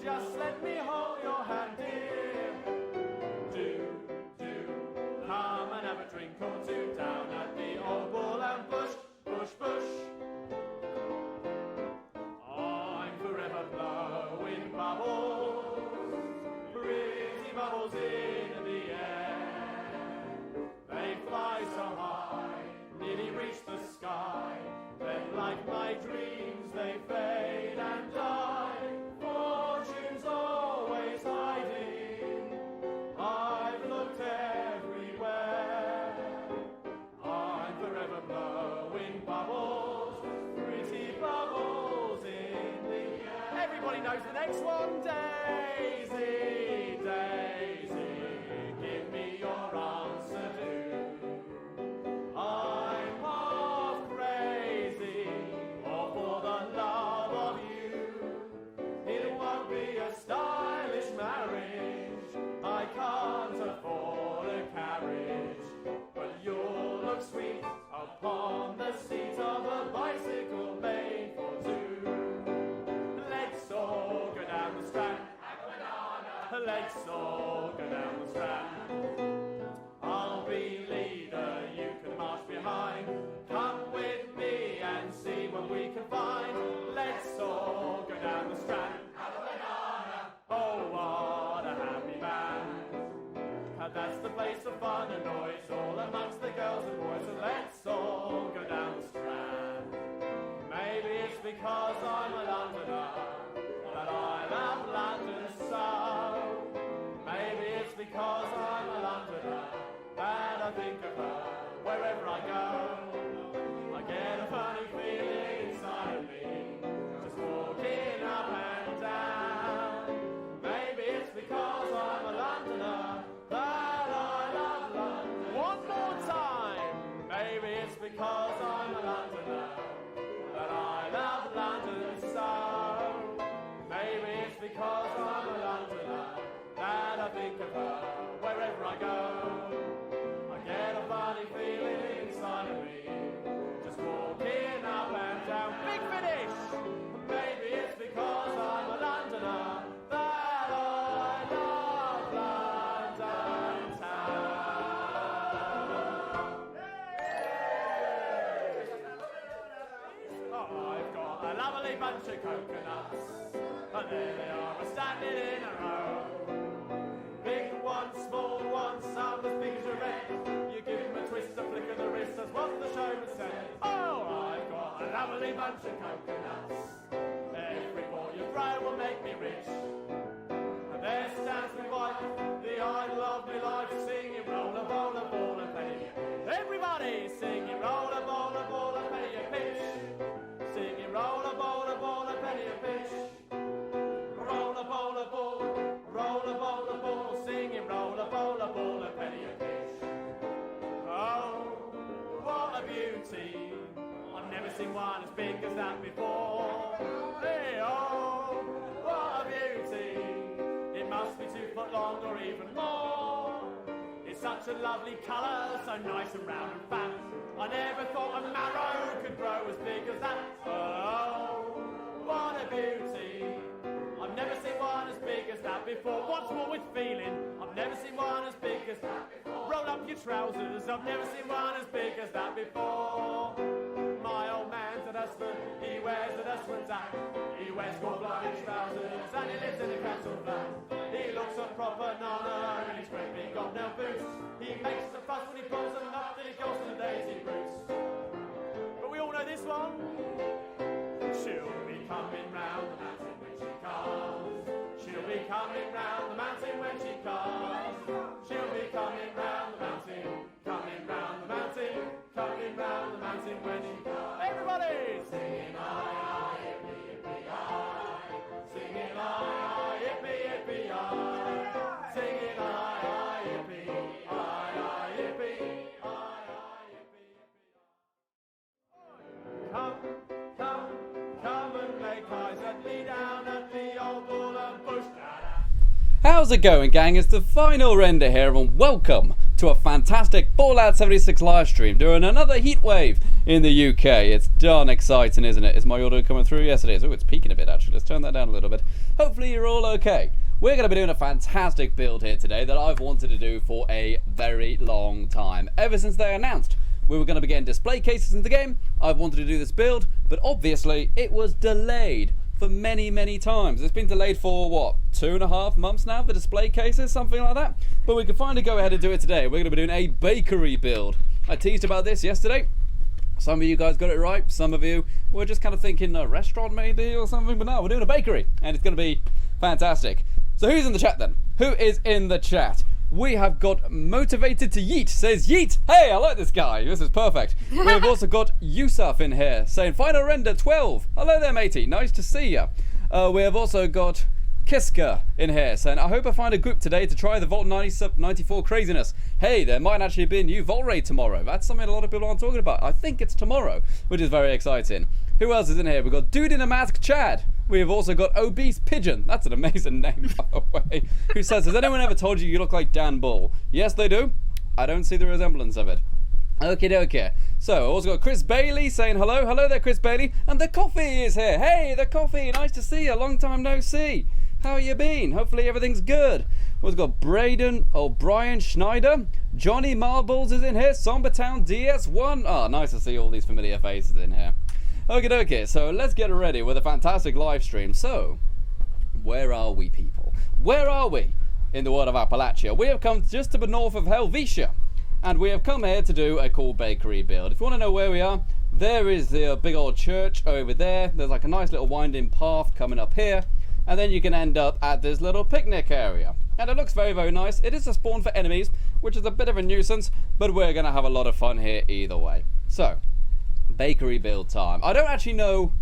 just let me hold your hand, dear. Do, come and have a drink or two down at the old Bull and Bush. I'm forever blowing bubbles, pretty bubbles in the air. They fly so high, nearly reach the sky. Then like my dreams they fade and die. Fortune's always hiding, I've looked everywhere. I'm forever blowing bubbles, pretty bubbles in the air. Everybody knows the next one. Daisy, Daisy, give me your answer too. I'm half crazy, all for the love of you. It won't be a stylish marriage, I can't afford a carriage, but you'll look sweet upon the seat of a bicycle made for two. Let's all go down the Strand, let's all go down the Strand. I'll be leader, you can march behind. Come with me and see what we can find. Let's all go down the Strand. Have a banana. Oh, what a happy band. That's the place of fun and noise, all amongst the girls and boys. So let's all go down the Strand. Maybe it's because I'm a Londoner that I love London so. Maybe it's because I'm a Londoner that I think of her wherever I go. I get a funny feeling inside of me, just walking up and down. Maybe it's because I'm a Londoner that I love London. One more time. Maybe it's because I'm a Londoner that I love London so. Maybe it's because I'm a Londoner that I think of her wherever I go. I get a funny feeling inside of me, just walking up and down. Big finish! Maybe it's because I'm a Londoner that I love London town. Oh, I've got a lovely bunch of coconuts, and there they are, standing in a row. Big one, small one, some as big as your head. You give them a twist, a flick of the wrist, that's what the showman said. Oh, I've got a lovely bunch of coconuts. Every ball you throw will make me rich. And there stands my wife, the idol of my life, singing roll a ball, a ball, a penny. Everybody singing roll a ball, a penny a pitch. Singing roll a ball, a penny a pitch. Roll a ball, roll a ball, singing roll a ball, a penny a pitch. Oh, what a beauty! I've never seen one as big as that before. Hey, oh, what a beauty! It must be 2 foot long or even more. It's such a lovely colour, so nice and round and fat. I never thought a marrow could grow as big as that. Oh, what a beauty! I've never seen one as big as that before. Once more with feeling, I've never seen one as big as that before. Roll up your trousers, I've never seen one as big as that before. My old man's a dustman, he wears a dustman's hat. He wears gold-blooded trousers and he lives in a castle flat. He looks a proper nonna in his great big gold-nailed boots. He makes a fuss when he pulls them up, then he goes to the daisy roots. But we all know this one. She'll be coming round the mountain when she comes. She'll be coming round the mountain when she comes. She'll be coming round the mountain, coming round the mountain, coming round the mountain when she comes. Everybody singing aye, yippee, yippee, aye. Singing aye, yippee, yippee, aye. Singing aye, yippee, aye, yippee, aye, yippee, yippee. Come and make eyes at me down at the old Bull and Bush. How's it going, gang? It's the final render here, and welcome to a fantastic Fallout 76 live stream during another heatwave in the UK. It's darn exciting, isn't it? Is my audio coming through? Yes, it is. Oh, it's peaking a bit, actually. Let's turn that down a little bit. Hopefully you're all okay. We're going to be doing a fantastic build here today that I've wanted to do for a very long time. Ever since they announced we were going to be getting display cases in the game, I've wanted to do this build, but obviously it was delayed for many times. It's been delayed for, what, 2.5 months now, the display cases, something like that? But we can finally go ahead and do it today. We're going to be doing a bakery build. I teased about this yesterday. Some of you guys got it right. Some of you were just kind of thinking a restaurant maybe or something, but no, we're doing a bakery, and it's going to be fantastic. So who's in the chat then? Who is in the chat? We have got Motivated to Yeet, says Yeet. Hey, I like this guy. This is perfect. We've also got Yusuf in here saying Final Render 12. Hello there, matey. Nice to see you. We have also got Kiska in here saying, I hope I find a group today to try the Vault 94 craziness. Hey, there might actually be a new Vault raid tomorrow. That's something a lot of people aren't talking about. I think it's tomorrow, which is very exciting. Who else is in here? We've got Dude in a Mask Chad. We have also got Obese Pigeon. That's an amazing name, by the way. Who says, has anyone ever told you look like Dan Bull? Yes, they do. I don't see the resemblance of it. Okie dokie. So, also got Chris Bailey saying hello. Hello there, Chris Bailey. And the coffee is here. Hey, the coffee. Nice to see you. Long time no see. How you been? Hopefully everything's good. We've got Braden O'Brien Schneider. Johnny Marbles is in here. Sombertown DS1. Oh, nice to see all these familiar faces in here. Okie dokie, so let's get ready with a fantastic live stream. So, where are we, people? Where are we in the world of Appalachia? We have come just to the north of Helvetia, and we have come here to do a cool bakery build. If you want to know where we are, there is the big old church over there. There's like a nice little winding path coming up here, and then you can end up at this little picnic area. And it looks very nice. It is a spawn for enemies, which is a bit of a nuisance, but we're going to have a lot of fun here either way. So, bakery build time. I don't actually know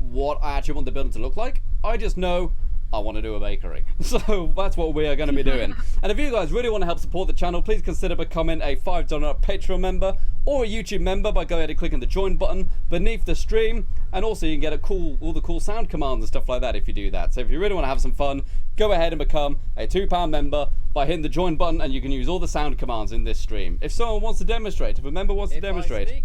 what I actually want the building to look like. I just know I want to do a bakery. So that's what we are going to be doing. And if you guys really want to help support the channel, please consider becoming a $5 Patreon member or a YouTube member by going ahead and clicking the join button beneath the stream. And also you can get all the cool sound commands and stuff like that if you do that. So if you really want to have some fun, go ahead and become a £2 member by hitting the join button, and you can use all the sound commands in this stream. If someone wants to demonstrate, if a member wants to demonstrate.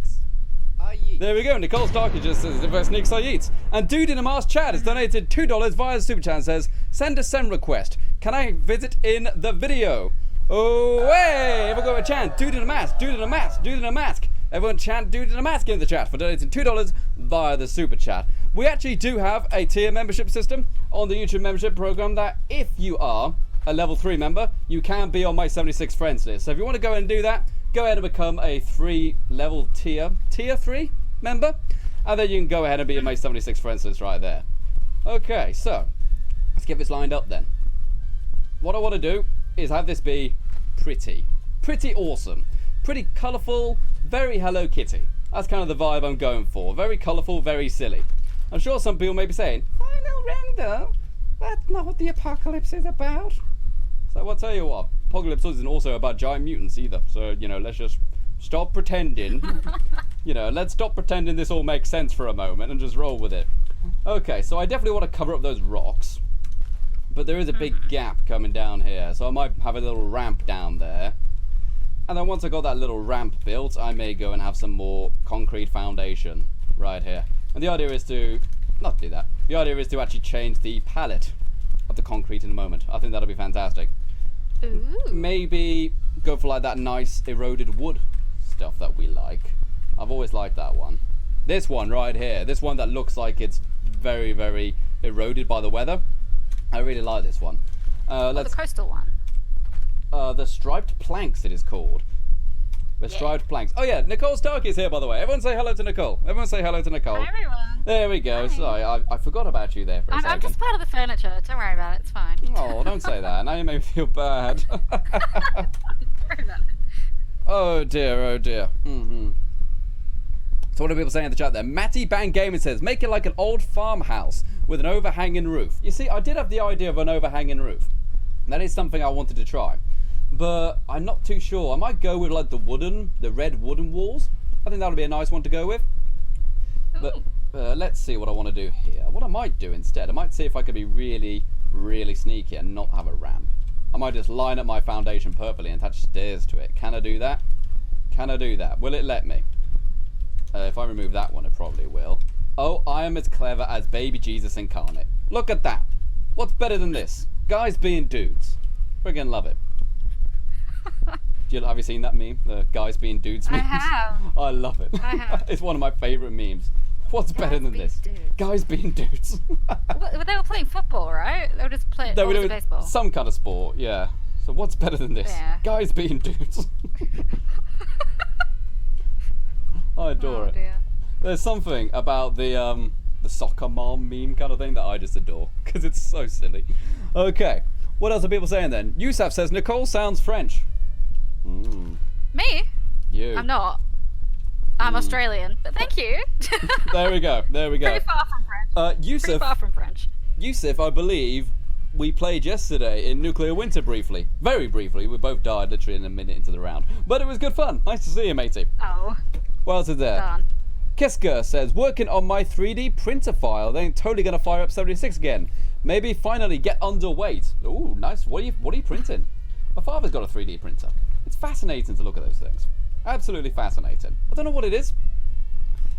There we go. Nicole Starkey just says, if I sneaks, I eat. And Dude in a Mask Chat has donated $2 via the Super Chat and says, send a send request. Can I visit in the video? Oh, hey! Everyone go a chant. Dude in a mask, dude in a mask, dude in a mask. Everyone chant Dude in a Mask in the chat for donating $2 via the Super Chat. We actually do have a tier membership system on the YouTube membership program that if you are a level 3 member, you can be on my 76 friends list. So if you want to go and do that, go ahead and become a 3-level tier 3 member, and then you can go ahead and be in my 76 friends list right there. Okay, so let's get this lined up then. What I want to do is have this be pretty awesome, pretty colourful, very Hello Kitty. That's kind of the vibe I'm going for. Very colourful, very silly. I'm sure some people may be saying, Final Render? That's not what the apocalypse is about. So I'll tell you what, apocalypse isn't also about giant mutants either. So, you know, let's just stop pretending. Let's stop pretending this all makes sense for a moment and just roll with it. Okay, so I definitely want to cover up those rocks. But there is a big gap coming down here, so I might have a little ramp down there. And then once I got that little ramp built, I may go and have some more concrete foundation right here. And the idea is to not do that. The idea is to actually change the palette of the concrete in a moment. I think that'll be fantastic. Ooh. Maybe go for like that nice eroded wood stuff that we like. I've always liked that one. This one right here, this one that looks like it's very eroded by the weather. I really like this one. The coastal one. The striped planks it is called. The striped planks. Oh yeah, Nicole Starkey is here by the way. Everyone say hello to Nicole. Everyone say hello to Nicole. Hi everyone. There we go. Hi. Sorry, I forgot about you there for a second. I'm just part of the furniture. Don't worry about it. It's fine. Oh, don't say that. Now you make me feel bad. Don't worry about it. Oh dear, oh dear. So what are people saying in the chat there? Matty Bang Gaming says, make it like an old farmhouse with an overhanging roof. You see, I did have the idea of an overhanging roof. That is something I wanted to try. But I'm not too sure. I might go with like the red wooden walls. I think that would be a nice one to go with. But let's see what I want to do here. What I might do instead, I might see if I could be really sneaky and not have a ramp. I might just line up my foundation perfectly and attach stairs to it. Can I do that? Can I do that? Will it let me? If I remove that one, it probably will. Oh, I am as clever as baby Jesus incarnate. Look at that. What's better than this? Guys being dudes. Friggin' love it. Have you seen that meme? The guys being dudes meme? I have. I love it. I have. It's one of my favourite memes. What's better than this? Dudes. Guys being dudes. Well, they were playing football, right? They were just playing baseball. Some kind of sport, yeah. So what's better than this? Yeah. Guys being dudes. I adore it. Dear. There's something about the soccer mom meme kind of thing that I just adore because it's so silly. Okay, what else are people saying then? Yusuf says Nicole sounds French. Me? You. I'm not. I'm Australian, but thank you. There we go. Pretty far from French. Pretty far from French. Yusuf, I believe we played yesterday in Nuclear Winter briefly. Very briefly. We both died literally in a minute into the round. But it was good fun. Nice to see you, matey. Oh. What else is there? Done. Kiska says, working on my 3D printer file. They ain't totally going to fire up 76 again. Maybe finally get underweight. Ooh, nice. What are you printing? My father's got a 3D printer. It's fascinating to look at those things. Absolutely fascinating. I don't know what it is.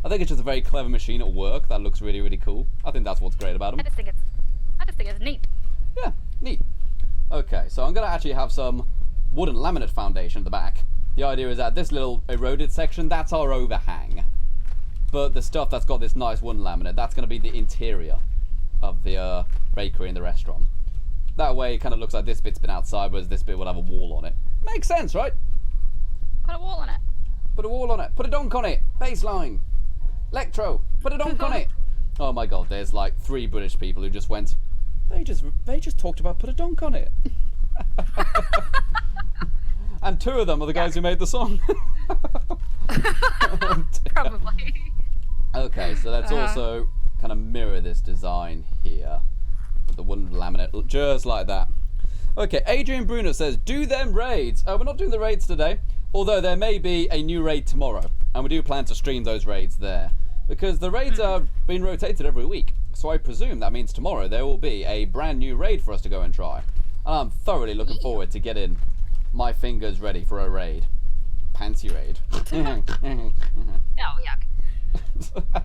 I think it's just a very clever machine at work that looks really, really cool. I think that's what's great about them. I just think it's neat. Yeah, neat. Okay, so I'm going to actually have some wooden laminate foundation at the back. The idea is that this little eroded section, that's our overhang. But the stuff that's got this nice wooden laminate, that's going to be the interior of the bakery and the restaurant. That way it kind of looks like this bit's been outside, whereas this bit will have a wall on it. Makes sense, right? Put a wall on it. Put a wall on it. Put a donk on it. Baseline. Electro. Put a donk on it. Oh my god, there's like 3 British people who just went, they just talked about put a donk on it. And 2 of them are the guys who made the song. Probably. Okay, so let's also kind of mirror this design here with the wooden laminate, just like that. Okay, Adrian Bruno says, do them raids. We're not doing the raids today, although there may be a new raid tomorrow, and we do plan to stream those raids there, because the raids are being rotated every week, so I presume that means tomorrow there will be a brand new raid for us to go and try. And I'm thoroughly looking forward to getting my fingers ready for a raid. Panty raid. Oh, yuck.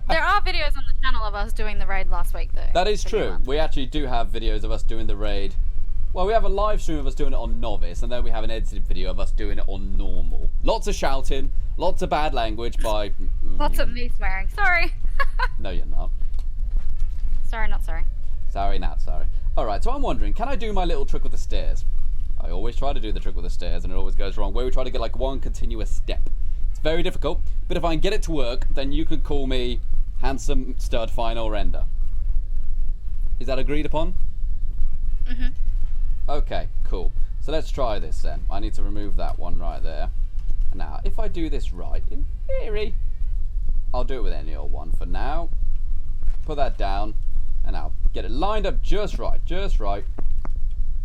There are videos on the channel of us doing the raid last week, though. That is true. We actually do have videos of us doing the raid. Well, we have a live stream of us doing it on novice, and then we have an edited video of us doing it on normal. Lots of shouting, lots of bad language by... Lots of me swearing. Sorry. No, you're not. Sorry, not sorry. Sorry, not sorry. Alright, so I'm wondering, can I do my little trick with the stairs? I always try to do the trick with the stairs, and it always goes wrong, where we try to get like one continuous step. It's very difficult, but if I can get it to work, then you can call me handsome stud final render. Is that agreed upon? Mm-hmm. Okay, cool. So let's try this then. I need to remove that one right there. Now, if I do this right, in theory, I'll do it with any old one for now. Put that down, and I'll get it lined up just right,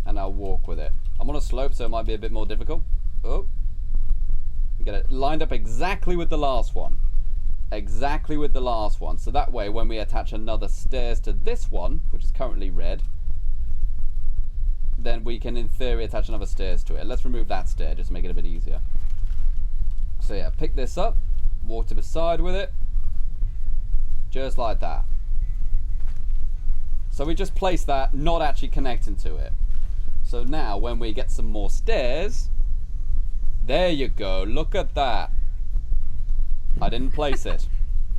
and I'll walk with it. I'm on a slope, so it might be a bit more difficult. Oh. Get it lined up exactly with the last one. Exactly with the last one. So that way, when we attach another stairs to this one, which is currently red, then we can, in theory, attach another stairs to it. Let's remove that stair, just to make it a bit easier. So yeah, pick this up, walk to the side with it, just like that. So we just place that, not actually connecting to it. So now, when we get some more stairs, there you go, look at that. I didn't place it.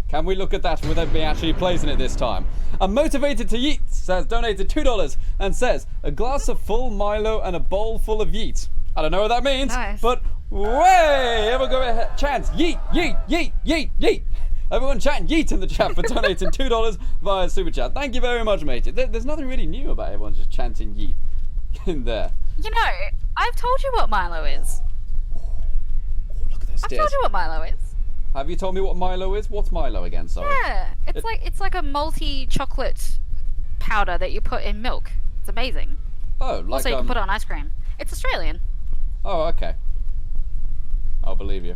Can we look at that without me actually placing it this time? I'm motivated to yeet, says donated $2 and says a glass of full Milo and a bowl full of yeet. I don't know what that means, nice. But way, everyone go ahead, chant yeet, yeet, yeet, yeet, yeet. Everyone chant yeet in the chat for donating $2 via super chat. Thank you very much, matey. There's nothing really new about everyone just chanting yeet in there. You know, I've told you what Milo is. Look at those stairs. I've told you what Milo is. Have you told me what Milo is? What's Milo again? Sorry. Yeah, it's like a multi chocolate powder that you put in milk. It's amazing. Oh, like Also, you can put it on ice cream. It's Australian. Oh, okay. I'll believe you.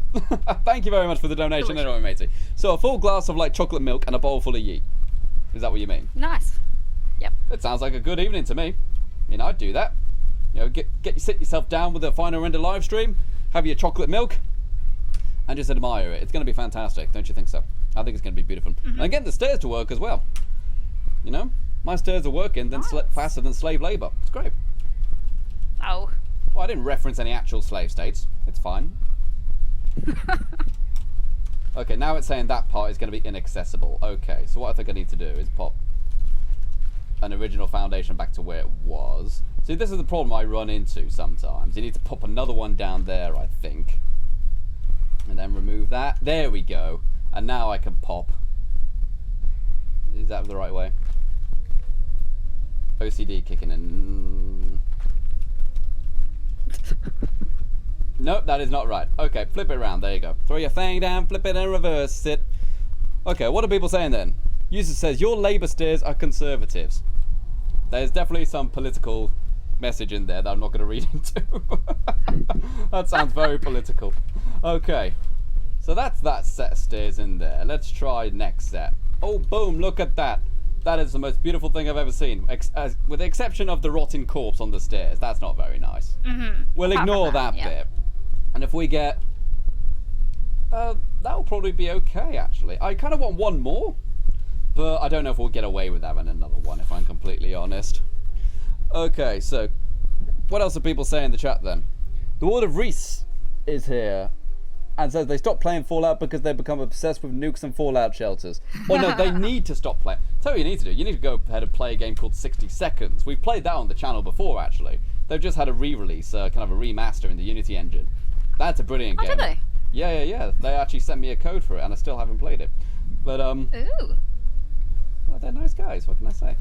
Thank you very much for the donation, anyway, matey. So a full glass of like chocolate milk and a bowl full of yeet. Is that what you mean? Nice. Yep. It sounds like a good evening to me. You know, I'd do that. You know, sit yourself down with a final render live stream, have your chocolate milk, and just admire it. It's going to be fantastic, don't you think so? I think it's going to be beautiful. And get the stairs to work as well. You know? My stairs are working faster than slave labour. It's great. Oh. Well, I didn't reference any actual slave states. It's fine. Okay, now it's saying that part is going to be inaccessible. Okay, so what I think I need to do is pop an original foundation back to where it was. See, this is the problem I run into sometimes. You need to pop another one down there, I think. And then remove that. There we go. And now I can pop. Is that the right way? OCD kicking in. Nope, that is not right. Okay, flip it around. There you go. Throw your thing down, flip it and reverse it. Okay, what are people saying then? User says, your Labour steers are conservatives. There's definitely some political message in there that I'm not going to read into. That sounds very political. Okay, so that's that set of stairs in there. Let's try next set. Oh, boom, look at that. That is the most beautiful thing I've ever seen. With the exception of the rotting corpse on the stairs. That's not very nice. We'll ignore that bit. And if we get... that'll probably be okay, actually. I kind of want one more. But I don't know if we'll get away with having another one, if I'm completely honest. Okay, so what else are people saying in the chat then? The Ward of Reese is here and says they stopped playing Fallout because they've become obsessed with nukes and Fallout shelters. Well, no, they need to stop playing. Tell you what you need to do. You need to go ahead and play a game called 60 Seconds. We've played that on the channel before, actually. They've just had a re-release, kind of a remaster in the Unity engine. That's a brilliant game. Did they? Yeah. They actually sent me a code for it, and I still haven't played it. But Ooh. well, they're nice guys. What can I say?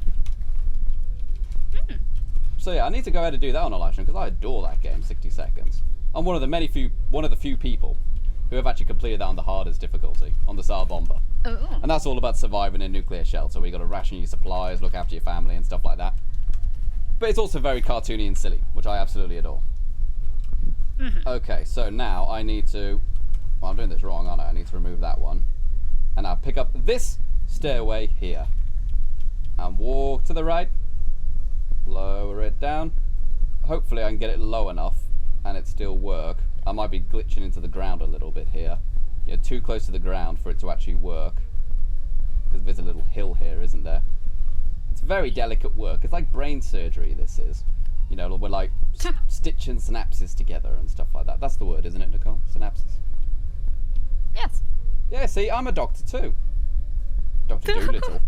So yeah, I need to go ahead and do that on a live stream because I adore that game, 60 Seconds. I'm one of the few people who have actually completed that on the hardest difficulty on the Tsar Bomber. Ooh. And that's all about surviving in a nuclear shelter where you got to ration your supplies, look after your family, and stuff like that. But it's also very cartoony and silly, which I absolutely adore. Okay, so now I need to... Well, I'm doing this wrong, aren't I? I need to remove that one. And I'll pick up this stairway here. And walk to the right. Lower it down. Hopefully I can get it low enough and it still work. I might be glitching into the ground a little bit here. You're too close to the ground for it to actually work. Because there's a little hill here, isn't there? It's very delicate work. It's like brain surgery, this is. You know, we're like stitching synapses together and stuff like that. That's the word, isn't it, Nicole? Synapses. Yes. Yeah, see, I'm a doctor too. Dr. Dolittle.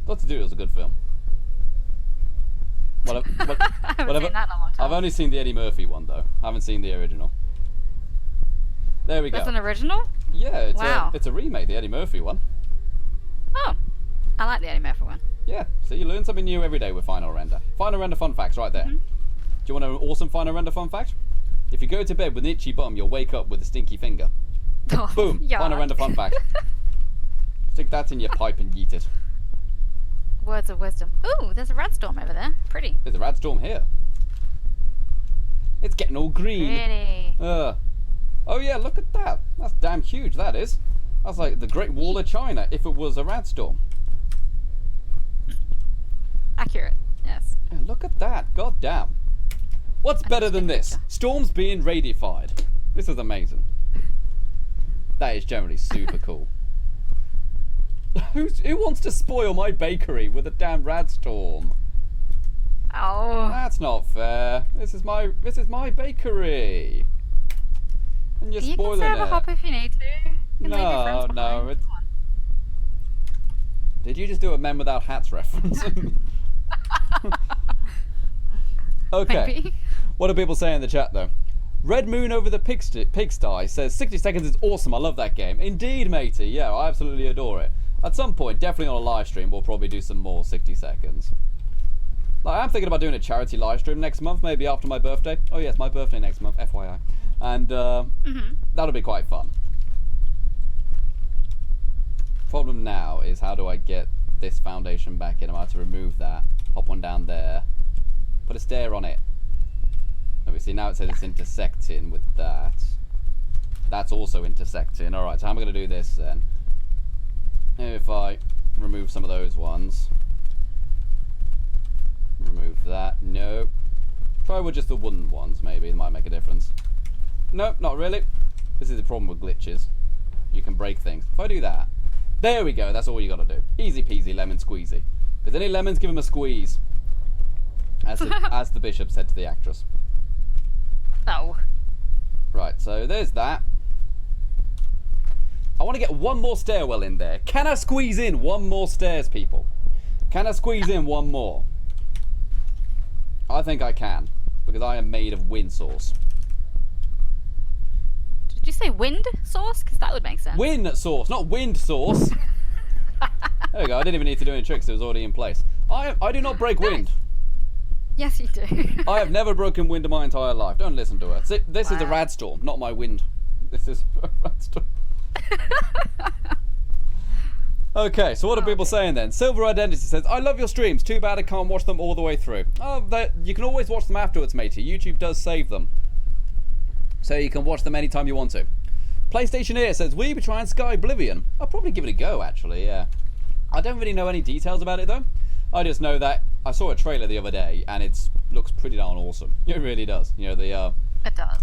Dr. Dolittle's a good film. I haven't seen that in a long time. I've only seen the Eddie Murphy one, though. I haven't seen the original. There we go. That's an original? Yeah, Wow. It's a remake, the Eddie Murphy one. Oh, I like the Eddie Murphy one. Yeah, so you learn something new every day with Final Render. Final Render fun facts right there. Do you want an awesome Final Render fun fact? If you go to bed with an itchy bum, you'll wake up with a stinky finger. Oh, Boom, Final Render fun fact. Stick that in your pipe and yeet it. Words of wisdom. Ooh, there's a red storm over there. Pretty. There's a rad storm here. It's getting all green. Pretty. Oh yeah, look at that. That's damn huge, that is. That's like the Great Wall of China if it was a rad storm. Accurate, yes. Yeah, look at that, god damn. What's better than this? Storms being radified. This is amazing. That is generally super cool. Who wants to spoil my bakery with a damn rad storm? Oh. That's not fair. This is my bakery. And you're spoiling it. You can serve a hop if you need to. You can leave your friends No, behind. it's... Did you just do a Men Without Hats reference? Okay. Maybe. What are people saying in the chat though? Red Moon Over the Pigsty says 60 Seconds is awesome. I love that game. Indeed, matey. Yeah, I absolutely adore it. At some point, definitely on a live stream, we'll probably do some more 60 Seconds. Like, I'm thinking about doing a charity live stream next month, maybe after my birthday. Oh yes, my birthday next month, FYI. And that'll be quite fun. Problem now is how do I get this foundation back in? I'm going to have to remove that, pop one down there, put a stair on it. Let me see, now it says it's intersecting with that. That's also intersecting. Alright, so how am I going to do this then? If I remove some of those ones. Remove that. Nope. Try with just the wooden ones, maybe. It might make a difference. Nope, not really. This is the problem with glitches. You can break things. If I do that, There we go. That's all you got to do. Easy peasy, lemon squeezy. If there's any lemons, give them a squeeze. As the bishop said to the actress. Oh. Right, so there's that. I want to get one more stairwell in there. Can I squeeze in one more stairs, people? Can I squeeze in one more? I think I can, because I am made of wind sauce. Did you say wind sauce? Because that would make sense. Wind sauce, not wind sauce. There we go. I didn't even need to do any tricks. It was already in place. I do not break wind. Yes, you do. I have never broken wind in my entire life. Don't listen to her. See, this is a rad storm, not my wind. This is a rad storm. Okay, so what are people saying then? Silver Identity says, I love your streams. Too bad I can't watch them all the way through. Oh, you can always watch them afterwards, matey. YouTube does save them. So you can watch them anytime you want to. PlayStation Ear says, will you be trying Sky Oblivion? I'll probably give it a go, actually, yeah. I don't really know any details about it, though. I just know that I saw a trailer the other day, and it looks pretty darn awesome. It really does. You know, it does.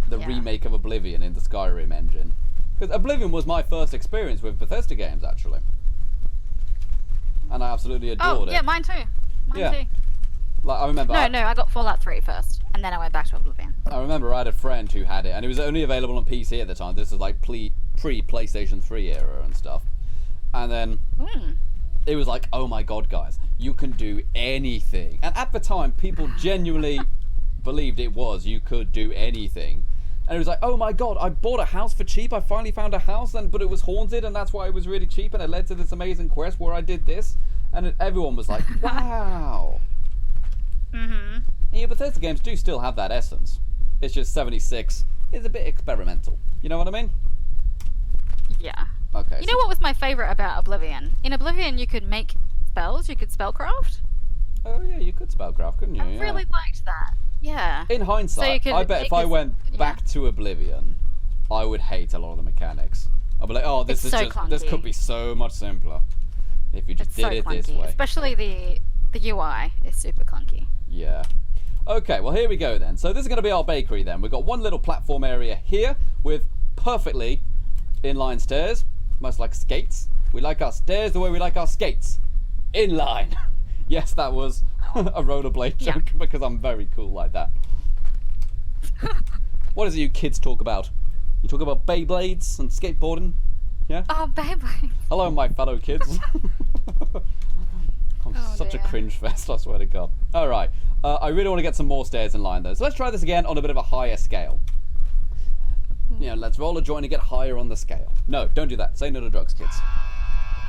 The remake of Oblivion in the Skyrim engine. Because Oblivion was my first experience with Bethesda games, actually. And I absolutely adored it. Oh, yeah, mine too. Mine too. Like, I remember... No, I got Fallout 3 first, and then I went back to Oblivion. I remember I had a friend who had it, and it was only available on PC at the time. This was like pre-PlayStation 3 era and stuff. And then... It was like, oh my god, guys, you can do anything. And at the time, people genuinely believed it was, you could do anything. And it was like, oh my god, I bought a house for cheap. I finally found a house, but it was haunted, and that's why it was really cheap. And it led to this amazing quest where I did this. And everyone was like, wow. And yeah, Bethesda games do still have that essence. It's just 76 is a bit experimental. You know what I mean? Yeah. Okay. You know what was my favourite about Oblivion? In Oblivion, you could make spells. You could spellcraft. Oh yeah, you could spellcraft, couldn't you? I really liked that. Yeah. In hindsight, I bet if I went back to Oblivion, I would hate a lot of the mechanics. I'd be like, oh, this could be so much simpler if you just did it this way. Especially the UI is super clunky. Yeah. Okay, well here we go then. So this is going to be our bakery then. We've got one little platform area here with perfectly inline stairs, much like skates. We like our stairs the way we like our skates. Inline. Yes, that was a rollerblade joke because I'm very cool like that. What is it you kids talk about? You talk about Beyblades and skateboarding? Yeah? Oh, Beyblades. Hello, my fellow kids. I'm such a cringe fest, I swear to God. Alright, I really want to get some more stairs in line though. So let's try this again on a bit of a higher scale. You know, let's roll a joint and get higher on the scale. No, don't do that. Say no to drugs, kids.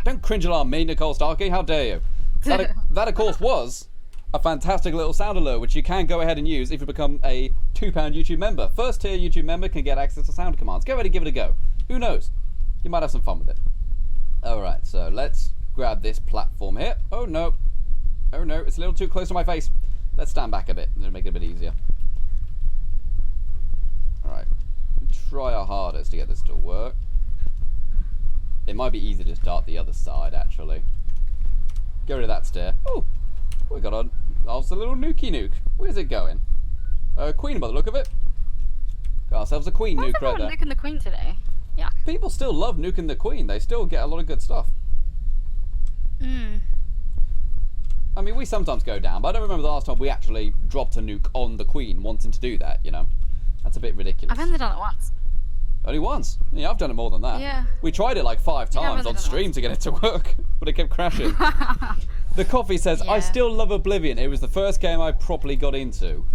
Don't cringe alarm me, Nicole Starkey. How dare you? That of course, was a fantastic little sound alert, which you can go ahead and use if you become a £2 YouTube member. First tier YouTube member can get access to sound commands. Go ahead and give it a go. Who knows? You might have some fun with it. Alright, so let's grab this platform here. Oh no. Oh no, it's a little too close to my face. Let's stand back a bit. It'll make it a bit easier. Alright. Try our hardest to get this to work. It might be easy to start the other side, actually. Get rid of that stair. Oh, we got ourselves a little nukey nuke. Where's it going? Queen by the look of it. Got ourselves a queen nuke right there. Nuking the queen today. Yeah. People still love nuking the queen. They still get a lot of good stuff. I mean, we sometimes go down, but I don't remember the last time we actually dropped a nuke on the queen wanting to do that, you know. That's a bit ridiculous. I've only done it once. Only once? Yeah, I've done it more than that. Yeah. We tried it like 5 times on stream to get it to work, but it kept crashing. The coffee says, I still love Oblivion. It was the first game I properly got into.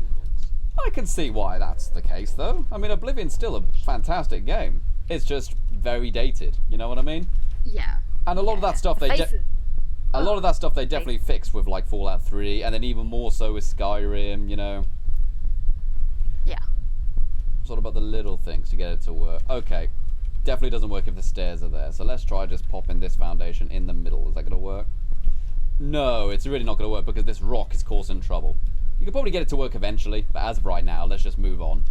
I can see why that's the case, though. I mean, Oblivion's still a fantastic game. It's just very dated. You know what I mean? Yeah. And a lot of that stuff they definitely fixed with like Fallout 3, and then even more so with Skyrim, you know. Yeah. It's all about the little things to get it to work. Okay. Definitely doesn't work if the stairs are there. So let's try just popping this foundation in the middle. Is that going to work? No, it's really not going to work because this rock is causing trouble. You can probably get it to work eventually, but as of right now, let's just move on.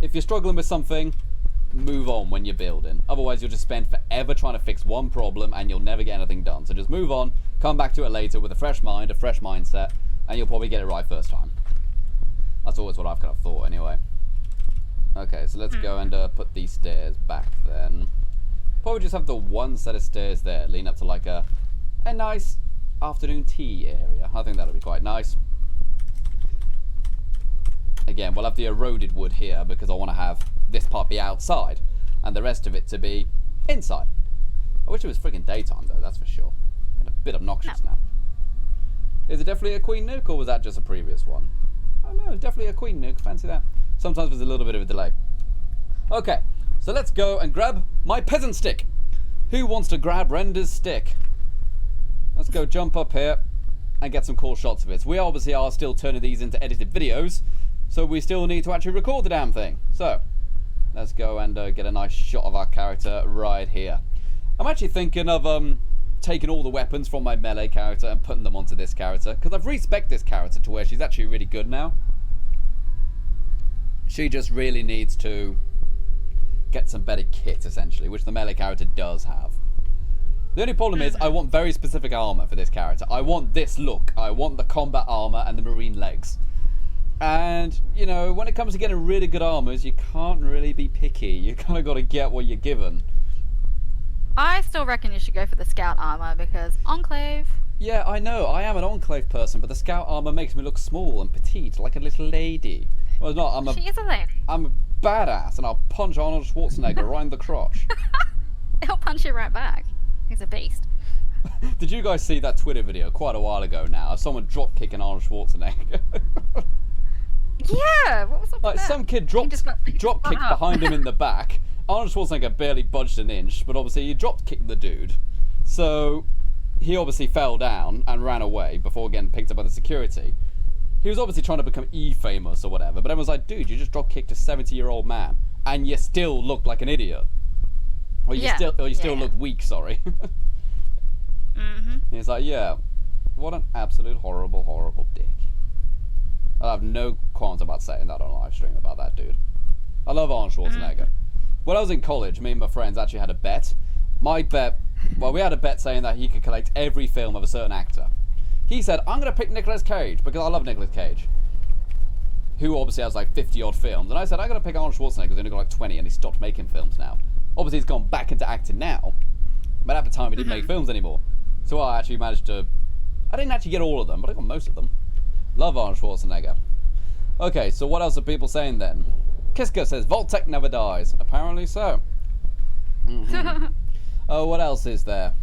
If you're struggling with something, move on when you're building. Otherwise, you'll just spend forever trying to fix one problem and you'll never get anything done. So just move on, come back to it later with a fresh mind, a fresh mindset, and you'll probably get it right first time. That's always what I've kind of thought anyway. Okay, so let's go and put these stairs back then. Probably just have the one set of stairs there, leading up to like a nice afternoon tea area. I think that'll be quite nice. Again, we'll have the eroded wood here because I want to have this part be outside and the rest of it to be inside. I wish it was freaking daytime though, that's for sure. Getting a bit obnoxious now. Is it definitely a queen nuke or was that just a previous one? Oh no, it's definitely a queen nuke, fancy that. Sometimes there's a little bit of a delay. Okay, so let's go and grab my peasant stick. Who wants to grab Render's stick? Let's go jump up here and get some cool shots of it. We obviously are still turning these into edited videos, so we still need to actually record the damn thing. So, let's go and get a nice shot of our character right here. I'm actually thinking of taking all the weapons from my melee character and putting them onto this character, because I've respec'd this character to where she's actually really good now. She just really needs to get some better kit, essentially, which the melee character does have. The only problem is I want very specific armor for this character. I want this look. I want the combat armor and the marine legs. And, you know, when it comes to getting really good armors, you can't really be picky. You kind of got to get what you're given. I still reckon you should go for the scout armor because Enclave. Yeah, I know. I am an Enclave person, but the scout armor makes me look small and petite, like a little lady. Well, it's not. She is a lady. I'm a badass, and I'll punch Arnold Schwarzenegger right in the crotch. He'll punch you right back. He's a beast. Did you guys see that Twitter video quite a while ago now of someone drop kicking Arnold Schwarzenegger? Yeah, what was up with that? Some kid drop kicked behind him in the back. Arnold Schwarzenegger barely budged an inch, but obviously he drop kicked the dude. So he obviously fell down and ran away before getting picked up by the security. He was obviously trying to become E-famous or whatever, but everyone's like, dude, you just drop kicked a 70-year-old man and you still look like an idiot. Or you still look weak, sorry. He's like, yeah, what an absolute horrible, horrible dick. I have no qualms about saying that on a live stream about that dude. I love Arnold Schwarzenegger. When I was in college, me and my friends actually had a bet. My bet, well, we had a bet saying that he could collect every film of a certain actor. He said, I'm going to pick Nicolas Cage because I love Nicolas Cage, who obviously has like 50 odd films. And I said, I'm going to pick Arnold Schwarzenegger because he's only got like 20 and he stopped making films now. Obviously, he's gone back into acting now, but at the time he didn't make films anymore. So I actually managed to, I didn't actually get all of them, but I got most of them. Love Arnold Schwarzenegger. Okay, so what else are people saying then? Kiska says, Vault-Tec never dies. Apparently so. Oh, what else is there?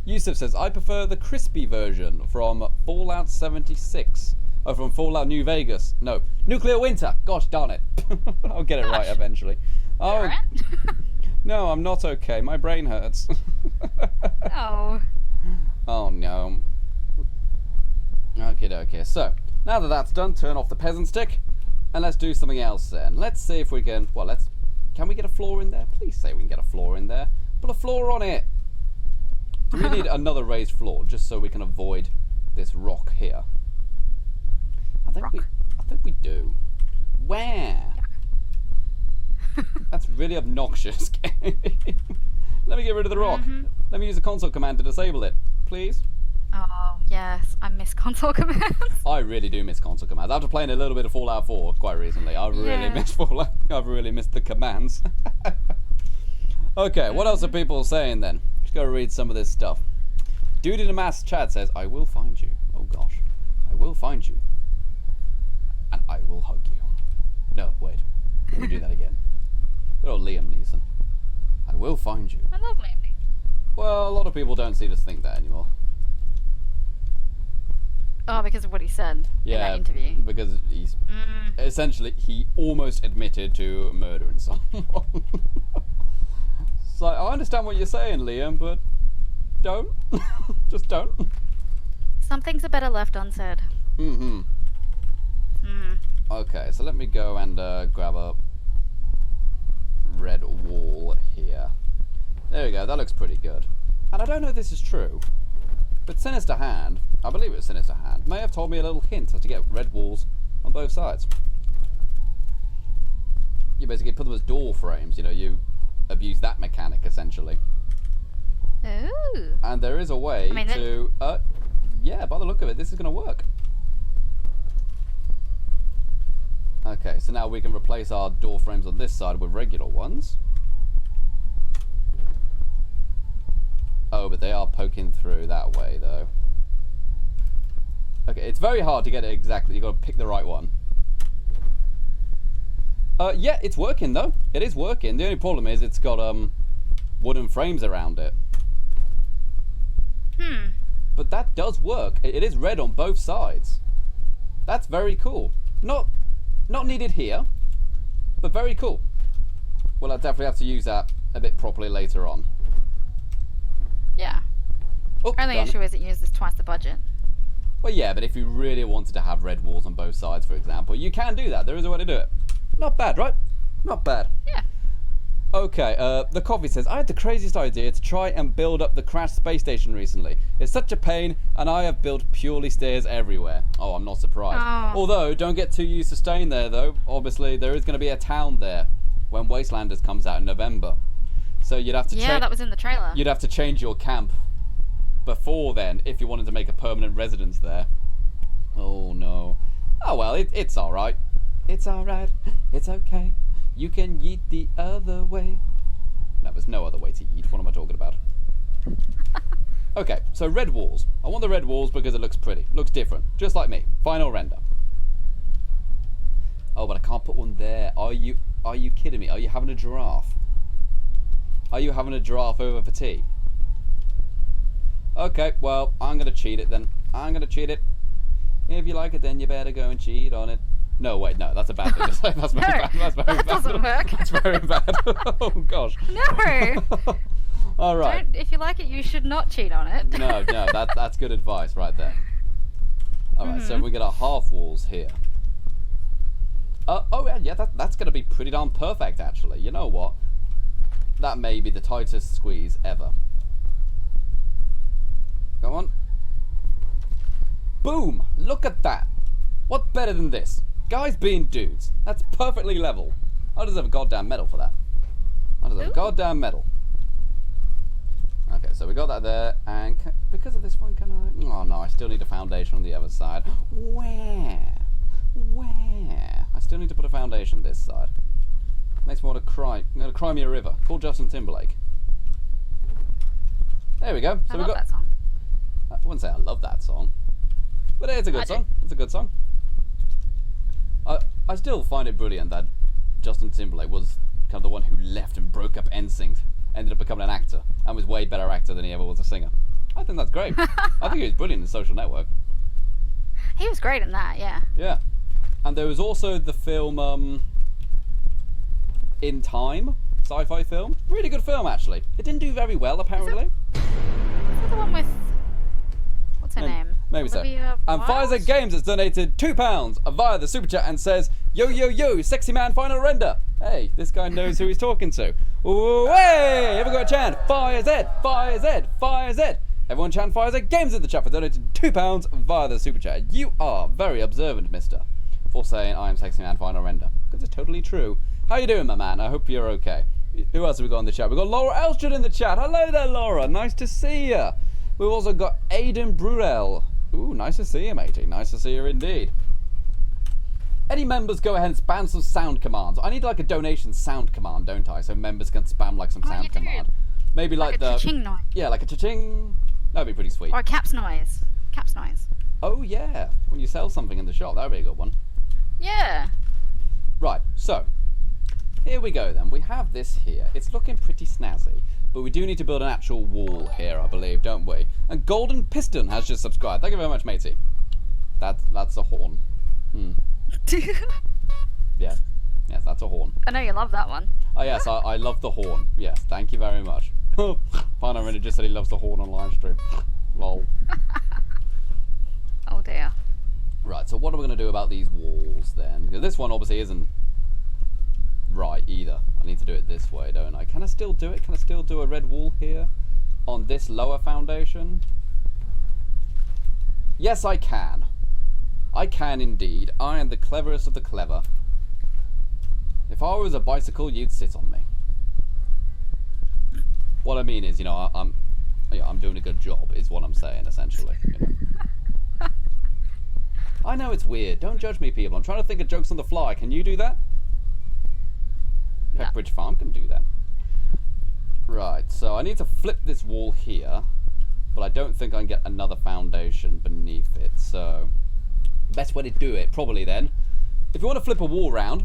Yusuf says, I prefer the crispy version from Fallout 76. Oh, from Fallout New Vegas. No, Nuclear Winter. Gosh darn it. I'll get it right eventually. Oh, right? no, I'm not okay. My brain hurts. Oh. Oh, no. Okay. So, now that that's done, turn off the peasant stick. And let's do something else then. Let's see if we can, well, can we get a floor in there? Please say we can get a floor in there. Put a floor on it. Do we need another raised floor just so we can avoid this rock here? I think we do. Where? That's really obnoxious. Let me get rid of the rock. Let me use the console command to disable it, please. Oh, yes. I miss console commands. I really do miss console commands. After playing a little bit of Fallout 4 quite recently, I really miss Fallout. I've really missed the commands. Okay, what else are people saying then? Just gotta read some of this stuff. Dude in a mass chat says, I will find you. Oh gosh. I will find you. And I will hug you. No, wait. Let me do that again. Good old Liam Neeson. I will find you. I love Liam Neeson. Well, a lot of people don't seem to think that anymore. Oh, because of what he said in that interview. Because he's essentially, he almost admitted to murdering someone. So I understand what you're saying, Liam, but don't. Just don't. Some things are better left unsaid. Okay, so let me go and grab a red wall here. There we go, that looks pretty good. And I don't know if this is true, but Sinister Hand, I believe it was Sinister Hand, may have told me a little hint how to get red walls on both sides. You basically put them as door frames, you know, you abuse that mechanic essentially. Ooh. And there is a way to, yeah, by the look of it, this is going to work. Okay, so now we can replace our door frames on this side with regular ones. Oh, but they are poking through that way, though. Okay, it's very hard to get it exactly. You've got to pick the right one. Yeah, it's working, though. It is working. The only problem is it's got wooden frames around it. But that does work. It is red on both sides. That's very cool. Not needed here, but very cool. Well, I'll definitely have to use that a bit properly later on. Yeah. Oh, Only issue is it uses twice the budget. Well, yeah, but if you really wanted to have red walls on both sides, for example, you can do that. There is a way to do it. Not bad, right? Not bad. Yeah. Okay, the coffee says, I had the craziest idea to try and build up the crashed space station recently. It's such a pain, and I have built purely stairs everywhere. Oh, I'm not surprised. Oh. Although, don't get too used to staying there, though. Obviously, there is going to be a town there when Wastelanders comes out in November. So you'd have to Yeah, that was in the trailer. You'd have to change your camp before then if you wanted to make a permanent residence there. Oh, no. Oh, well, it's alright. It's alright. It's okay. You can yeet the other way. No, there's no other way to yeet. What am I talking about? Okay, so red walls. I want the red walls because it looks pretty. Looks different. Just like me. Final render. Oh, but I can't put one there. Are you kidding me? Are you having a giraffe? Are you having a giraffe over for tea? Okay, well, I'm going to cheat it then. I'm going to cheat it. If you like it, then you better go and cheat on it. No, wait, no, that's a bad thing to say. That's very bad. That's very that bad. doesn't work. That's very bad. Oh, gosh. No. All right. If you like it, you should not cheat on it. No, that's good advice right there. All right, so we got our half walls here. Oh, yeah, that's going to be pretty darn perfect, actually. You know what? That may be the tightest squeeze ever. Go on. Boom! Look at that. What better than this? Guys being dudes. That's perfectly level. I deserve a goddamn medal for that. I deserve a goddamn medal. Okay, so we got that there, and because of this one, can I? Oh no, I still need a foundation on the other side. Where? I still need to put a foundation this side. Makes me want to cry. I'm going to cry me a river. Call Justin Timberlake. There we go. So I love that song. I wouldn't say I love that song, but it's a good song. It's a good song. I still find it brilliant that Justin Timberlake was kind of the one who left and broke up NSYNC, ended up becoming an actor, and was way better actor than he ever was a singer. I think that's great. I think he was brilliant in Social Network. He was great in that, yeah. Yeah. And there was also the film In Time, sci-fi film. Really good film, actually. It didn't do very well, apparently. Is that the one with... What's her name? Maybe so. And Wild? Pfizer Games has donated £2 via the super chat and says, yo, yo, yo, sexy man final render. Hey, this guy knows who he's talking to. Ooh, hey, everyone got a chant. Fire Z, Fire Z, Fire Z. Everyone chant Pfizer Games in the chat for donating £2 via the super chat. You are very observant, mister, for saying I am sexy man final render. Because it's totally true. How you doing, my man? I hope you're okay. Who else have we got in the chat? We've got Laura Elstrad in the chat. Hello there, Laura. Nice to see you. We've also got Aidan Brurell. Ooh, nice to see you, matey. Nice to see you indeed. Any members go ahead and spam some sound commands. I need like a donation sound command, don't I? So members can spam like some sound command. Maybe like the... cha-ching noise. Yeah, like a cha-ching. That'd be pretty sweet. Or a caps noise. Caps noise. Oh, yeah. When you sell something in the shop, that'd be a good one. Yeah. Right, so... Here we go then. We have this here. It's looking pretty snazzy. But we do need to build an actual wall here, I believe, don't we? And Golden Piston has just subscribed. Thank you very much, matey. That's a horn. Yes. Yes, that's a horn. I know you love that one. Oh, yes, I love the horn. Yes, thank you very much. Final Render just said he loves the horn on live stream. Lol. Oh, dear. Right, so what are we going to do about these walls then? Because this one obviously isn't right either. I need to do it this way, don't I? Can I still do it? Can I still do a red wall here on this lower foundation? Yes, I can. I can indeed. I am the cleverest of the clever. If I was a bicycle, you'd sit on me. What I mean is, you know, I'm doing a good job, is what I'm saying, essentially. You know. I know it's weird. Don't judge me, people. I'm trying to think of jokes on the fly. Can you do that? Pepperidge Farm can do that. Right, so I need to flip this wall here. but I don't think I can get another foundation beneath it. So, best way to do it, probably then, if you want to flip a wall round,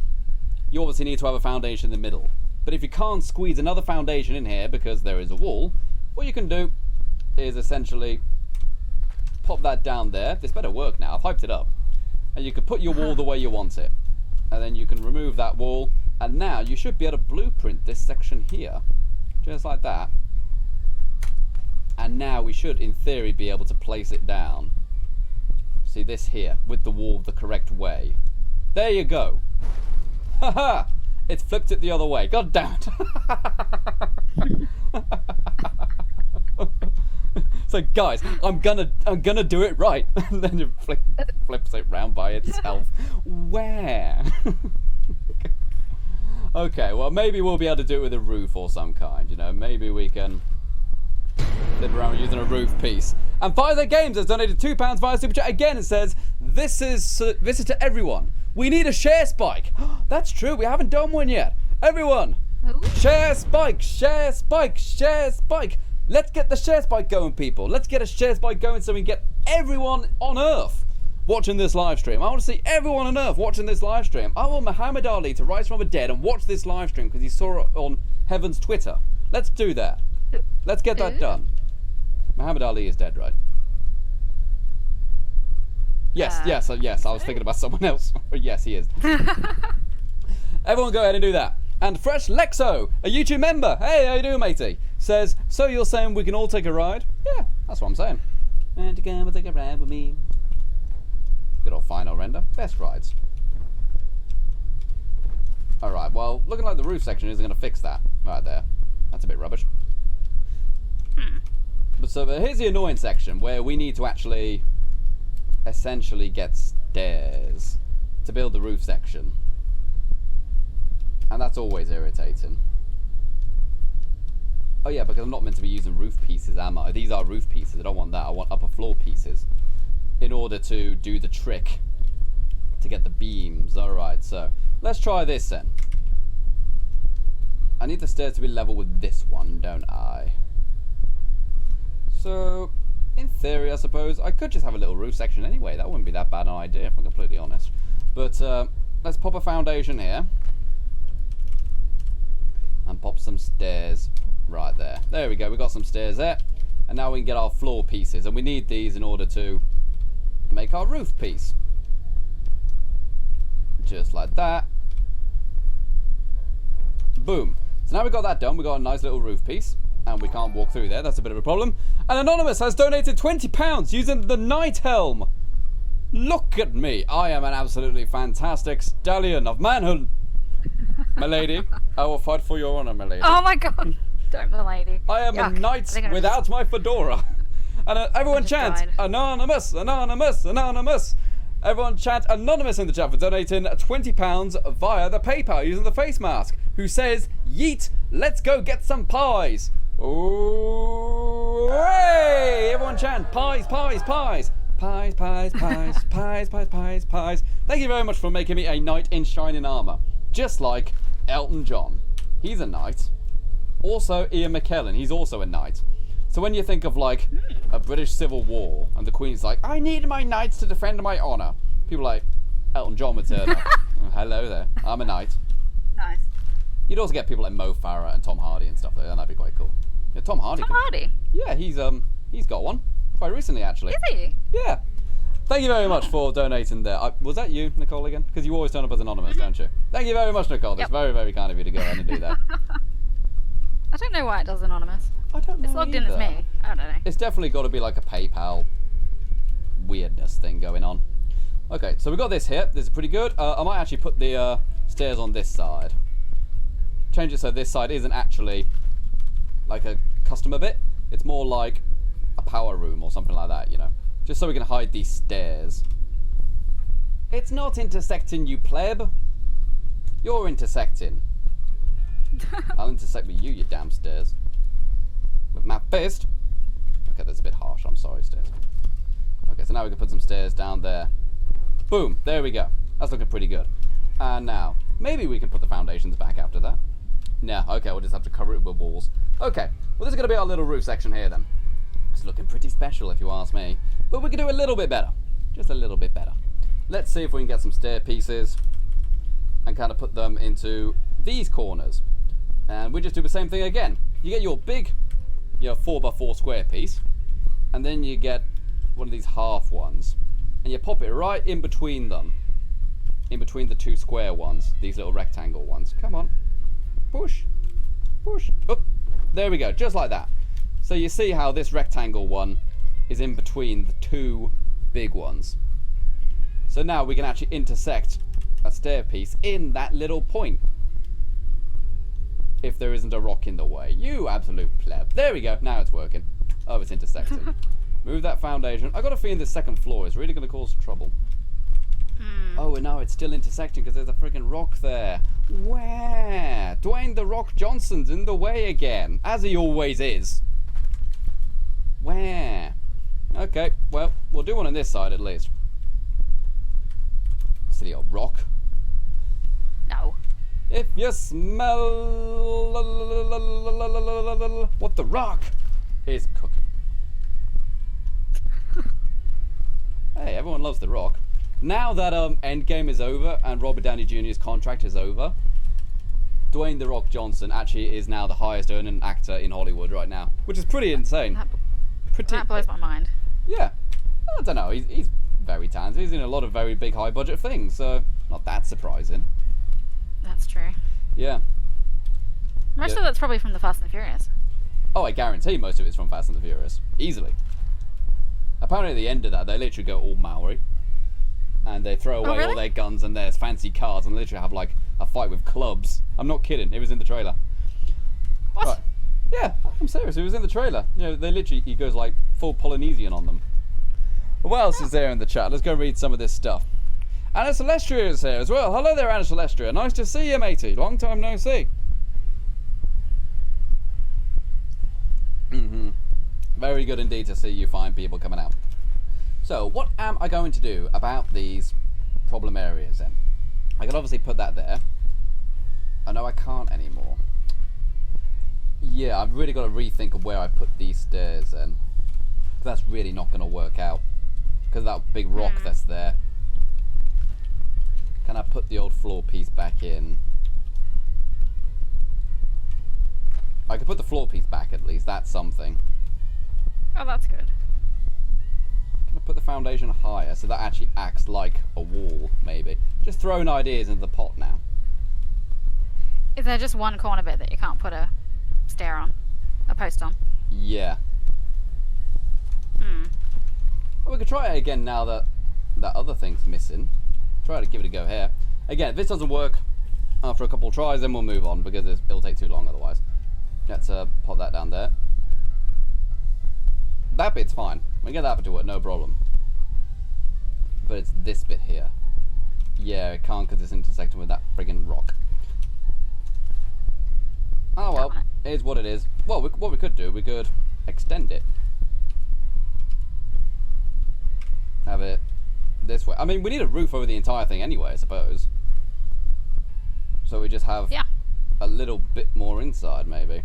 you obviously need to have a foundation in the middle. But if you can't squeeze another foundation in here because there is a wall, what you can do is essentially pop that down there. This better work now. I've hyped it up. And you can put your wall the way you want it. And then you can remove that wall. And now you should be able to blueprint this section here. Just like that. And now we should, in theory, be able to place it down. See this here, with the wall the correct way. There you go. Haha! It's flipped it the other way. God damn it. So guys, I'm gonna do it right. And then it flips it round by itself. Where? Okay, well maybe we'll be able to do it with a roof or some kind, you know. Maybe we can flip around using a roof piece. And Fire Games has donated £2 via Super Chat. Again, it says, this is to everyone. We need a share spike. That's true, we haven't done one yet. Everyone, Ooh. Share spike, share spike, share spike. Let's get the share spike going, people. Let's get a share spike going so we can get everyone on Earth watching this live stream. I want to see everyone on Earth watching this live stream. I want Muhammad Ali to rise from the dead and watch this live stream because he saw it on Heaven's Twitter. Let's do that. Let's get that done. Muhammad Ali is dead, right? Yes, yes. I was thinking about someone else. Yes, he is. Everyone go ahead and do that. And Fresh Lexo, a YouTube member, hey, how you doing, matey? Says, so you're saying we can all take a ride? Yeah, that's what I'm saying. And you can take a ride with me. Good old final render. Best rides. Alright, well, looking like the roof section isn't going to fix that right there. That's a bit rubbish. But so here's the annoying section where we need to actually essentially get stairs to build the roof section. And that's always irritating. Oh yeah, because I'm not meant to be using roof pieces, am I? These are roof pieces. I don't want that. I want upper floor pieces in order to do the trick to get the beams. Alright, so let's try this then. I need the stairs to be level with this one, don't I? So, in theory, I suppose, I could just have a little roof section anyway. That wouldn't be that bad an idea, if I'm completely honest. But, let's pop a foundation here. And pop some stairs right there. There we go, we got some stairs there. And now we can get our floor pieces. And we need these in order to make our roof piece. Just like that. Boom. So now we've got that done. We've got a nice little roof piece. And we can't walk through there. That's a bit of a problem. And Anonymous has donated £20 using the Night Helm. Look at me. I am an absolutely fantastic stallion of manhood. My lady, I will fight for your honor, my lady. Oh my god. Don't, my lady. I am a knight without my fedora. And everyone chant, Anonymous, Anonymous, Anonymous. Everyone chant Anonymous in the chat for donating £20 via the PayPal using the face mask. Who says, yeet, let's go get some pies. Ooh, hey! Everyone chant, pies, pies, pies. Pies, pies, pies, pies, pies, pies, pies. Thank you very much for making me a knight in shining armour. Just like Elton John. He's a knight. Also Ian McKellen, he's also a knight. So when you think of like a British Civil War and the Queen's like, I need my knights to defend my honour. People like Elton John would turn up. Oh, hello there, I'm a knight. Nice. You'd also get people like Mo Farah and Tom Hardy and stuff like that. That'd be quite cool. Yeah, Tom Hardy. Tom Hardy? Yeah, he's got one. Quite recently, actually. Is he? Yeah. Thank you very much for donating there. Was that you, Nicole, again? Because you always turn up as anonymous, don't you? Thank you very much, Nicole. That's very, very kind of you to go ahead and do that. I don't know why it does anonymous. I don't know It's logged either. in as me. I don't know. It's definitely got to be like a PayPal weirdness thing going on. Okay, so we got this here. This is pretty good. I might actually put the stairs on this side. Change it so this side isn't actually like a customer bit. It's more like a power room or something like that, you know. Just so we can hide these stairs. It's not intersecting, you pleb. You're intersecting. I'll intersect with you, you damn stairs. With my fist. Okay, that's a bit harsh. I'm sorry, stairs. Okay, so now we can put some stairs down there. Boom. There we go. That's looking pretty good. And now, maybe we can put the foundations back after that. No, okay, we'll just have to cover it with walls. Okay, well this is going to be our little roof section here then. It's looking pretty special if you ask me. But we can do a little bit better. Just a little bit better. Let's see if we can get some stair pieces and kind of put them into these corners. And we just do the same thing again. You get your big, 4x4 square piece, and then you get one of these half ones, and you pop it right in between them. In between the two square ones, these little rectangle ones. Come on. Push. Push. Oh, there we go, just like that. So you see how this rectangle one is in between the two big ones. So now we can actually intersect a stair piece in that little point. If there isn't a rock in the way. You absolute pleb. There we go, now it's working. Oh, it's intersecting. Move that foundation. I got a feeling this second floor is really going to cause trouble. Oh, and no, it's still intersecting because there's a friggin' rock there. Where? Dwayne the Rock Johnson's in the way again, as he always is. Where? Okay, well, we'll do one on this side at least. Silly old rock. No. If you smell what the rock is cooking. Hey, everyone loves the rock. Now that Endgame is over and Robert Downey Jr.'s contract is over, Dwayne The Rock Johnson actually is now the highest earning actor in Hollywood right now, which is pretty insane. That blows my mind. Yeah, I don't know. He's very talented. He's in a lot of very big, high budget things, so not that surprising. That's true. Yeah. Most of that's probably from the Fast and the Furious. Oh, I guarantee most of it's from Fast and the Furious, easily. Apparently, at the end of that, they literally go all Maori. And they throw away all their guns and their fancy cars and literally have like a fight with clubs. I'm not kidding, it was in the trailer. What? Right. Yeah, I'm serious, it was in the trailer. He goes like full Polynesian on them. What else is there in the chat? Let's go read some of this stuff. Anna Celestria is here as well. Hello there, Anna Celestria. Nice to see you, matey. Long time no see. Very good indeed to see you fine people coming out. So, what am I going to do about these problem areas then? I can obviously put that there. I know I can't anymore. Yeah, I've really got to rethink of where I put these stairs in. That's really not going to work out. Because of that big rock that's there. Can I put the old floor piece back in? I could put the floor piece back at least, that's something. Oh, that's good. Can I put the foundation higher so that actually acts like a wall, maybe? Just throwing ideas into the pot now. Is there just one corner bit that you can't put a stair on? A post on? Yeah. Well, we could try it again now that that other thing's missing. Try to give it a go here. Again, if this doesn't work after a couple of tries, then we'll move on because it'll take too long otherwise. Let's pop that down there. That bit's fine. We can get that to work, no problem. But it's this bit here. Yeah, it can't because it's intersecting with that friggin' rock. Oh well, it is what it is. Well, what we could do, we could extend it. Have it this way. I mean, we need a roof over the entire thing anyway, I suppose. So we just have a little bit more inside, maybe.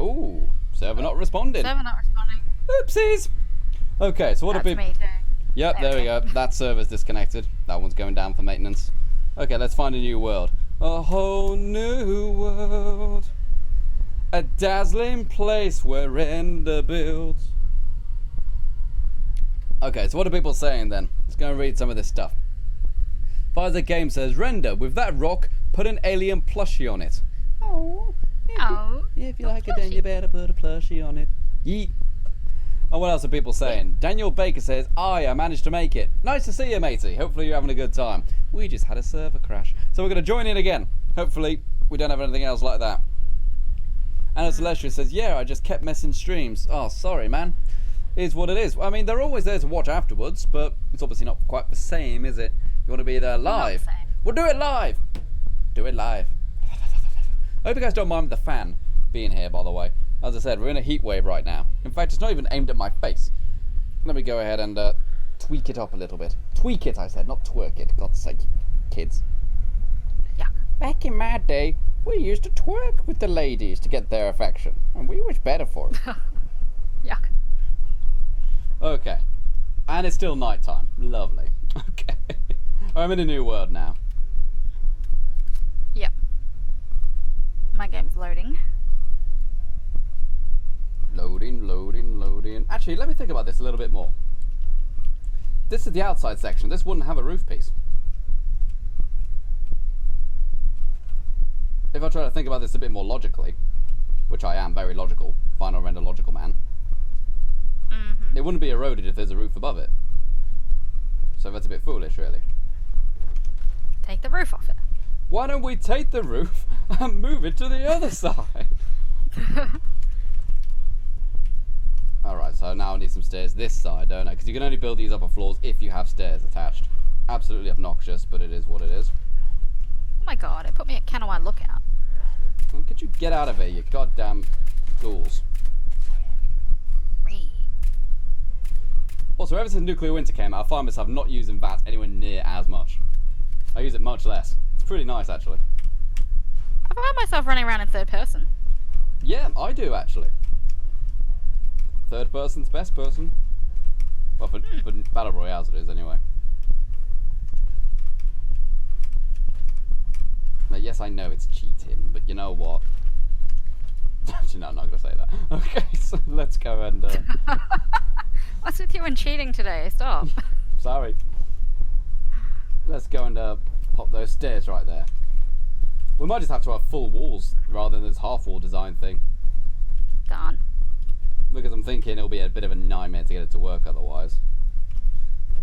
Ooh, server not responding. Server not responding. Oopsies. Okay, so what That's a bit. me too. Yep, there we go. That server's disconnected. That one's going down for maintenance. Okay, let's find a new world. A whole new world. A dazzling place where Ender builds. Okay, so what are people saying then? Let's go and read some of this stuff. Pfizer Game says, Render, with that rock, put an alien plushie on it. Oh. If you like it, then you better put a plushie on it. Yeet. And what else are people saying? Daniel Baker says, I managed to make it. Nice to see you, matey. Hopefully you're having a good time. We just had a server crash. So we're going to join in again. Hopefully we don't have anything else like that. Anna Celestia says, yeah, I just kept missing streams. Oh, sorry, man. Is what it is. I mean, they're always there to watch afterwards, but it's obviously not quite the same, is it? You want to be there live? We'll do it live. Do it live. I hope you guys don't mind the fan being here, by the way. As I said, we're in a heat wave right now. In fact, it's not even aimed at my face. Let me go ahead and tweak it up a little bit. Tweak it, I said, not twerk it. God's sake, kids. Yeah. Back in my day, We used to twerk with the ladies to get their affection, and we was better for it. Yuck. Okay. And it's still nighttime. Lovely. Okay. I'm in a new world now. Yep. My game's loading. Loading, loading, loading. Actually, let me think about this a little bit more. This is the outside section. This wouldn't have a roof piece. If I try to think about this a bit more logically, which I am, very logical, final render logical man, it wouldn't be eroded if there's a roof above it. So that's a bit foolish, really. Take the roof off it. Why don't we take the roof and move it to the other side? Alright, so now I need some stairs this side, don't I? Because you can only build these upper floors if you have stairs attached. Absolutely obnoxious, but it is what it is. Oh my god, it put me at Kanawai Lookout. Well, could you get out of here, you goddamn ghouls. Also, ever since Nuclear Winter came out, I find myself not using VAT anywhere near as much. I use it much less. It's pretty nice, actually. I find myself running around in third person. Yeah, I do, actually. Third person's best person. Well, for Battle Royales it is, anyway. Now, yes, I know it's cheating, but you know what? Actually, no, I'm not going to say that. Okay, so let's go and... What's with you and cheating today? Stop. Sorry. Let's go and pop those stairs right there. We might just have to have full walls rather than this half-wall design thing. Darn. Because I'm thinking it'll be a bit of a nightmare to get it to work otherwise.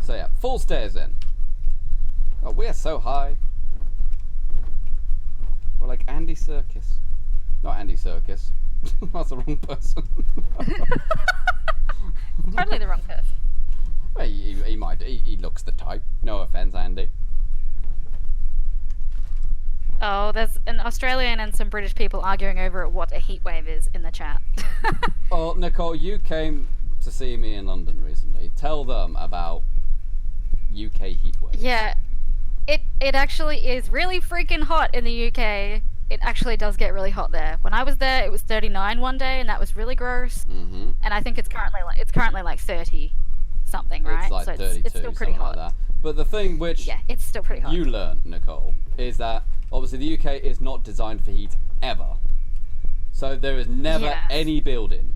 So yeah, full stairs then. Oh, we are so high. We're like Andy Serkis. Not Andy Serkis. That's the wrong person. Totally the wrong person. Well, he might. He looks the type. No offense, Andy. Oh, there's an Australian and some British people arguing over what a heatwave is in the chat. Well, Nicole, you came to see me in London recently. Tell them about UK heatwaves. Yeah, it actually is really freaking hot in the UK. It actually does get really hot there. When I was there, it was 39 one day, and that was really gross. And I think it's currently like 30 something, right? It's like so 32, it's still pretty hot. like that. But the thing which it's still pretty hot. you learned, Nicole, is that obviously the UK is not designed for heat ever. So there is never any building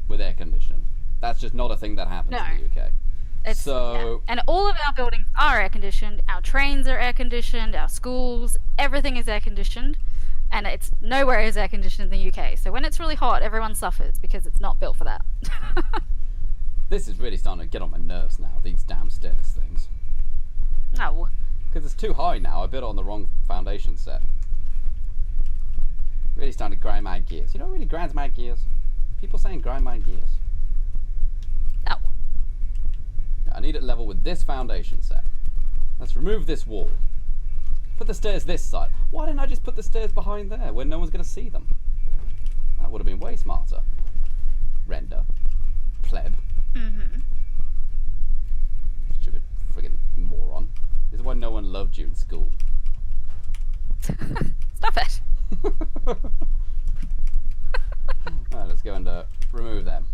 with air conditioning. That's just not a thing that happens in the UK. And all of our buildings are air conditioned. Our trains are air conditioned. Our schools, everything is air conditioned. And it's nowhere is air conditioned in the UK. So when it's really hot, everyone suffers because it's not built for that. This is really starting to get on my nerves now, these damn stairs things. No. Because it's too high now. I built it on the wrong foundation set. Really starting to grind my gears. You know what really grinds my gears? People saying grind my gears. No. I need it level with this foundation set. Let's remove this wall. Put the stairs this side. Why didn't I just put the stairs behind there where no one's going to see them? That would have been way smarter. Render. Pleb. Stupid friggin' moron. This is why no one loved you in school. Stop it. Alright, let's go and remove them.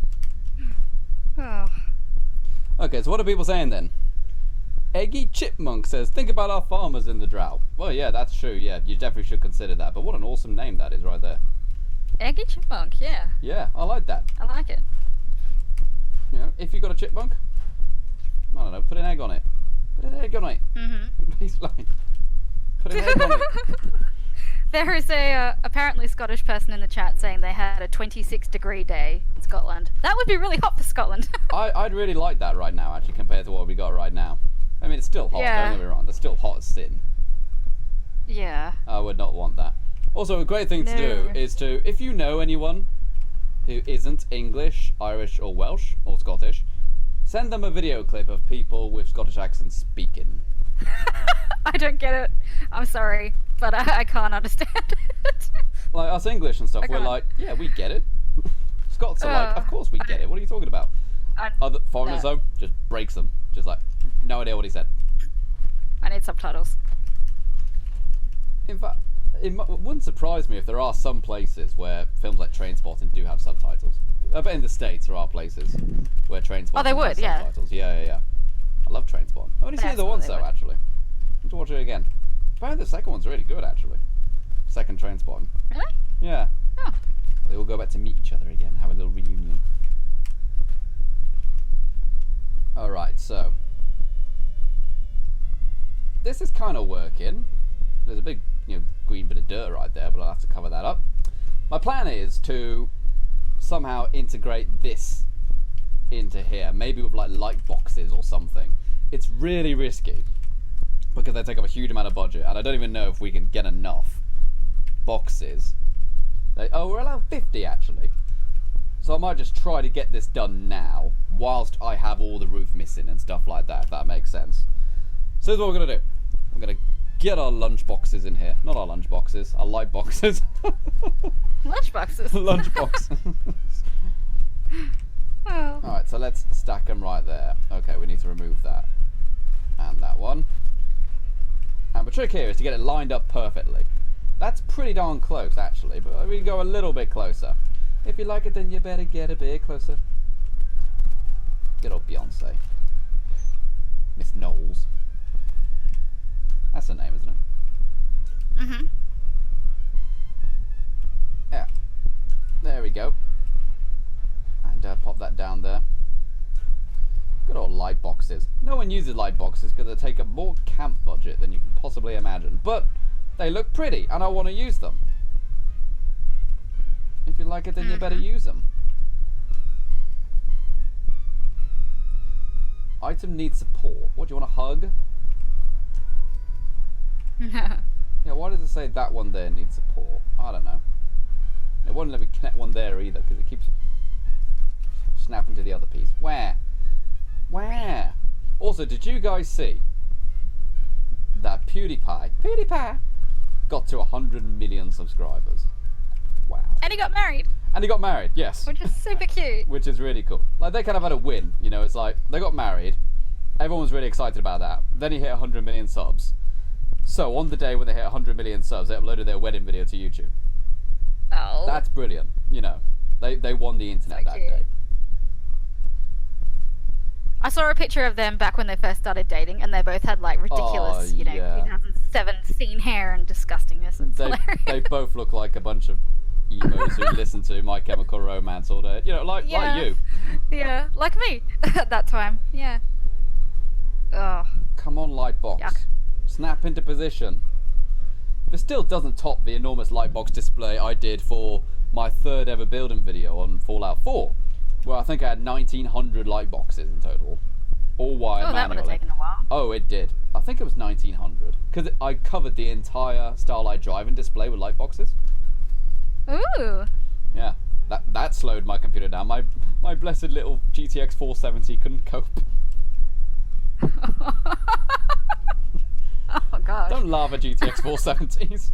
Oh. Okay, so what are people saying then? Eggy Chipmunk says, think about our farmers in the drought. Well, yeah, that's true. Yeah, you definitely should consider that. But what an awesome name that is right there. Eggy Chipmunk, yeah. Yeah, I like that. I like it. You know, if you got a chipmunk, I don't know, put an egg on it. Put an egg on it. Baseline. Put an egg on it. There is a apparently Scottish person in the chat saying they had a 26-degree day in Scotland. That would be really hot for Scotland. I'd really like that right now, actually, compared to what we got right now. I mean, it's still hot, don't get me wrong. It's still hot as sin. Yeah. I would not want that. Also, a great thing to do is to, if you know anyone who isn't English, Irish, or Welsh, or Scottish, send them a video clip of people with Scottish accents speaking. I don't get it. I'm sorry, but I can't understand it. Like, us English and stuff, we're like, yeah, we get it. Scots are like, of course we get it. What are you talking about? Other foreigners, though, just breaks them. Just like, no idea what he said. I need subtitles. In fact, wouldn't surprise me if there are some places where films like Trainspotting do have subtitles. I bet in the States there are places where Trainspotting they would, has yeah. subtitles. Yeah. I love Trainspotting. I've only seen the once though, actually. I need to watch it again. Apparently the second one's really good, actually. Second Trainspotting. Really? Yeah. Oh. They all go back to meet each other again, have a little reunion. Alright, so this is kind of working. There's a big, green bit of dirt right there, but I'll have to cover that up. My plan is to somehow integrate this into here, maybe with like light boxes or something. It's really risky because they take up a huge amount of budget, and I don't even know if we can get enough boxes. We're allowed 50 actually. So I might just try to get this done now, whilst I have all the roof missing and stuff like that, if that makes sense. So here's what we're going to do. We're going to get our lunch boxes in here. Not our lunch boxes, our light boxes. Lunch boxes. Lunch boxes. Oh. Alright, so let's stack them right there. Okay, we need to remove that. And that one. And the trick here is to get it lined up perfectly. That's pretty darn close, actually, but we can go a little bit closer. If you like it, then you better get a bit closer. Good old Beyonce. Miss Knowles. That's her name, isn't it? Mm-hmm. Yeah. There we go. And pop that down there. Good old light boxes. No one uses light boxes because they take up more camp budget than you can possibly imagine. But they look pretty, and I want to use them. If you like it, then you better use them. Item needs support. What, do you want a hug? Yeah, why does it say that one there needs support? I don't know. It won't let me connect one there either, because it keeps snapping to the other piece. Where? Also, did you guys see that PewDiePie got to 100 million subscribers? Wow. And he got married. Yes. Which is super cute. Which is really cool. Like, they kind of had a win, it's like, they got married, everyone was really excited about that, then he hit 100 million subs. So, on the day when they hit 100 million subs, they uploaded their wedding video to YouTube. Oh. That's brilliant, They won the internet that day. I saw a picture of them back when they first started dating, and they both had like ridiculous, 2007 scene hair and disgustingness. It's hilarious. They both look like a bunch of emos who listen to My Chemical Romance all day. Like you. Yeah, like me at that time. Yeah. Oh. Come on, Lightbox. Yuck. Snap into position. It still doesn't top the enormous Lightbox display I did for my third ever building video on Fallout 4. Where I think I had 1,900 light boxes in total. All wired manually. That would have taken a while. Oh, it did. I think it was 1,900. Because I covered the entire Starlight Drive and display with light boxes. Ooh. Yeah. That slowed my computer down. My blessed little GTX 470 couldn't cope. Oh, gosh. Don't laugh at GTX 470s.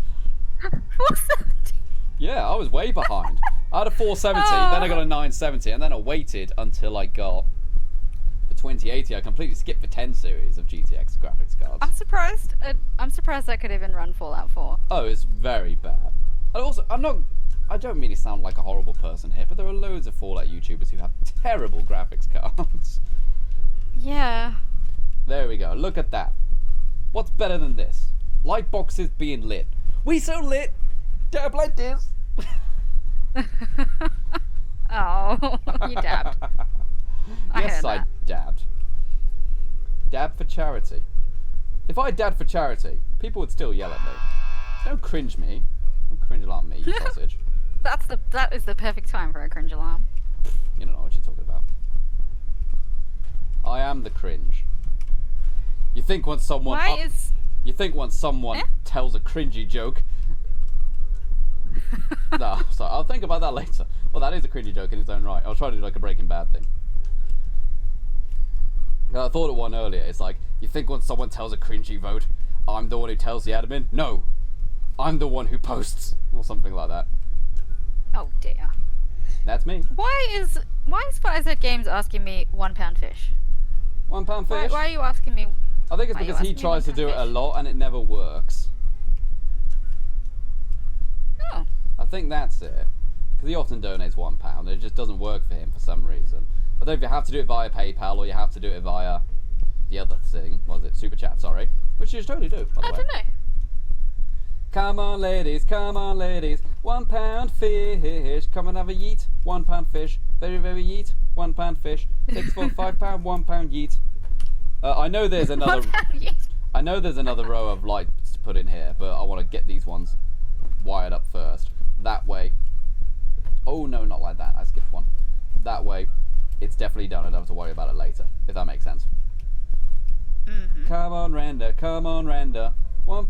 470? Yeah, I was way behind. I had a 470, then I got a 970, and then I waited until I got the 2080. I completely skipped the 10 series of GTX graphics cards. I'm surprised I could even run Fallout 4. Oh, it's very bad. And also, I don't mean to sound like a horrible person here, but there are loads of Fallout YouTubers who have terrible graphics cards. Yeah. There we go, look at that. What's better than this? Light boxes being lit. We so lit! Dab like this! Oh, you dabbed. Yes, I dabbed. Dab for charity. If I dabbed for charity, people would still yell at me. Don't cringe me. Don't cringe alarm me, you sausage. That is the perfect time for a cringe alarm. You don't know what you're talking about. I am the cringe. You think once someone tells a cringy joke. No, sorry, I'll think about that later. Well, that is a cringy joke in its own right. I'll try to do like a Breaking Bad thing. I thought of one earlier. It's like, you think once someone tells a cringy vote, I'm the one who tells the admin? No, I'm the one who posts, or something like that. Oh dear. That's me. Why is Fireset Games asking me £1 fish? £1 fish? Why are you asking me? I think it's because he tries to do it a lot and it never works. I think that's it. Because he often donates £1. It just doesn't work for him for some reason. I don't know if you have to do it via PayPal or you have to do it via the other thing. What was it? Super Chat, sorry. Which you should totally do, by the way. I don't know. Come on, ladies, £1 fish. Come and have a yeet, £1 fish. Very, very yeet, £1 fish. 6 for £5, £1 yeet. I know there's another. I know there's another row of lights to put in here, but I want to get these ones wired up first. That way. Oh no, not like that. I skipped one. That way, it's definitely done. I don't have to worry about it later. If that makes sense. Come on, render. Come on, render. £1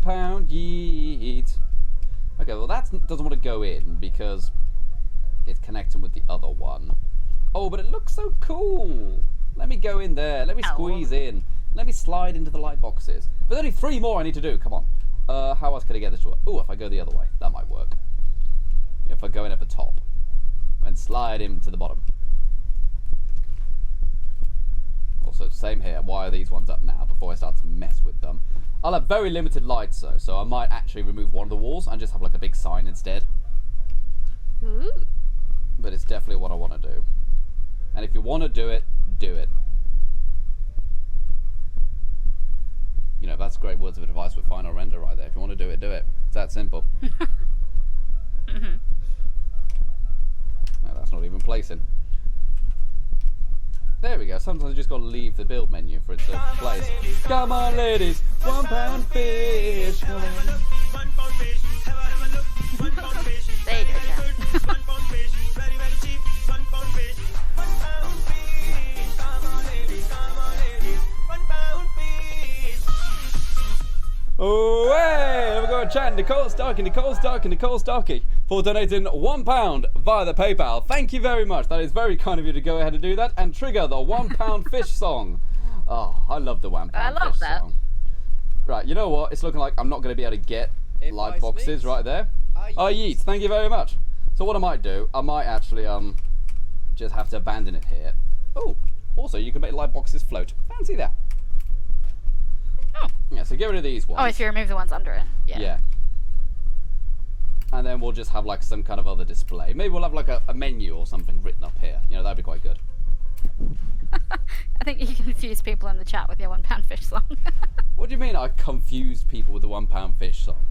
yeet. Okay, well that doesn't want to go in because it's connecting with the other one. Oh, but it looks so cool. Let me go in there. Let me squeeze in. Let me slide into the light boxes. There's only 3 more I need to do. Come on. How else could I get this to work? Oh, if I go the other way, that might work. If I go in at the top and slide him to the bottom. Also, same here. Wire these ones up now before I start to mess with them. I'll have very limited lights though, so I might actually remove one of the walls and just have like a big sign instead. Ooh. But it's definitely what I want to do. And if you want to do it, do it. You know, that's great words of advice with final render right there. If you want to do it, do it. It's that simple. No, that's not even placing. There we go. Sometimes you just got to leave the build menu for it to place. Come on, ladies. £1 fish. Come on. There you go, Cam. Oh, hey! We're going to chat Nicole Starkey for donating £1 via the PayPal. Thank you very much. That is very kind of you to go ahead and do that and trigger the £1 fish song. Oh, I love the £1 fish song. Right, you know what? It's looking like I'm not going to be able to get light boxes right there. Oh, yeet. Thank you very much. So what I might do, I might actually just have to abandon it here. Oh, also you can make light boxes float. Fancy that. Oh. Yeah, so get rid of these ones. Oh, if you remove the ones under it. Yeah. Yeah. And then we'll just have like some kind of other display. Maybe we'll have like a menu or something written up here. You know, that'd be quite good. I think you confuse people in the chat with your £1 fish song. What do you mean I confuse people with the £1 fish song?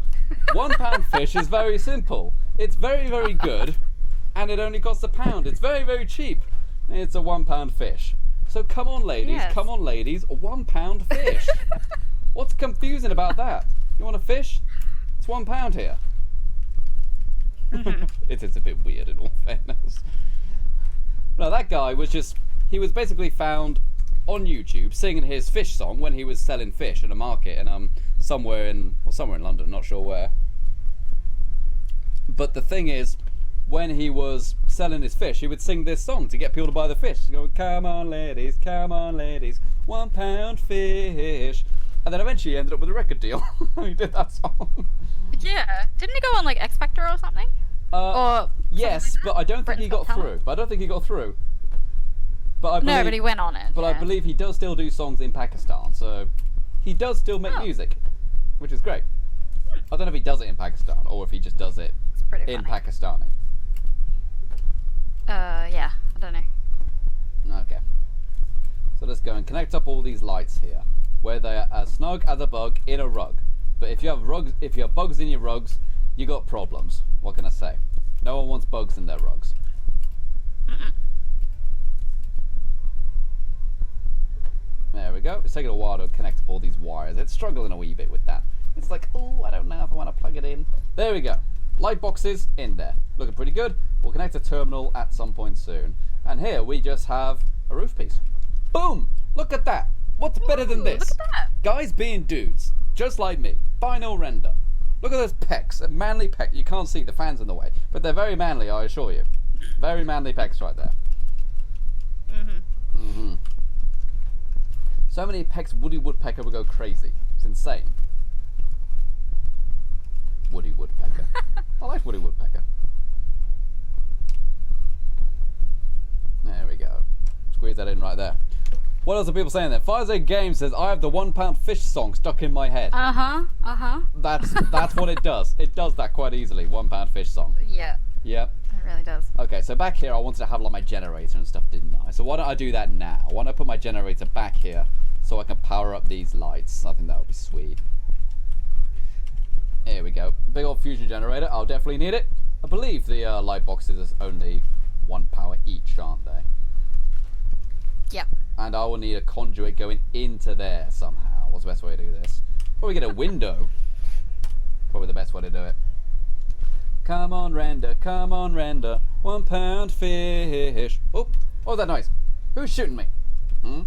£1 fish is very simple. It's very, very good. And it only costs £1. It's very, very cheap. It's a £1 fish. So come on, ladies. Yes. Come on, ladies. £1 fish. What's confusing about that? You want a fish? It's £1 here. It's a bit weird in all fairness. No, that guy was just, he was basically found on YouTube singing his fish song when he was selling fish in a market in somewhere in London, not sure where. But the thing is, when he was selling his fish, he would sing this song to get people to buy the fish. He'd go, come on ladies, £1 fish. And then eventually he ended up with a record deal. He did that song. Yeah. Didn't he go on like X Factor or something? Or yes, like but I don't think he got Talent? through. But I believe, No, but he went on it. But yeah. I believe he does still do songs in Pakistan, so he does still make music, which is great. I don't know if he does it in Pakistan or if he just does it It's pretty in funny. Pakistani. Yeah, I don't know. Okay. So let's go and connect up all these lights here, where they are as snug as a bug in a rug. But if you have bugs in your rugs, you got problems. What can I say? No one wants bugs in their rugs. There we go. It's taking a while to connect up all these wires. It's struggling a wee bit with that. It's like, oh, I don't know if I want to plug it in. There we go. Light boxes in there. Looking pretty good. We'll connect a terminal at some point soon. And here we just have a roof piece. Boom! Look at that. What's better than this? Look at that. Guys being dudes, just like me. Final render. Look at those pecs. A manly pec. You can't see, the fan's in the way. But they're very manly, I assure you. Very manly pecs right there. So many pecs, Woody Woodpecker would go crazy. It's insane. Woody Woodpecker. I like Woody Woodpecker. There we go. Squeeze that in right there. What else are people saying there? Firezed Games says, I have the £1 fish song stuck in my head. That's what it does. It does that quite easily. £1 fish song. Yeah. Yep. It really does. Okay, so back here I wanted to have like my generator and stuff, didn't I? So why don't I do that now? Why don't I put my generator back here so I can power up these lights? I think that would be sweet. Here we go. Big old fusion generator. I'll definitely need it. I believe the light boxes are only 1 power each, aren't they? Yep. And I will need a conduit going into there somehow. What's the best way to do this? Probably get a window. Probably the best way to do it. Come on, render. Come on, render. £1 fish. Oh, what was that noise? Who's shooting me? Hmm?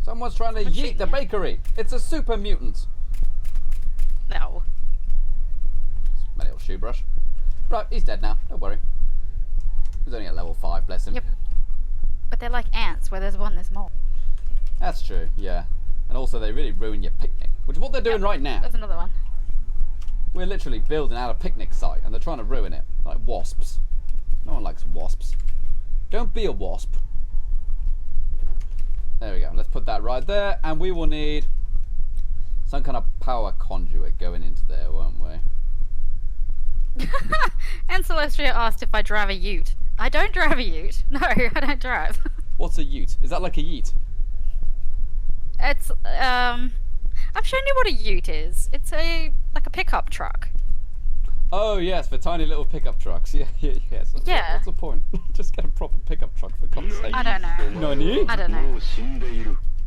Someone's trying to yeet the bakery. It's a super mutant. No. My little shoe brush. Right, he's dead now. Don't worry. He's only at level 5, bless him. Yep. But they're like ants, where there's one, there's more. That's true, yeah. And also they really ruin your picnic, which is what they're doing right now. There's another one. We're literally building out a picnic site and they're trying to ruin it. Like wasps. No one likes wasps. Don't be a wasp. There we go. Let's put that right there. And we will need some kind of power conduit going into there, won't we? And Celestia asked if I drive a ute. I don't drive a ute. No, I don't drive. What's a ute? Is that like a yeet? It's, I've shown you what a ute is. It's like a pickup truck. Oh yes, for tiny little pickup trucks. Yeah. Yeah. What's the point? Just get a proper pickup truck for God's sake. I don't know. Nani? I don't know.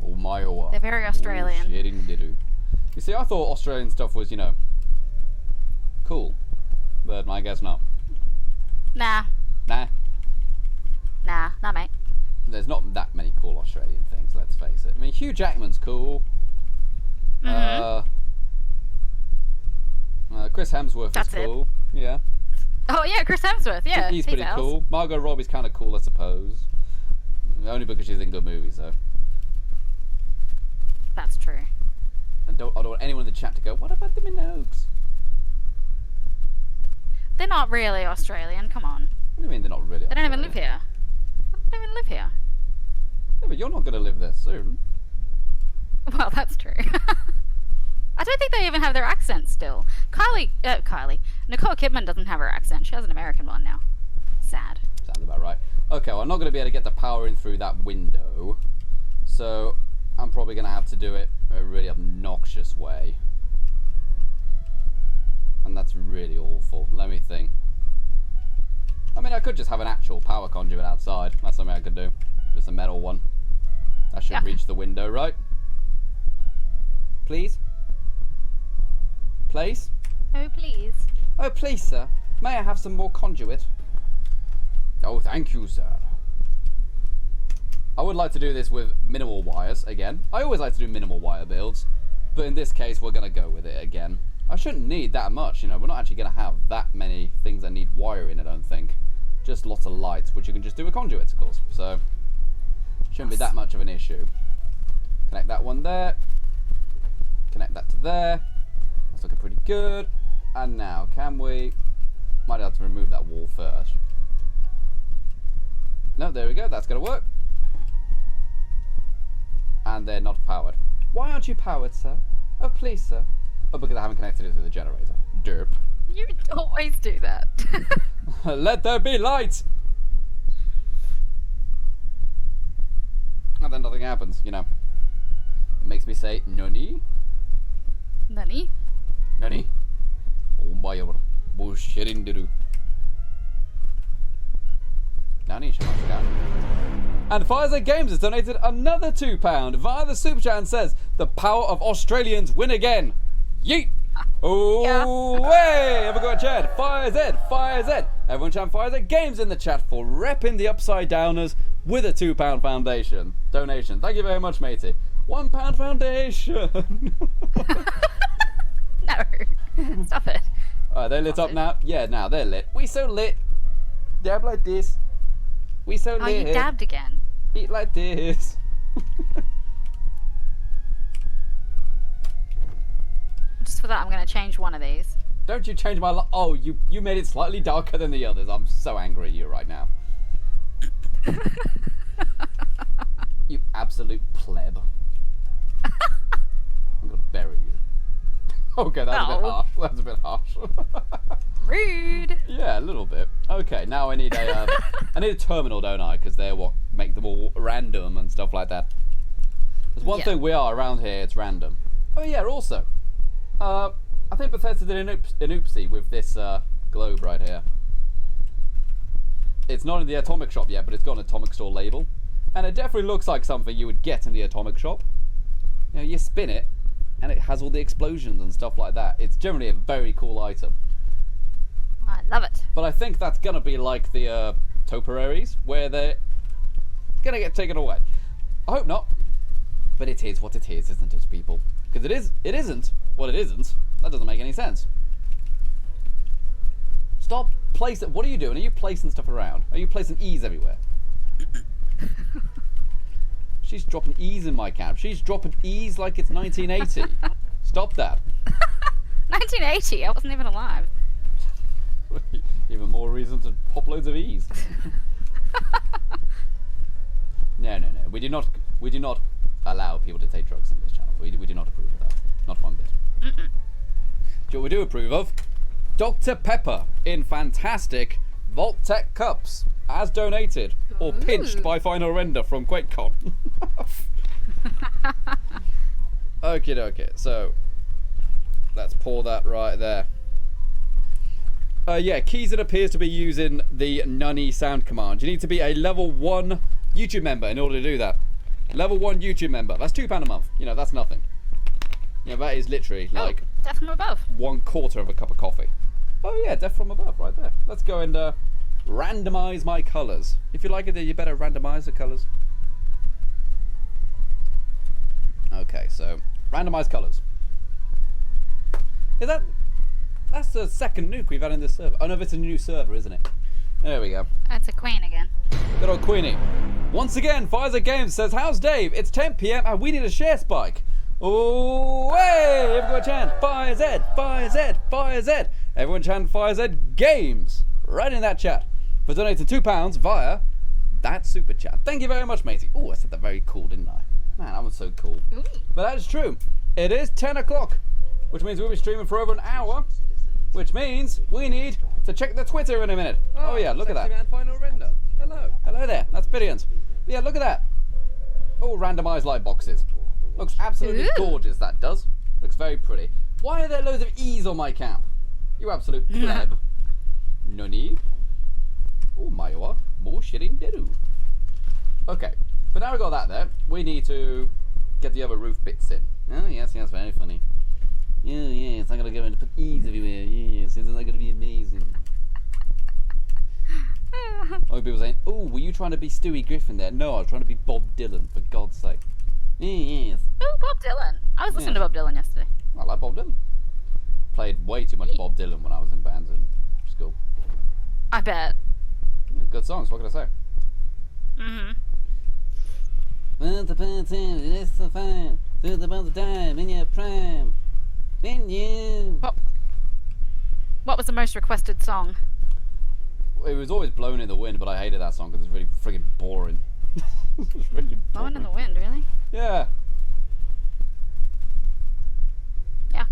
Oh my oh. They're very Australian. You see, I thought Australian stuff was, you know, cool. But I guess not. Nah. Nah. Nah, mate. There's not that many cool Australian things, let's face it. I mean, Hugh Jackman's cool. Chris Hemsworth is cool. Yeah. Oh yeah, Chris Hemsworth. Yeah, he's pretty cool. Margot Robbie's kind of cool, I suppose. Only because she's in good movies, though. That's true. And I don't want anyone in the chat to go, what about the Minogues? They're not really Australian. Come on. What do you mean they're not really They don't Australian? even live here. They don't even live here. Yeah, but you're not going to live there soon. Well, that's true. I don't think they even have their accent still. Nicole Kidman doesn't have her accent. She has an American one now. Sad. Sounds about right. Okay, well, I'm not going to be able to get the power in through that window. So, I'm probably going to have to do it a really obnoxious way. And that's really awful. Let me think. I mean, I could just have an actual power conduit outside. That's something I could do. Just a metal one. That should reach the window, right? Please? Please? Oh, please. Oh, please, sir. May I have some more conduit? Oh, thank you, sir. I would like to do this with minimal wires again. I always like to do minimal wire builds. But in this case, we're going to go with it again. I shouldn't need that much, you know. We're not actually going to have that many things that need wiring, I don't think. Just lots of lights, which you can just do with conduits, of course. So, shouldn't be that much of an issue. Connect that one there. Connect that to there. That's looking pretty good. And now, can we... Might have to remove that wall first. No, there we go. That's going to work. And they're not powered. Why aren't you powered, sir? Oh, please, sir. Oh, because I haven't connected it to the generator. Derp. You always do that. Let there be light! And then nothing happens, you know. It makes me say, Nani? Nani? Nani? Oh my god. Bullshitting to do. Nani, shut up. And Firezed Games has donated another £2 via the super chat and says, the power of Australians win again. Yeet! Oh, way! Have a go at chat. Firezed. Everyone chant Firezed Games in the chat for repping the Upside Downers with a £2 foundation donation. Thank you very much, matey. £1 foundation. No. Stop it. Alright, they're lit up now. Yeah, now they're lit. We so lit. Dab like this. We so lit. Oh, you dabbed again. Eat like this. Just for that, I'm going to change one of these. Don't you change my light. Oh, you made it slightly darker than the others. I'm so angry at you right now. You absolute absolute pleb. I'm gonna bury you. Okay, that's a bit harsh. That's a bit harsh. Rude. Yeah, a little bit. Okay, now I need a I need a terminal, don't I? Because they're what make them all random and stuff like that. There's one thing we are around here. It's random. Oh yeah. Also, I think Bethesda did an oopsie with this globe right here. It's not in the Atomic Shop yet, but it's got an Atomic Store label, and it definitely looks like something you would get in the Atomic Shop. You know, you spin it, and it has all the explosions and stuff like that. It's generally a very cool item. I love it. But I think that's gonna be like the Toperaries, where they're gonna get taken away. I hope not, but it is what it is, isn't it, people? Because it isn't what it isn't. That doesn't make any sense. Stop placing. What are you doing? Are you placing stuff around? Are you placing E's everywhere? She's dropping E's in my camp. She's dropping E's like it's 1980. Stop that. 1980. I wasn't even alive. Even more reason to pop loads of E's. No. We do not allow people to take drugs in this channel. We do not approve of that. Not one bit. Do you know what we do approve of? Dr. Pepper in fantastic Vault-Tec cups, as donated or pinched by Final Render from QuakeCon. Okay, so let's pour that right there. Yeah, keys it appears to be using the Nunny sound command. You need to be a level 1 YouTube member in order to do that. Level 1 YouTube member. That's £2 a month. You know, that's nothing. You know, that is literally like Death from above. 1/4 of a cup of coffee. Oh yeah, death from above right there. Let's go and randomize my colours. If you like it, then you better randomize the colours. Okay, so randomize colours. Is that's the second nuke we've had in this server. Oh no, it's a new server, isn't it? There we go. That's a queen again. Good old Queenie. Once again, Pfizer Games says, how's Dave? It's 10 PM and we need a share spike. Oh, hey! Everyone chant Fire Z, Fire Z, Fire Z. Everyone chant Fire Z Games. Right in that chat. For donating £2 via that super chat. Thank you very much, matey. Oh, I said that very cool, didn't I? Man, that was so cool. Ooh. But that is true. It is 10 o'clock, which means we'll be streaming for over an hour, which means we need to check the Twitter in a minute. Oh yeah, look at that. Man, Final Render. Hello. Hello there. That's Billions. Yeah, look at that. All randomized light boxes. Looks absolutely gorgeous, that does. Looks very pretty. Why are there loads of E's on my camp? You absolute pleb. Nunny. Oh my god. More shit in deru. Okay, but now we got that there. We need to get the other roof bits in. Oh yes, very funny. Yes, I'm gonna go and put E's everywhere. Yes, isn't that gonna be amazing? Oh, people saying, oh, were you trying to be Stewie Griffin there? No, I was trying to be Bob Dylan, for God's sake. Yes. Oh, Bob Dylan. I was listening to Bob Dylan yesterday. I like Bob Dylan. Played way too much Bob Dylan when I was in bands in school. I bet. Good songs, what can I say? Mm-hmm. Once upon a time, it's so fine. Through the month of time, in your prime. Then you. What was the most requested song? It was always Blown in the Wind, but I hated that song because it's really friggin' boring. It's really Blowing in the Wind, really? Yeah. Yuck.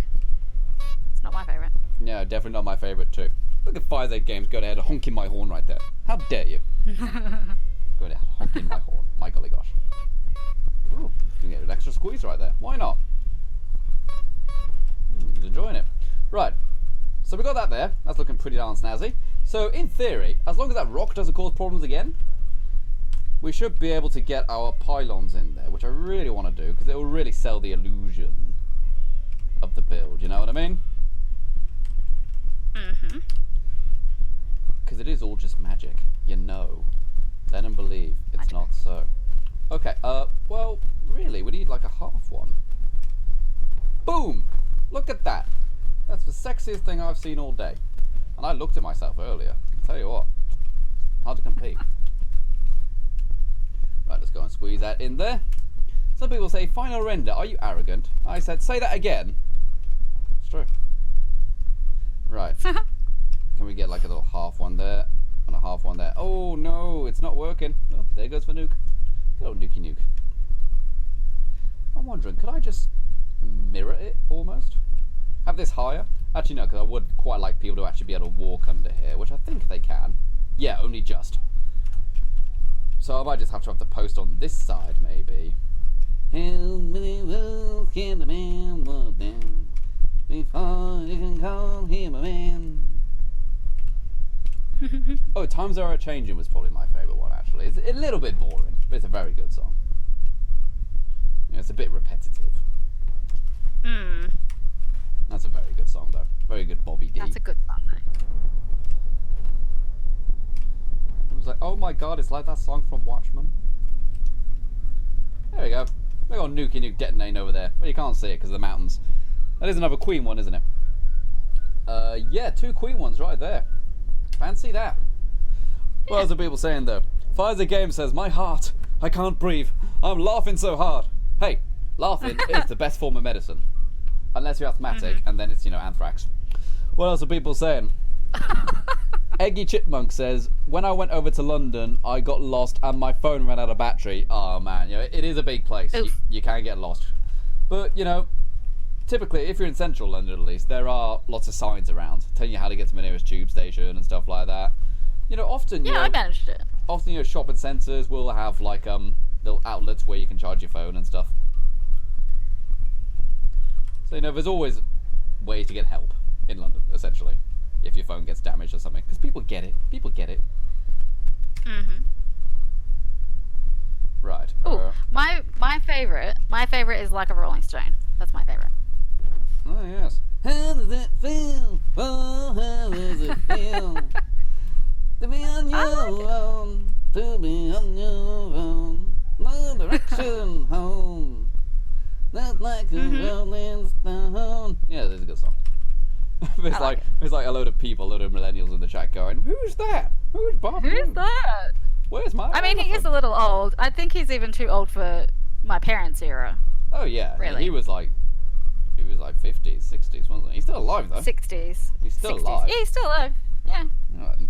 It's not my favourite. Yeah, definitely not my favourite too. Look at 5Z Games going ahead honking my horn right there. How dare you? Going ahead honking my horn. My golly gosh. Ooh, you can get an extra squeeze right there. Why not? He's enjoying it. Right. So we got that there. That's looking pretty darn snazzy. So in theory, as long as that rock doesn't cause problems again, we should be able to get our pylons in there, which I really want to do because it will really sell the illusion of the build. You know what I mean? Mm-hmm. Because it is all just magic, you know. Let them believe it's Magic. not so. Okay, well, really, we need like a half one. Boom! Look at that. That's the sexiest thing I've seen all day. And I looked at myself earlier. I'll tell you what, hard to compete. Right, let's go and squeeze that in there. Some people say, Final Render, are you arrogant? I said, say that again. It's true. Right. Can we get like a little half one there and a half one there? Oh no, it's not working. Oh, there goes the nuke. Good old nukey nuke. I'm wondering, could I just mirror it almost? Have this higher? Actually, no, because I would quite like people to actually be able to walk under here, which I think they can. Yeah, only just. So I might just have to the post on this side, maybe. How many will can the man walk down before you can call him a man? Oh, Times Are A-Changing was probably my favourite one, actually. It's a little bit boring, but it's a very good song. Yeah, it's a bit repetitive. That's a very good song, though. Very good Bobby D. That's a good song, though. It was like, oh my god, it's like that song from Watchmen. There we go. We got Nuki Nuke detonating over there. Well, you can't see it because of the mountains. That is another Queen one, isn't it? Yeah, 2 Queen ones right there. Fancy that. What else are people saying, though? Pfizer Game says, my heart, I can't breathe. I'm laughing so hard. Hey, laughing is the best form of medicine. Unless you're asthmatic, and then it's, anthrax. What else are people saying? Eggy Chipmunk says, when I went over to London, I got lost and my phone ran out of battery. Oh, man, it is a big place. You can get lost. But, typically, if you're in central London at least, there are lots of signs around telling you how to get to the nearest tube station and stuff like that. Often, I managed it. Often, shopping centres will have, like, little outlets where you can charge your phone and stuff. So, there's always ways to get help in London, essentially, if your phone gets damaged or something. Because people get it. People get it. Right. Oh, my favourite is Like a Rolling Stone. That's my favourite. Oh, yes. How does it feel? Oh, how does it feel? To be on your own. To be on your own. No direction home. Not like a rolling stone. Yeah, that's a good song. There's like a load of people, a load of millennials in the chat going, who's that? Who's Bob? Who's that? Where's my he is a little old. I think he's even too old for my parents' era. Oh, yeah. Really? He was like 50s, 60s, wasn't he? He's still alive, though. 60s. He's still 60s. alive. Yeah, he's still alive. Yeah.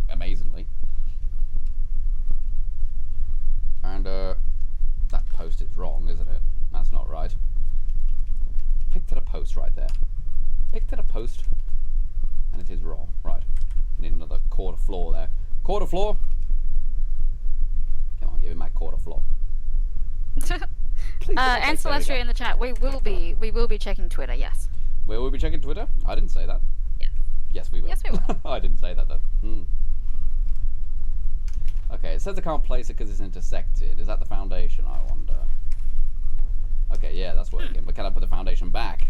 Amazingly. And, that post is wrong, isn't it? That's not right. Pick to the post right there. Pick to the post. And it is wrong. Right. Need another quarter floor there. Quarter floor. Come on, give me my quarter floor. And Celestia in the chat. We will be checking Twitter. Yes. We will be checking Twitter. I didn't say that. Yeah. Yes, we will. Yes, we will. I didn't say that though. Okay, it says I can't place it because it's intersected. Is that the foundation? I wonder. Okay, yeah, that's working. But can I put the foundation back?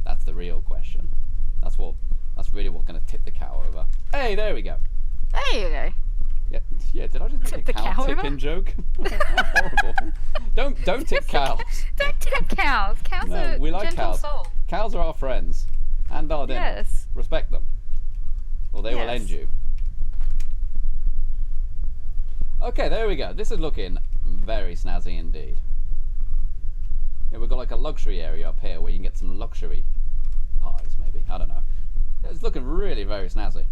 That's the real question. That's really what's going to tip the cow over. Hey, there we go. There you go. Yeah. Did I just make a cow tipping joke? Horrible. Don't tip cows. Don't tip cows. Cows are we like gentle cows. souls. Cows are our friends and our dinner. Yes. Respect them, or they will end you. Okay, there we go. This is looking very snazzy indeed. Yeah, we've got like a luxury area up here where you can get some luxury pies, maybe. I don't know. It's looking really very snazzy.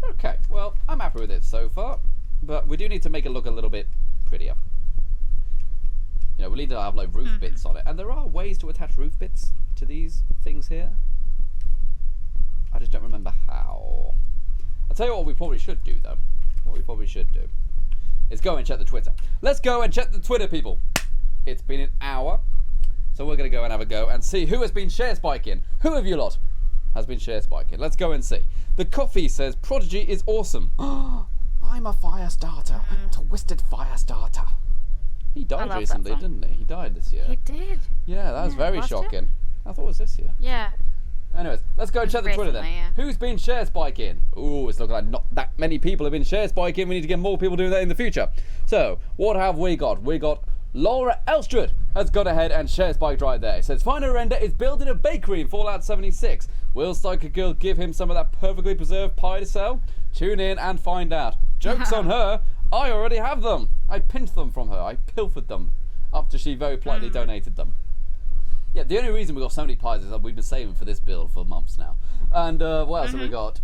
Okay, well, I'm happy with it so far, but we do need to make it look a little bit prettier. We need to have like roof bits on it, and there are ways to attach roof bits to these things here. I just don't remember how. I'll tell you what we probably should do, though. What we probably should do is go and check the Twitter. Let's go and check the Twitter, people. It's been an hour, so we're going to go and have a go and see who has been share spiking. Who of you lot has been share spiking? Let's go and see. The Coffee says, Prodigy is awesome. I'm a fire starter. Twisted fire starter. He died recently, didn't he? He died this year. He did. Yeah, that was very shocking. I thought it was this year. Yeah. Anyways, let's go and check the Twitter then. Yeah. Who's been share spiking? Ooh, it's looking like not that many people have been share spiking. We need to get more people doing that in the future. So, what have we got? We got Laura Elstrad has gone ahead and share spiked right there. It says, Final Render is building a bakery in Fallout 76. Will Psycho Girl give him some of that perfectly preserved pie to sell? Tune in and find out. Joke's on her. I already have them. I pinched them from her. I pilfered them after she very politely donated them. Yeah, the only reason we got so many pies is that we've been saving for this build for months now. And what else have we got?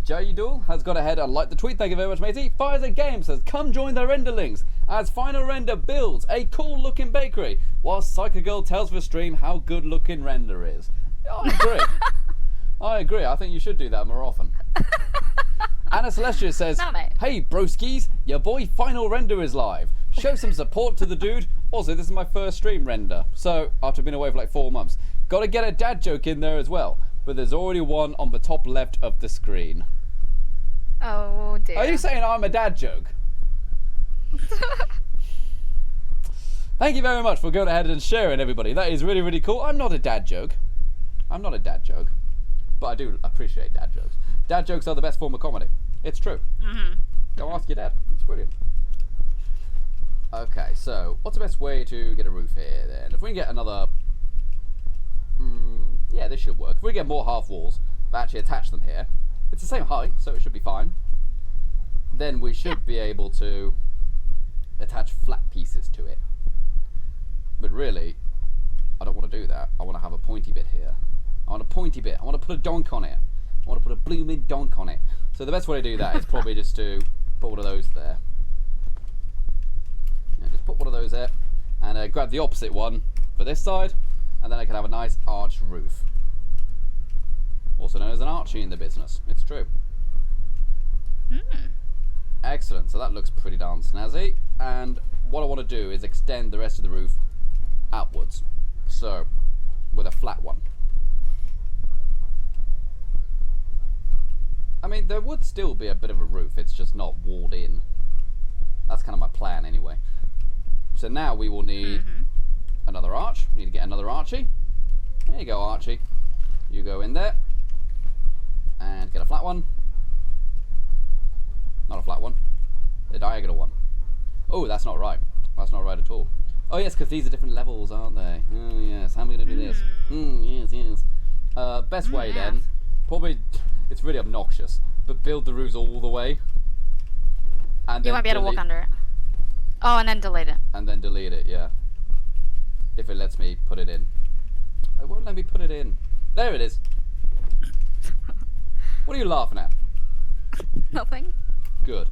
Jadul has gone ahead and liked the tweet. Thank you very much, matey. Fires a Game says, come join the renderlings as Final Render builds a cool looking bakery while Psycho Girl tells the stream how good looking Render is. I agree. I agree. I think you should do that more often. Anastasia says, hey broskies, your boy Final Render is live. Show some support to the dude. Also, this is my first stream Render. So, after being away for like 4 months. Gotta get a dad joke in there as well. But there's already one on the top left of the screen. Oh dear. Are you saying I'm a dad joke? Thank you very much for going ahead and sharing, everybody. That is really, really cool. I'm not a dad joke. I'm not a dad joke. But I do appreciate dad jokes. Dad jokes are the best form of comedy. It's true. Go ask your dad. It's brilliant. Okay, so what's the best way to get a roof here then? If we can get another... yeah, this should work. If we get more half walls, but actually attach them here. It's the same height, so it should be fine. Then we should be able to attach flat pieces to it. But really, I don't want to do that. I want to have a pointy bit here. I want a pointy bit. I want to put a donk on it. I want to put a blooming donk on it. So the best way to do that is probably just to put one of those there. Yeah, just put one of those there. And grab the opposite one for this side. And then I can have a nice arched roof. Also known as an Archie in the business. It's true. Excellent. So that looks pretty darn snazzy. And what I want to do is extend the rest of the roof outwards. So, with a flat one. I mean, there would still be a bit of a roof. It's just not walled in. That's kind of my plan anyway. So now we will need another arch. We need to get another Archie. There you go, Archie. You go in there. And get a flat one. Not a flat one. The diagonal one. Oh, that's not right. That's not right at all. Oh, yes, because these are different levels, aren't they? Oh, yes. How am I going to do this? Yes, yes. Best way, then. Probably, it's really obnoxious. But build the roofs all the way. And you won't be able to walk under it. Oh, and then delete it. And then delete it, yeah. If it lets me put it in. It won't let me put it in. There it is. What are you laughing at? Nothing. Good.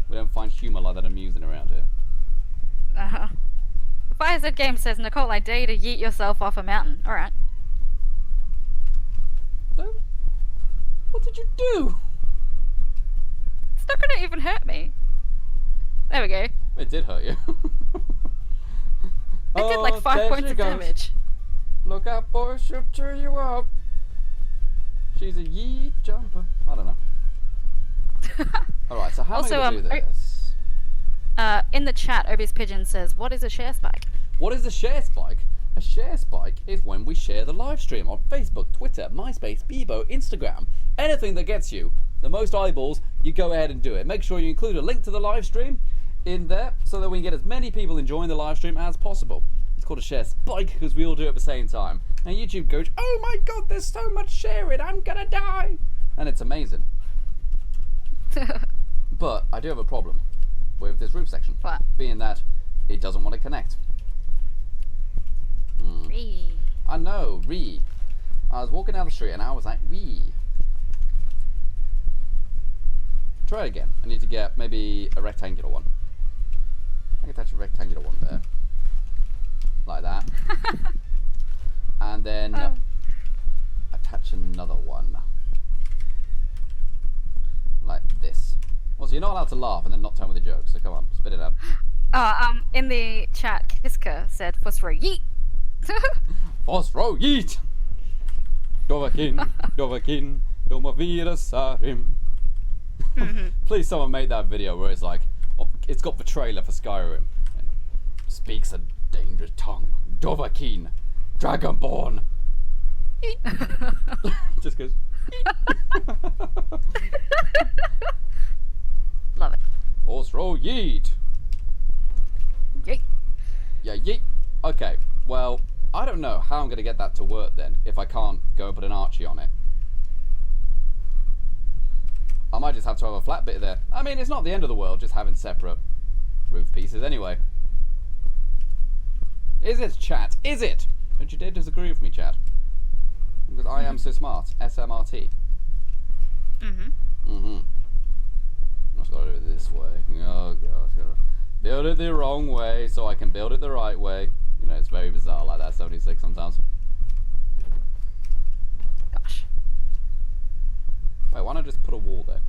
We don't find humour like that amusing around here. FireZ Game says, Nicole, I dare you to yeet yourself off a mountain. Alright. What did you do? It's not gonna even hurt me. There we go. It did hurt you. It did like 5 points of damage. Look out, boy, she'll cheer you up. She's a yeet jumper. I don't know. Alright, so how am I going to do this? In the chat, Obvious Pigeon says, what is a share spike? What is a share spike? A share spike is when we share the live stream on Facebook, Twitter, MySpace, Bebo, Instagram. Anything that gets you the most eyeballs, you go ahead and do it. Make sure you include a link to the live stream in there so that we can get as many people enjoying the live stream as possible. It's called a share spike because we all do it at the same time. And YouTube goes, oh my god, there's so much sharing, I'm gonna die. And it's amazing. But I do have a problem with this roof section. What? Being that it doesn't want to connect. I know, I was walking down the street and I was like, Try it again. I need to get maybe a rectangular one. I can attach a rectangular one there. Like that. And then attach another one. Like this. Also, you're not allowed to laugh and then not tell me the joke, so come on, spit it out. In the chat, Kiska said, Phosphro yeet. Phosphro yeet! Dovakin, Dovakin, Domavira Sarim. Please someone make that video where it's like, it's got the trailer for Skyrim. Speaks a dangerous tongue. Dovakin, Dragonborn. Just goes. Love it. Phosphro yeet! Yeet. Yeah, yeet. Okay, well, I don't know how I'm going to get that to work then, if I can't go and put an Archie on it. I might just have to have a flat bit there. I mean, it's not the end of the world just having separate roof pieces anyway. Is it, chat? Is it? Don't you dare disagree with me, chat. Because I am so smart. SMRT. I just gotta do it this way. Oh god, I gotta build it the wrong way so I can build it the right way. You know, it's very bizarre like that, 76 sometimes. Gosh. Wait, why not just put a wall there?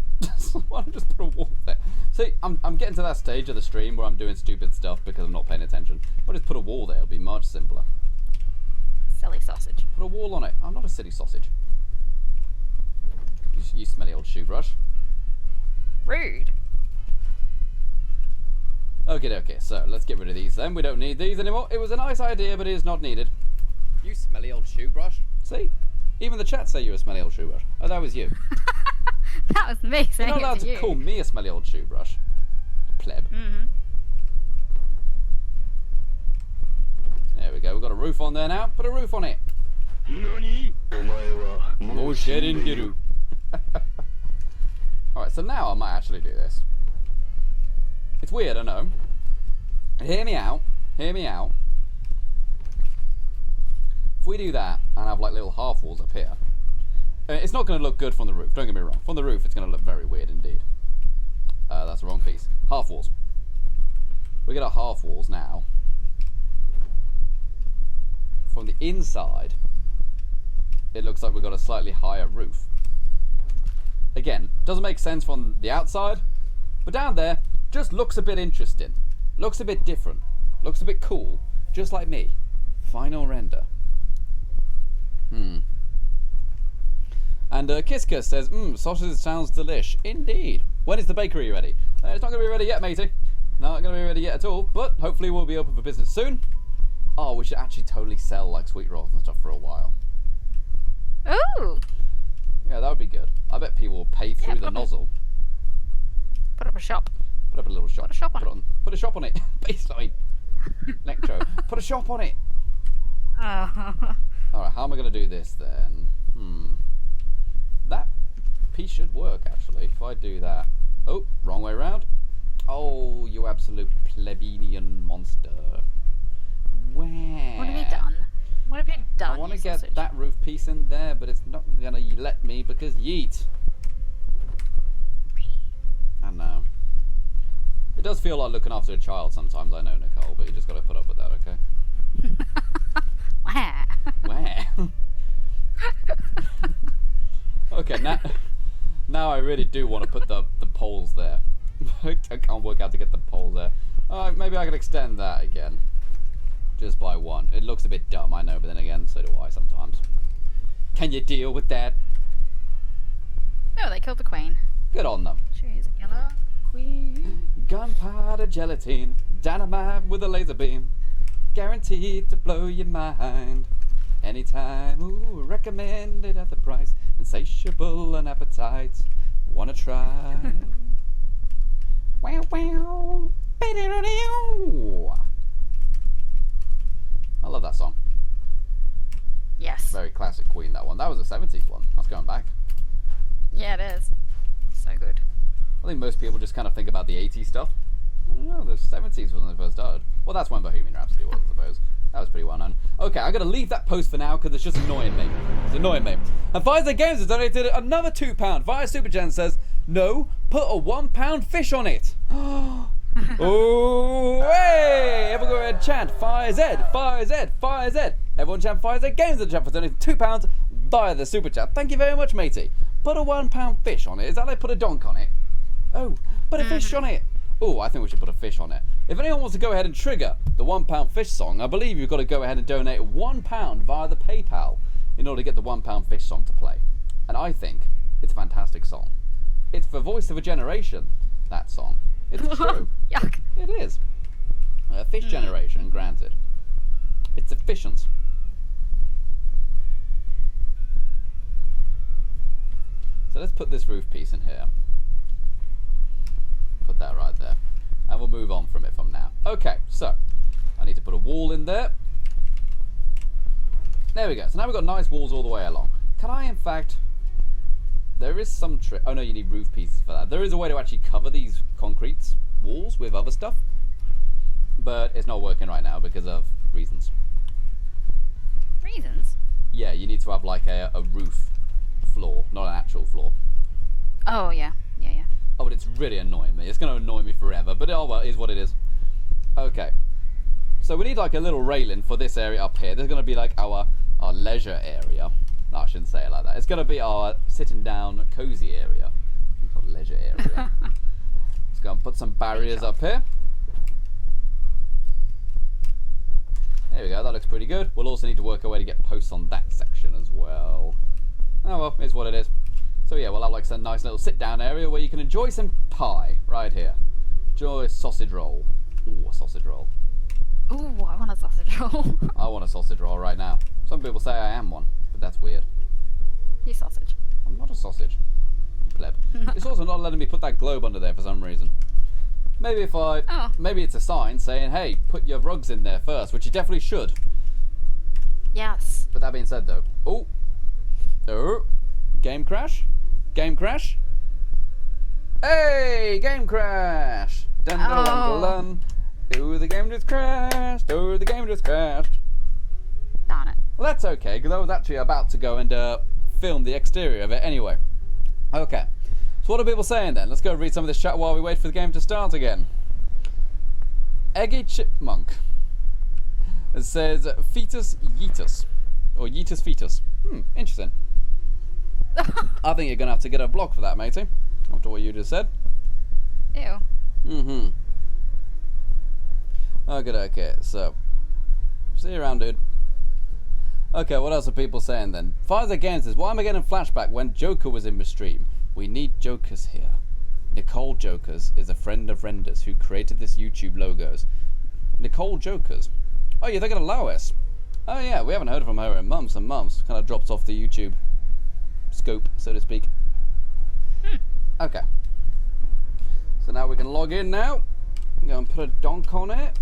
Why not just put a wall there? See, I'm getting to that stage of the stream where I'm doing stupid stuff because I'm not paying attention. If I just put a wall there, it'll be much simpler. Silly sausage. Put a wall on it. I'm not a silly sausage. You smelly old shoe brush. Rude. Okay, so let's get rid of these then. We don't need these anymore. It was a nice idea, but it is not needed. You smelly old shoe brush. See? Even the chat say you're a smelly old shoe brush. Oh, that was you. That was me saying You're not allowed it to to you. call me a smelly old shoe brush. Pleb. There we go. We've got a roof on there now. Put a roof on it. Alright, so now I might actually do this. It's weird, I know. Hear me out. Hear me out. If we do that and have like little half walls up here, it's not going to look good from the roof. Don't get me wrong. From the roof, it's going to look very weird indeed. That's the wrong piece. Half walls. We get our half walls now. From the inside, it looks like we've got a slightly higher roof. Again, doesn't make sense from the outside, but down there, just looks a bit interesting. Looks a bit different. Looks a bit cool. Just like me. Final render. And Kiska says, sausage sounds delish. Indeed. When is the bakery ready? It's not going to be ready yet, matey. Not going to be ready yet at all, but hopefully we'll be open for business soon. Oh, we should actually totally sell like sweet rolls and stuff for a while. Ooh. Yeah, that would be good. I bet people will pay through the nozzle. Put up a shop. Put up a little shop. Put a shop on it. Put a shop on it. Baseline. Electro. Put a shop on it. Alright, how am I going to do this then? That piece should work actually. If I do that. Oh, wrong way around. Oh, you absolute plebeian monster. Where? What have you done? What have you done? I want to get that roof piece in there, but it's not going to let me because yeet. I know. It does feel like looking after a child sometimes, I know, Nicole, but you just got to put up with that, okay? Where? Okay, now I really do want to put the poles there. I can't work out to get the poles there. Maybe I can extend that again. Just by one. It looks a bit dumb, I know, but then again, so do I sometimes. Can you deal with that? No, they killed the queen. Good on them. She's a killer queen. Gunpowder gelatine, dynamite with a laser beam. Guaranteed to blow your mind. Anytime, ooh, recommended at the price. Insatiable and appetite. Wanna try? Wow, wow. I love that song. Yes. Very classic Queen, that one. That was a 70s one. That's going back. Yeah, it is. So good. I think most people just kind of think about the 80s stuff. I don't know, the 70s was when they first started. Well, that's when Bohemian Rhapsody was, I suppose. That was pretty well known. Okay, I'm going to leave that post for now because it's just annoying me. It's annoying me. And Pfizer Games has donated another £2 via Super Jan says, no, put a £1 fish on it. Oh, hey! Everyone go ahead and chant Fire Z, Fire Z, Fire Z. Everyone chant Fire Z Games in the chat for donating £2 via the Super Chat. Thank you very much, matey. Put a £1 fish on it. Is that like put a donk on it? Oh, put a fish on it. Oh, I think we should put a fish on it. If anyone wants to go ahead and trigger the £1 fish song, I believe you've got to go ahead and donate £1 via the PayPal in order to get the £1 fish song to play. And I think it's a fantastic song. It's the voice of a generation, that song. It's true. Yuck. It is. Fish generation, granted. It's efficient. So let's put this roof piece in here. Put that right there. And we'll move on from it from now. Okay, so I need to put a wall in there. There we go. So now we've got nice walls all the way along. Can I, in fact... There is some trick. Oh no, you need roof pieces for that. There is a way to actually cover these concrete walls with other stuff. But it's not working right now because of reasons. Reasons? yeah, you need to have like a roof floor, not an actual floor. Oh, yeah. Yeah. Oh, but it's really annoying me. It's going to annoy me forever, but oh well, it is what it is. Okay. So we need like a little railing for this area up here. There's going to be like our leisure area. No, I shouldn't say it like that. It's going to be our sitting down cozy area. It's called leisure area. Let's go and put some barriers up here. There we go, that looks pretty good. We'll also need to work our way to get posts on that section as well. Oh well, it's what it is. So yeah, we'll have like some nice little sit down area where you can enjoy some pie right here. Enjoy a sausage roll. Ooh, a sausage roll. Ooh, I want a sausage roll. I want a sausage roll right now. Some people say I am one, but that's weird. You sausage. I'm not a sausage. You pleb. It's also not letting me put that globe under there for some reason. Maybe if I... Oh. Maybe it's a sign saying, hey, put your rugs in there first, which you definitely should. Yes. But that being said, though... Oh. Oh. Game crash? Game crash? Hey! Game crash! Dun dun dun dun dun. Oh, the game just crashed. Oh, the game just crashed. Darn it. Well, that's okay, because I was actually about to go and film the exterior of it anyway. Okay. So what are people saying then? Let's go read some of this chat while we wait for the game to start again. Eggy Chipmunk. It says fetus yeetus. Or yeetus fetus. Interesting. I think you're going to have to get a block for that, matey. After what you just said. Ew. Mm-hmm. Okay, so. See you around, dude. Okay, what else are people saying then? Fires Again says, why am I getting flashback when Joker was in the stream? We need Jokers here. Nicole Jokers is a friend of Renders who created this YouTube logos. Nicole Jokers? Oh, you're thinking of Lois? Oh yeah, we haven't heard from her in months and months. Kind of dropped off the YouTube scope, so to speak. Okay. So now we can log in now. I'm going to put a donk on it.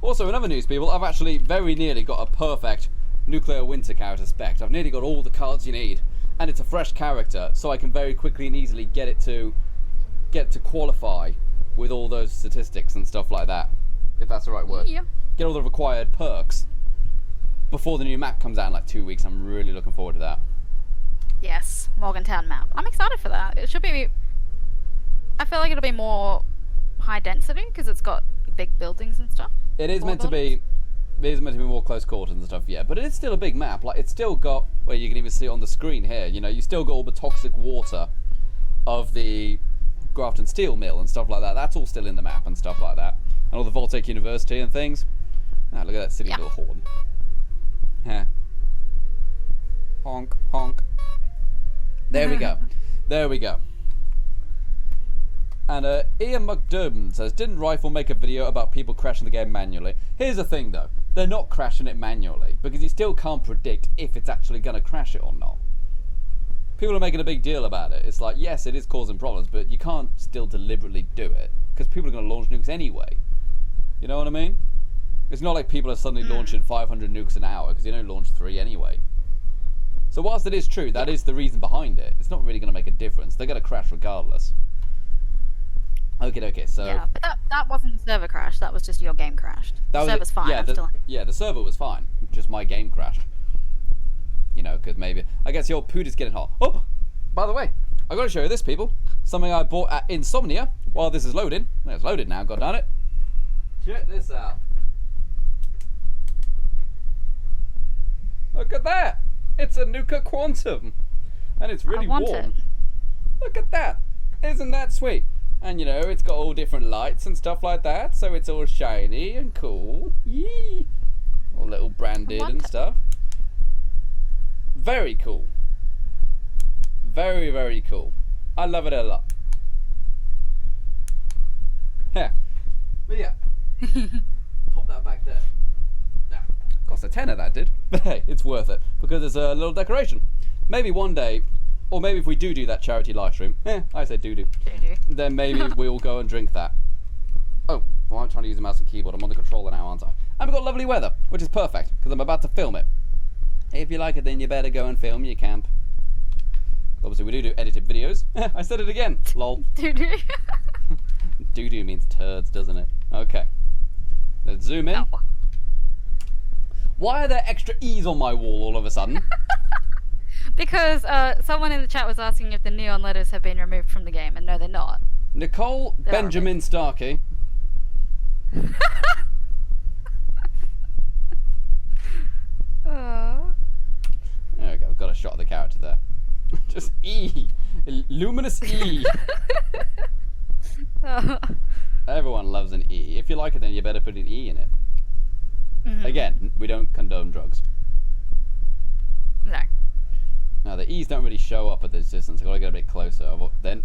Also, in other news, people, I've actually very nearly got a perfect Nuclear Winter character spec. I've nearly got all the cards you need. And it's a fresh character, so I can very quickly and easily get to qualify with all those statistics and stuff like that, if that's the right word. Yeah. Get all the required perks before the new map comes out in like 2 weeks. I'm really looking forward to that. Yes, Morgantown map. I'm excited for that. It should be... I feel like it'll be more high density because it's got big buildings and stuff. It is meant to be... It is meant to be more close quarters and stuff, yeah, but it is still a big map. Like, it's still got, well, you can even see it on the screen here, you know, you still got all the toxic water of the Grafton Steel Mill and stuff like that. That's all still in the map and stuff like that. And all the Voltaic University and things. Ah, look at that silly little horn. Huh. Honk, honk. There we go. There we go. And Ian McDermott says, didn't Rifle make a video about people crashing the game manually? Here's the thing though, they're not crashing it manually, because you still can't predict if it's actually going to crash it or not. People are making a big deal about it. It's like, yes, it is causing problems, but you can't still deliberately do it, because people are going to launch nukes anyway. You know what I mean? It's not like people are suddenly launching 500 nukes an hour, because you don't launch 3 anyway. So whilst it is true, that is the reason behind it, it's not really going to make a difference. They're going to crash regardless. Okay, so... Yeah, but that wasn't a server crash, that was just your game crashed. The server's fine, yeah, the server was fine, just my game crashed. You know, because maybe... I guess your poot is getting hot. Oh! By the way, I got to show you this, people. Something I bought at Insomnia while this is loading. Well, it's loaded now, goddarn it. Check this out. Look at that! It's a Nuka Quantum! And it's really warm. Look at that! Isn't that sweet? And you know, it's got all different lights and stuff like that, so it's all shiny and cool. Yee! All little branded and stuff. Very cool. Very, very cool. I love it a lot. Yeah. But yeah. Pop that back there. Now, cost a tenner that did. But hey, it's worth it. Because it's a little decoration. Maybe one day, or maybe if we do that charity live stream, I said do, then maybe we'll go and drink that. Oh, well, I'm trying to use the mouse and keyboard. I'm on the controller now, aren't I? And we've got lovely weather, which is perfect, because I'm about to film it. If you like it, then you better go and film your camp. Obviously, we do edited videos. I said it again. Lol. Doo-doo. Doo-doo means turds, doesn't it? Okay. Let's zoom in. Oh. Why are there extra E's on my wall all of a sudden? Because someone in the chat was asking if the neon letters have been removed from the game, and no, they're not. Nicole Benjamin Starkey. Oh. There we go. Got a shot of the character there. Just E. Luminous E. Everyone loves an E. If you like it, then you better put an E in it. Again, we don't condone drugs. No. Now, the E's don't really show up at this distance. I've got to get a bit closer. Then,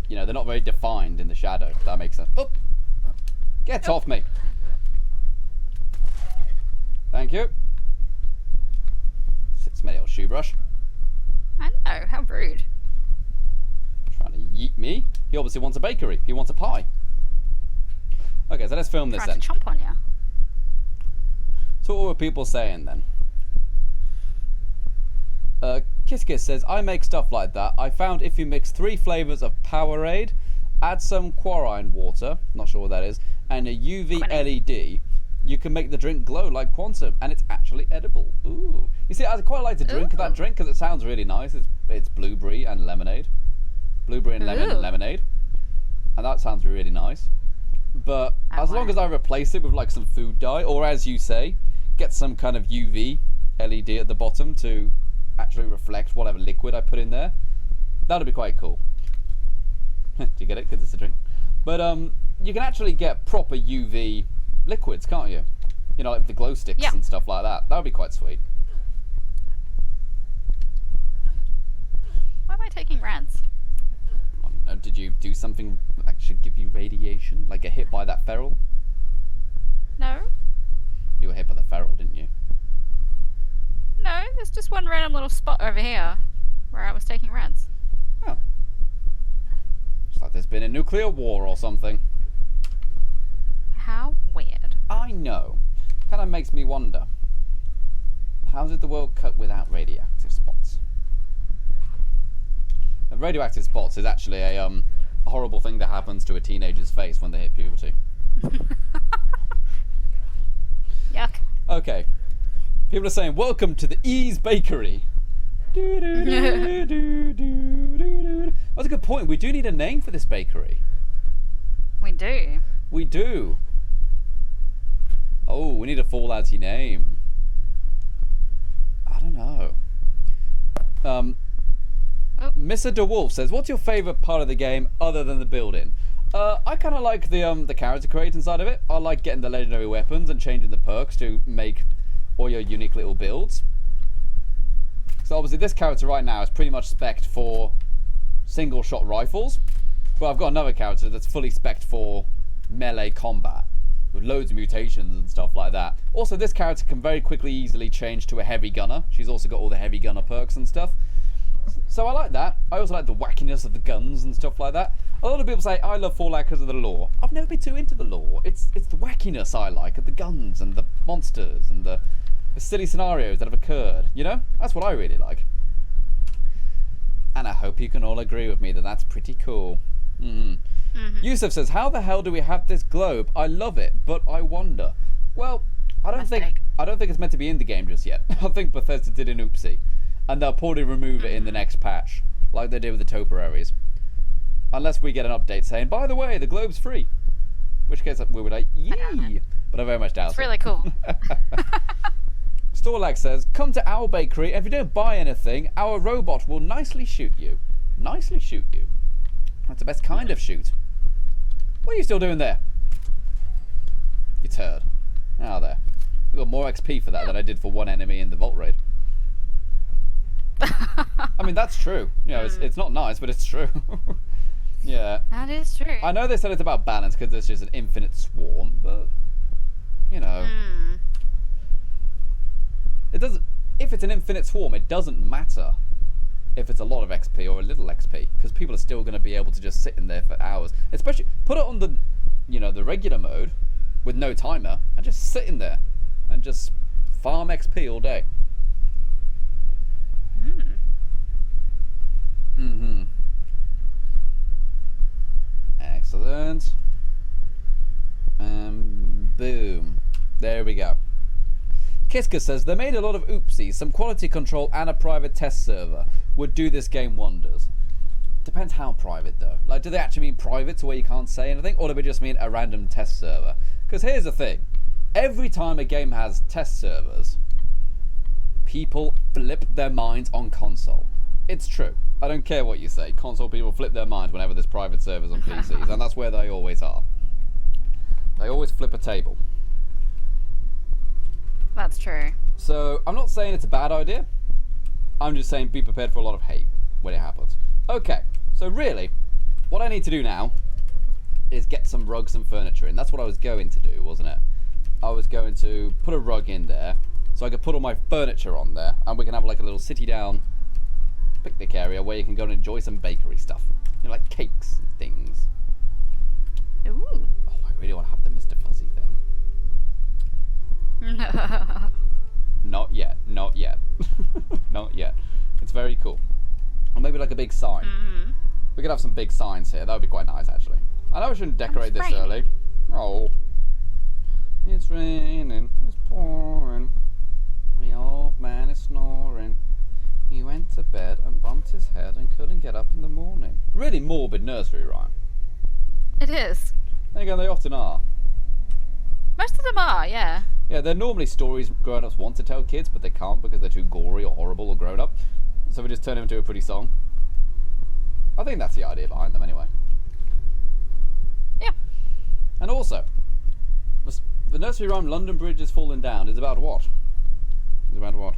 you know, they're not very defined in the shadow. If that makes sense. Oh! Get off me! Thank you. Smelly old shoe brush. I know, how rude. Trying to yeet me. He obviously wants a bakery. He wants a pie. Okay, so let's film this then. Trying to chomp on you. So what were people saying then? Kiss Kiss says, I make stuff like that. I found if you mix 3 flavors of Powerade, add some Quarine water, not sure what that is, and a UV LED, you can make the drink glow like Quantum, and it's actually edible. Ooh. You see, I quite like to drink that drink because it sounds really nice. It's blueberry and lemonade. Blueberry and lemon and lemonade. And that sounds really nice. But as long as I replace it with like some food dye, or as you say, get some kind of UV LED at the bottom to actually reflect whatever liquid I put in there, that'd be quite cool. Do you get it? Because it's a drink. But you can actually get proper UV liquids, can't you? You know, like the glow sticks and stuff like that. That would be quite sweet. Why am I taking rants? Did you do something that should give you radiation? Like get hit by that feral? No. You were hit by the feral, didn't you? No, there's just one random little spot over here where I was taking rants. Oh. It's like there's been a nuclear war or something. How weird. I know. Kind of makes me wonder. How did the world cope without radioactive spots? Now, radioactive spots is actually a horrible thing that happens to a teenager's face when they hit puberty. Yuck. Okay. People are saying, welcome to the E's Bakery. That's a good point. We do need a name for this bakery. We do. We do. Oh, we need a Fallouty name. I don't know. Mr. DeWolf says, what's your favourite part of the game other than the building? I kind of like the character creating side of it. I like getting the legendary weapons and changing the perks to make all your unique little builds. So obviously this character right now is pretty much spec'd for single shot rifles, but I've got another character that's fully spec'd for melee combat with loads of mutations and stuff like that. Also, this character can very quickly easily change to a heavy gunner. She's also got all the heavy gunner perks and stuff. So I like that. I also like the wackiness of the guns and stuff like that. A lot of people say I love Fallout because of the lore. I've never been too into the lore. It's the wackiness I like, of the guns and the monsters and the silly scenarios that have occurred. You know, that's what I really like. And I hope you can all agree with me that that's pretty cool. Yusuf says, how the hell do we have this globe? I love it, but I wonder. Well, I don't think it's meant to be in the game just yet. I think Bethesda did an oopsie, and they'll probably remove it in the next patch, like they did with the topiaries. Unless we get an update saying, by the way, the globe's free. In which case we would like, yee! But I very much doubt it. It's really cool. Storlag says, come to our bakery, and if you don't buy anything, our robot will nicely shoot you. Nicely shoot you. That's the best kind of shoot. What are you still doing there? You turd. Oh, there. I got more XP for that than I did for one enemy in the Vault Raid. I mean, that's true. You know, it's not nice, but it's true. Yeah. That is true. I know they said it's about balance because there's just an infinite swarm, but, you know. It doesn't. If it's an infinite swarm, it doesn't matter if it's a lot of XP or a little XP, because people are still going to be able to just sit in there for hours. Especially put it on the, you know, the regular mode with no timer and just sit in there and just farm XP all day. Excellent. And boom. There we go. Kiska says, they made a lot of oopsies. Some quality control and a private test server would do this game wonders. Depends how private, though. Like, do they actually mean private to where you can't say anything? Or do they just mean a random test server? Because here's the thing. Every time a game has test servers, people flip their minds on console. It's true. I don't care what you say. Console people flip their minds whenever there's private servers on PCs, and that's where they always are. They always flip a table. That's true. So, I'm not saying it's a bad idea. I'm just saying be prepared for a lot of hate when it happens. Okay, so really, what I need to do now is get some rugs and furniture in. That's what I was going to do, wasn't it? I was going to put a rug in there, so I could put all my furniture on there, and we can have like a little city-down picnic area where you can go and enjoy some bakery stuff. You know, like cakes and things. Ooh. Oh, I really want to have the Mr. Fuzzy thing. Not yet. Not yet. Not yet. It's very cool. Or maybe like a big sign. We could have some big signs here. That would be quite nice, actually. I know I shouldn't decorate this early. Oh. It's raining. It's pouring. The old man is snoring. He went to bed and bumped his head and couldn't get up in the morning. Really morbid nursery rhyme. It is. There you go, they often are. Most of them are, yeah. Yeah, they're normally stories grown-ups want to tell kids, but they can't because they're too gory or horrible or grown-up. So we just turn them into a pretty song. I think that's the idea behind them anyway. Yeah. And also, the nursery rhyme London Bridge is falling down is about what? Is about what?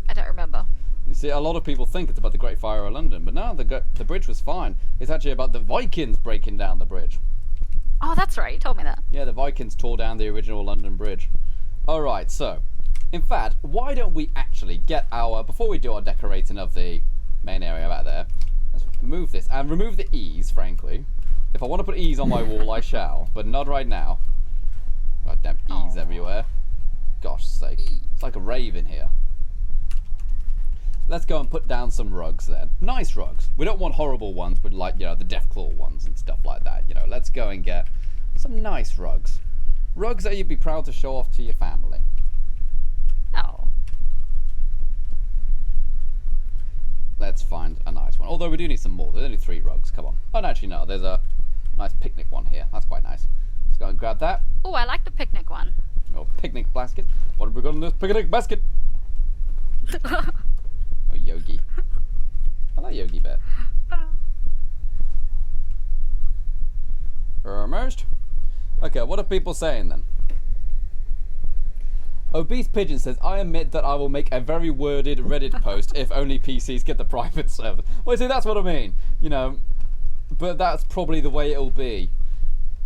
I don't remember. You see, a lot of people think it's about the Great Fire of London, but no, the bridge was fine. It's actually about the Vikings breaking down the bridge. Oh, that's right. You told me that. Yeah, the Vikings tore down the original London Bridge. Alright, so, in fact, why don't we actually get our, before we do our decorating of the main area back there, let's move this and remove the E's, frankly. If I want to put E's on my wall, I shall, but not right now. Goddamn E's everywhere. Gosh sake. It's like a rave in here. Let's go and put down some rugs then. Nice rugs. We don't want horrible ones, but like, you know, the Deathclaw ones and stuff like that. You know, let's go and get some nice rugs. Rugs that you'd be proud to show off to your family. Oh. Let's find a nice one. Although we do need some more. There's only 3 rugs. Come on. Oh, no, actually, no. There's a nice picnic one here. That's quite nice. Let's go and grab that. Oh, I like the picnic one. Oh, picnic basket. What have we got in this picnic basket? Oh, Yogi. I like Yogi bit. Almost. Okay, what are people saying then? Obese Pigeon says, I admit that I will make a very worded Reddit post if only PCs get the private server. Well, see, that's what I mean. You know, but that's probably the way it'll be.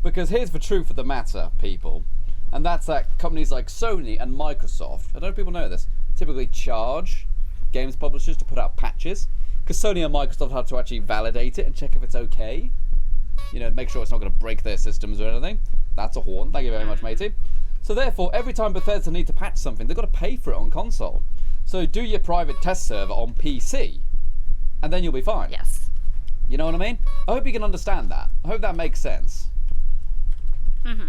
Because here's the truth of the matter, people. And that's that companies like Sony and Microsoft, I don't know if people know this, typically charge games publishers to put out patches. Because Sony and Microsoft have to actually validate it and check if it's okay. You know, make sure it's not going to break their systems or anything. That's a horn. Thank you very much, matey. So therefore, every time Bethesda need to patch something, they've got to pay for it on console. So do your private test server on PC, and then you'll be fine. Yes. You know what I mean? I hope you can understand that. I hope that makes sense.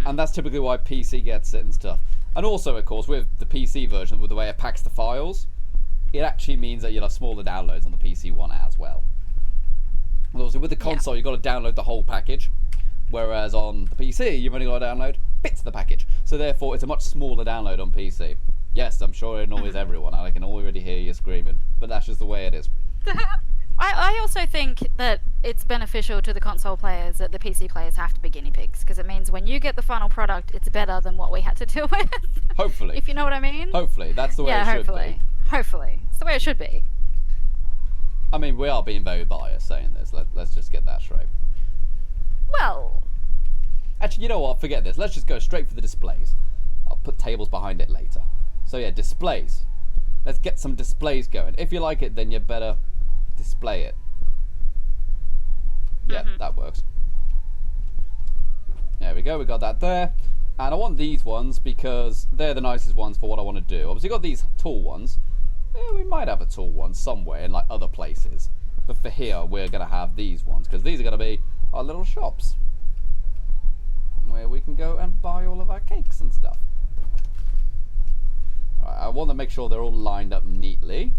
And that's typically why PC gets it and stuff. And also, of course, with the PC version, with the way it packs the files, it actually means that you'll have smaller downloads on the PC one as well. And also, with the console, you've got to download the whole package, whereas on the PC, you've only got to download bits of the package. So therefore, it's a much smaller download on PC. Yes, I'm sure it annoys everyone, and I can already hear you screaming, but that's just the way it is. I also think that it's beneficial to the console players that the PC players have to be guinea pigs, because it means when you get the final product, it's better than what we had to deal with. Hopefully. If you know what I mean. Hopefully. That's the way it should be. Hopefully. It's the way it should be. I mean, we are being very biased saying this. Let's just get that straight. Well. Actually, you know what? Forget this. Let's just go straight for the displays. I'll put tables behind it later. So yeah, displays. Let's get some displays going. If you like it, then you better display it. Yeah, that works. There we go. We got that there. And I want these ones because they're the nicest ones for what I want to do. Obviously, got these tall ones. We might have a tall one somewhere in like other places. But for here, we're going to have these ones because these are going to be our little shops. where we can go and buy all of our cakes and stuff. Alright, I want to make sure they're all lined up neatly.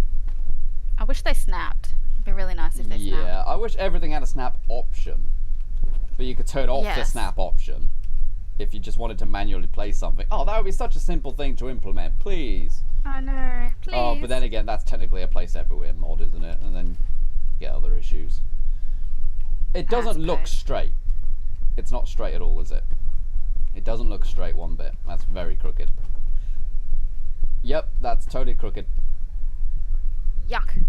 I wish they snapped. It'd be really nice if they snapped. Yeah, I wish everything had a snap option. But you could turn off the snap option if you just wanted to manually play something. Oh, that would be such a simple thing to implement, please. I know, please. Oh, but then again, that's technically a place everywhere mod, isn't it? And then you get other issues. It doesn't look straight. It's not straight at all, is it? It doesn't look straight one bit. That's very crooked. Yep, that's totally crooked. Yuck.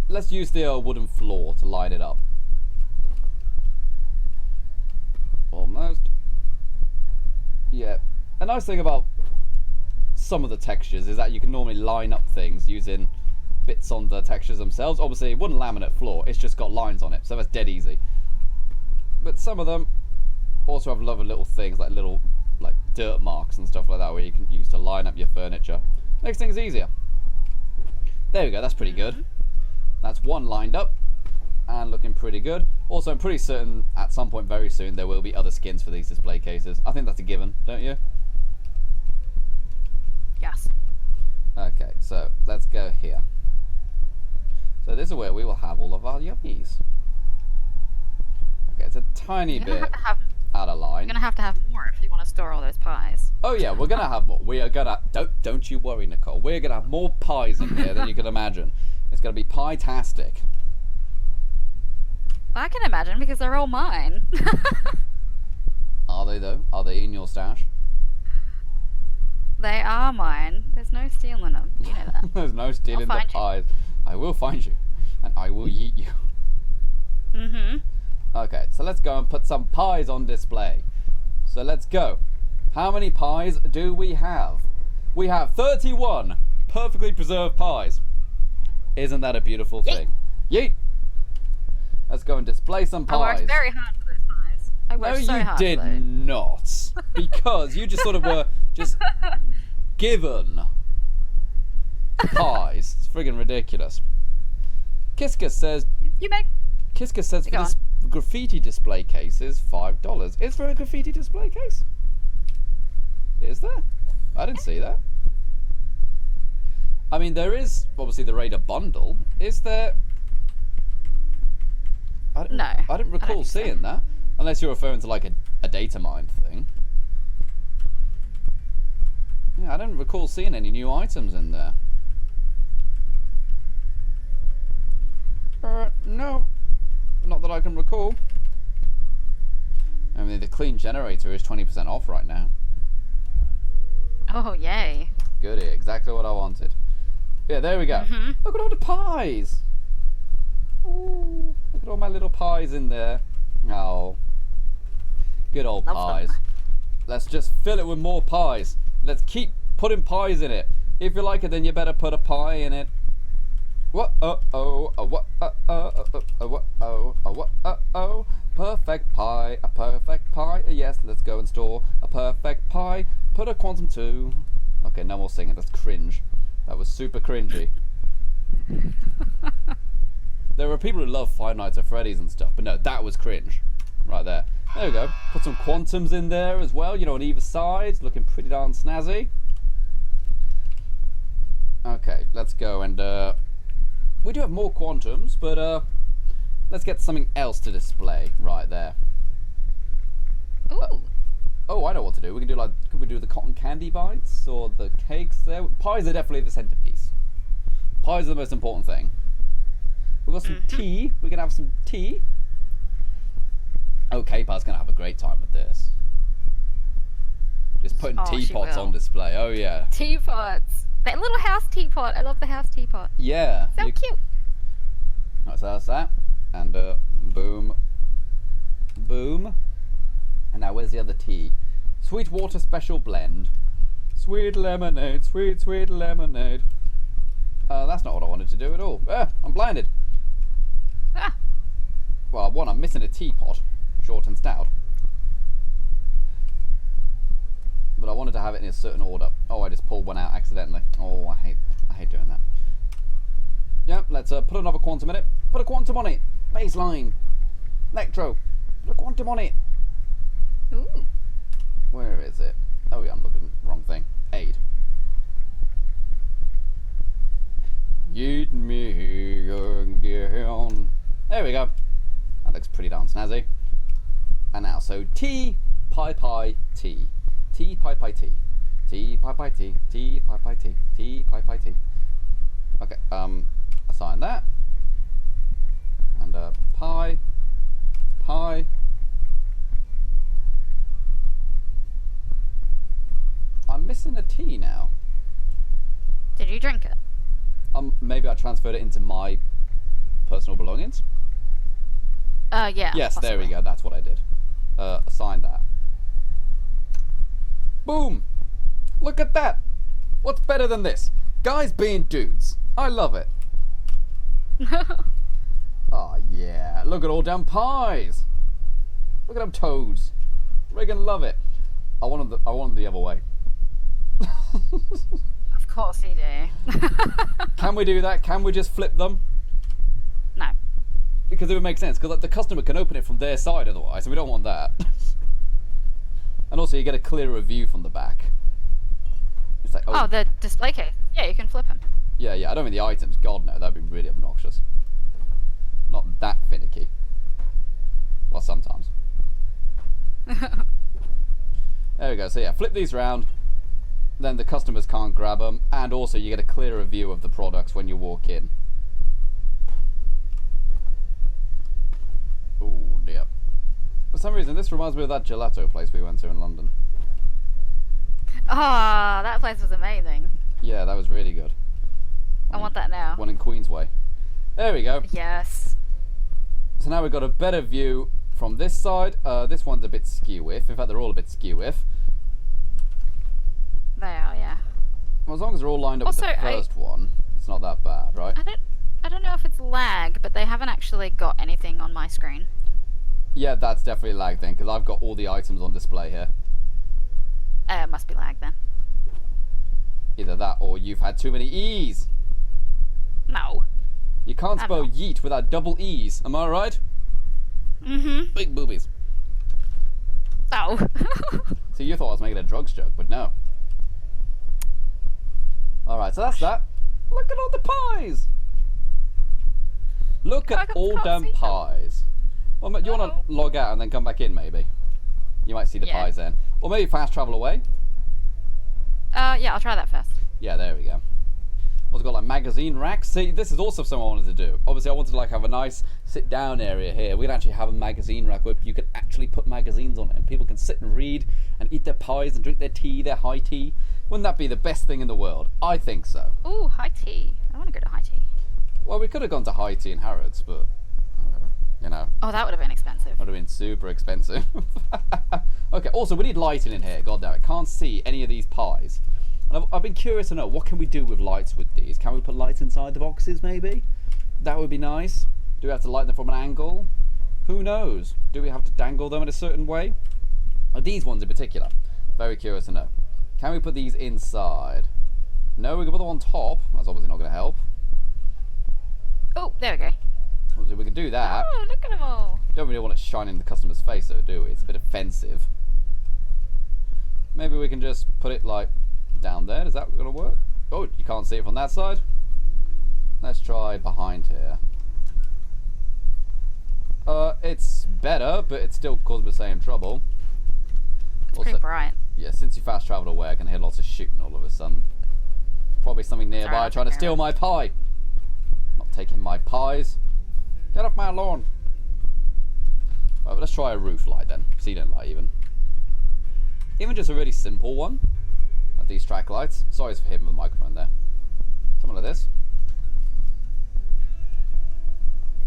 Let's use the wooden floor to line it up. Almost. Yeah. A nice thing about some of the textures is that you can normally line up things using bits on the textures themselves. Obviously, wooden laminate floor, it's just got lines on it, so that's dead easy. But some of them also have lovely little things, like little dirt marks and stuff like that, where you can use to line up your furniture. Makes things easier. There we go, that's pretty good. That's one lined up and looking pretty good. Also, I'm pretty certain at some point very soon there will be other skins for these display cases. I think that's a given, don't you? Yes. Okay, so let's go here. So this is where we will have all of our yummies. Okay, it's a tiny bit out of line. You're gonna have to have more if you want to store all those pies. Oh yeah, we're gonna have more. We are gonna don't you worry, Nicole. We're gonna have more pies in here than you can imagine. It's gonna be pie-tastic. I can imagine because they're all mine. Are they though? Are they in your stash? They are mine. There's no stealing them. You know that. There's no stealing the pies. I will find you, and I will eat you. Mm-hmm. Okay, so let's go and put some pies on display. So let's go. How many pies do we have? We have 31 perfectly preserved pies. Isn't that a beautiful thing? Yeet! Let's go and display some pies. I worked very hard for those pies. I worked so hard. No, you did not. Because you just sort of were just given pies. It's friggin' ridiculous. Kiska says... Kiska says for this graffiti display case is $5. Is there a graffiti display case? Is there? I didn't see that. I mean, there is obviously the Raider bundle. Is there? No. I didn't recall seeing that. Unless you're referring to like a data mine thing. Yeah, I didn't recall seeing any new items in there. No. Not that I can recall. I mean, the clean generator is 20% off right now. Oh, yay. Goody, exactly what I wanted. Yeah, there we go. Look at all the pies. Ooh, look at all my little pies in there. Oh. Good old pies. Let's just fill it with more pies. Let's keep putting pies in it. If you like it, then you better put a pie in it. What? Perfect pie, a perfect pie. Yes, let's go and store a perfect pie. Put a quantum 2. Okay, no more singing. That's cringe. That was super cringy. There are people who love Five Nights at Freddy's and stuff, but no, that was cringe. Right there. There we go. Put some quantums in there as well, you know, on either side. Looking pretty darn snazzy. Okay, let's go and, we do have more quantums, but, let's get something else to display right there. Ooh. Oh, I know what to do. We can do could we do the cotton candy bites or the cakes there? Pies are definitely the centerpiece. Pies are the most important thing. We've got some tea. We can have some tea. Oh, K-Par's going to have a great time with this. Just putting teapots on display. Oh, yeah. Teapots. That little house teapot. I love the house teapot. Yeah. So cute. Right, so that's that. And boom. Boom. And now where's the other tea? Sweet water special blend. Sweet lemonade. Sweet, sweet lemonade. That's not what I wanted to do at all. I'm blinded. Ah. Well, one, I'm missing a teapot. Short and stout. But I wanted to have it in a certain order. Oh, I just pulled one out accidentally. Oh, I hate doing that. Yep, let's put another quantum in it. Put a quantum on it. Baseline. Electro. Put a quantum on it. Ooh. Where is it? Oh yeah, I'm looking wrong thing. Aid. Eat me again. There we go. That looks pretty darn snazzy. And now, so T, pi pi T. T pi pi T. T pi pi T. T pi pi T. T pi pi T. Okay, assign that. And pi. Pi. I'm missing a T now. Did you drink it? Maybe I transferred it into my personal belongings. Yeah. Yes, possibly. there we go. That's what I did. Assign that. Boom! Look at that! What's better than this? Guys being dudes. I love it. Oh yeah! Look at all them pies. Look at them toads. We're gonna love it. I want them the other way. Of course you do. Can we do that? Can we just flip them? No. Because it would make sense. Because like, the customer can open it from their side otherwise, so we don't want that. And also, you get a clearer view from the back. It's like, Oh, the display case. Yeah, you can flip him. Yeah, I don't mean the items. God, no, that'd be really obnoxious. Not that finicky. Well, sometimes. There we go. So yeah, flip these around. Then the customers can't grab them, and also you get a clearer view of the products when you walk in. Oh dear. For some reason, this reminds me of that gelato place we went to in London. Ah, that place was amazing. Yeah, that was really good. I want that now. One in Queensway. There we go. Yes. So now we've got a better view from this side. This one's a bit skew-if. In fact, they're all a bit skew-if. They are, yeah. Well, as long as they're all lined up with Also, the first one, it's not that bad, right? I don't know if it's lag, but they haven't actually got anything on my screen. Yeah, that's definitely lag then, because I've got all the items on display here. It must be lag then. Either that or you've had too many E's. No. You can't spell not. yeet without double E's, am I right? Mm-hmm. Big boobies. Oh. See, you thought I was making a drugs joke, but no. Alright, so that's that. Look at all the pies! Look at all them pies. Well, do you want to log out and then come back in, maybe? You might see the pies then. Or maybe fast travel away. Yeah, I'll try that first. Yeah, there we go. Also got like magazine racks. See, this is also something I wanted to do. Obviously, I wanted to like have a nice sit-down area here. We can actually have a magazine rack where you can actually put magazines on it, and people can sit and read and eat their pies and drink their tea, their high tea. Wouldn't that be the best thing in the world? I think so. Ooh, high tea. I want to go to high tea. Well, we could have gone to high tea in Harrods, but you know. Oh, that would have been expensive. Would have been super expensive. Okay. Also, we need lighting in here. God damn it! Can't see any of these pies. And I've been curious to know, what can we do with lights with these? Can we put lights inside the boxes, maybe? That would be nice. Do we have to light them from an angle? Who knows? Do we have to dangle them in a certain way? These ones in particular. Very curious to know. Can we put these inside? No, we can put them on top. That's obviously not going to help. Oh, there we go. Obviously, we can do that. Oh, look at them all. Don't really want it shining in the customer's face, though, do we? It's a bit offensive. Maybe we can just put it, like, down there. Is that going to work? Oh, you can't see it from that side. Let's try behind here. It's better, but it still causes me the same trouble. It's pretty bright. Yeah, since you fast travelled away, I can hear lots of shooting all of a sudden. Probably something nearby trying to steal my pie. Not taking my pies. Get off my lawn. Right, but let's try a roof light then. Ceiling light even. Even just a really simple one. Like these track lights. Sorry for hitting the microphone there. Something like this.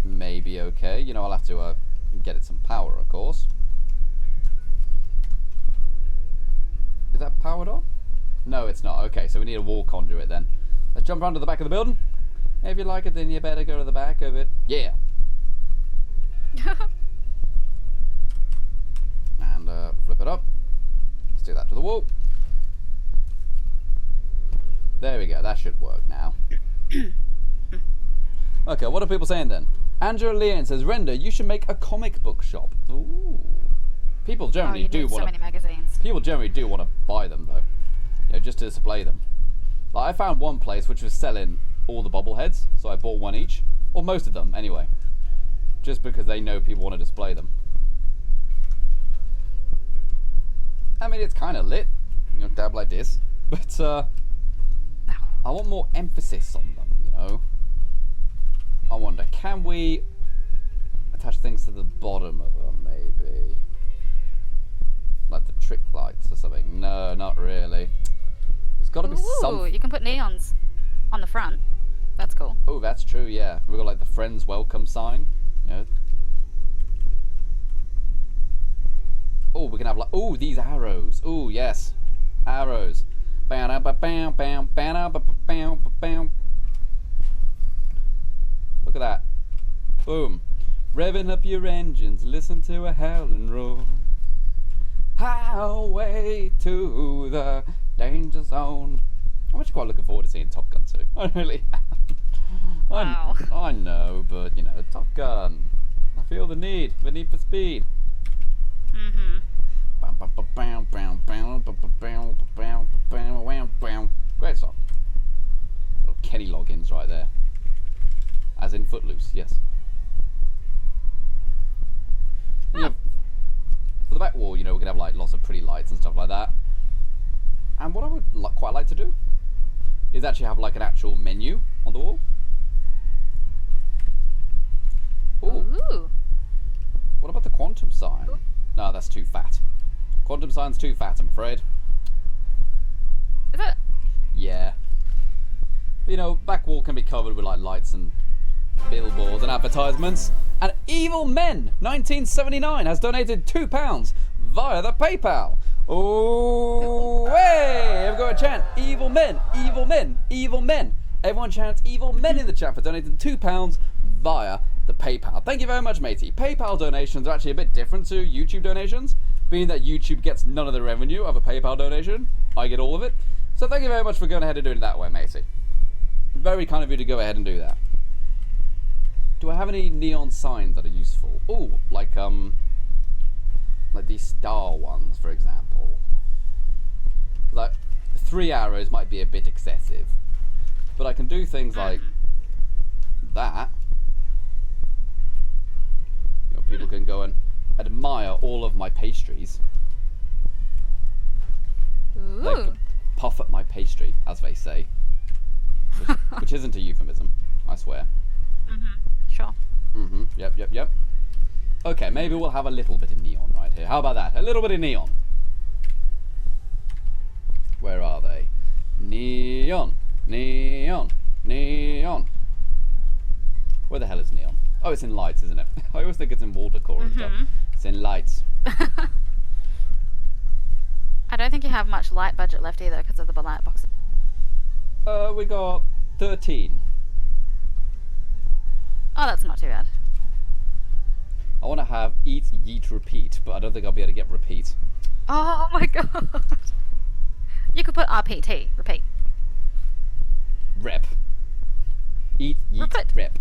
Maybe okay. You know, I'll have to get it some power, of course. Is that powered on? No, it's not. Okay, so we need a wall conduit then. Let's jump around to the back of the building. If you like it, then you better go to the back of it. Yeah. And flip it up. Let's do that to the wall. There we go. That should work now. Okay, what are people saying then? Andrew Leon says, Render, you should make a comic book shop. Ooh. People generally do want so many magazines. People generally do want to buy them though, you know, just to display them. Like I found one place which was selling all the bobbleheads, so I bought one each, or most of them anyway, just because they know people want to display them. I mean, it's kind of lit, you know, dab like this, but I want more emphasis on them, you know. I wonder, can we attach things to the bottom of them, maybe? Like the trick lights or something? No, not really. There's got to be some. Ooh, you can put neons on the front. That's cool. Oh, that's true, yeah. We've got like the friends welcome sign, you know. Oh, we can have like, oh, these arrows. Oh, yes. Arrows. Look at that. Boom. Revving up your engines, listen to a howling roar. Highway to the danger zone. I'm actually quite looking forward to seeing Top Gun 2. I really am. Wow. I know, but you know, Top Gun. I feel the need for speed. Great song. Little Kenny Loggins right there. As in Footloose, yes. You know, for the back wall, you know, we're gonna have like lots of pretty lights and stuff like that. And what I would quite like to do is actually have like an actual menu on the wall. Ooh. What about the quantum sign? No, that's too fat. Quantum sign's too fat, I'm afraid. Is it? Yeah. But, you know, back wall can be covered with like lights and billboards and advertisements. And Evil Men 1979 has donated £2 via the PayPal. Oh, hey! I've got a chant. Evil Men, evil men, evil men. Everyone chants Evil Men in the chat for donating £2 via the PayPal. Thank you very much, matey. PayPal donations are actually a bit different to YouTube donations, being that YouTube gets none of the revenue of a PayPal donation. I get all of it. So thank you very much for going ahead and doing it that way, matey. Very kind of you to go ahead and do that. Do I have any neon signs that are useful? Oh, like these star ones, for example. Like 3 arrows might be a bit excessive, but I can do things like that. You know, people can go and admire all of my pastries. Ooh. They can puff at my pastry, as they say, which isn't a euphemism, I swear. Sure. Yep. Okay, maybe we'll have a little bit of neon right here. How about that? A little bit of neon. Where are they? Neon. Neon. Neon. Where the hell is neon? Oh, it's in lights, isn't it? I always think it's in wall decor and stuff. It's in lights. I don't think you have much light budget left either because of the light boxes. We got 13. Oh, that's not too bad. I want to have eat, yeet, repeat, but I don't think I'll be able to get repeat. Oh my god. You could put RPT, repeat. Rep. Eat, yeet, rep.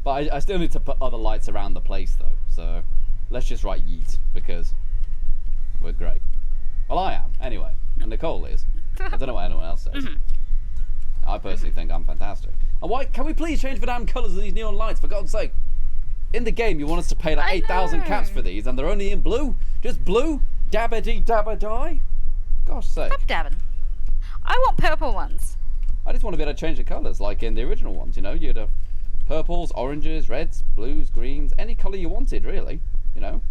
But I still need to put other lights around the place though, so let's just write yeet, because we're great. Well, I am, anyway, and Nicole is. I don't know what anyone else says. I personally think I'm fantastic. And why, can we please change the damn colours of these neon lights, for God's sake? In the game, you want us to pay like 8,000 caps for these, and they're only in blue? Just blue? Dabba-dee-dabba-die? Gosh sake. Stop dabbing. I want purple ones. I just want to be able to change the colours, like in the original ones, you know? You'd have purples, oranges, reds, blues, greens, any colour you wanted, really, you know?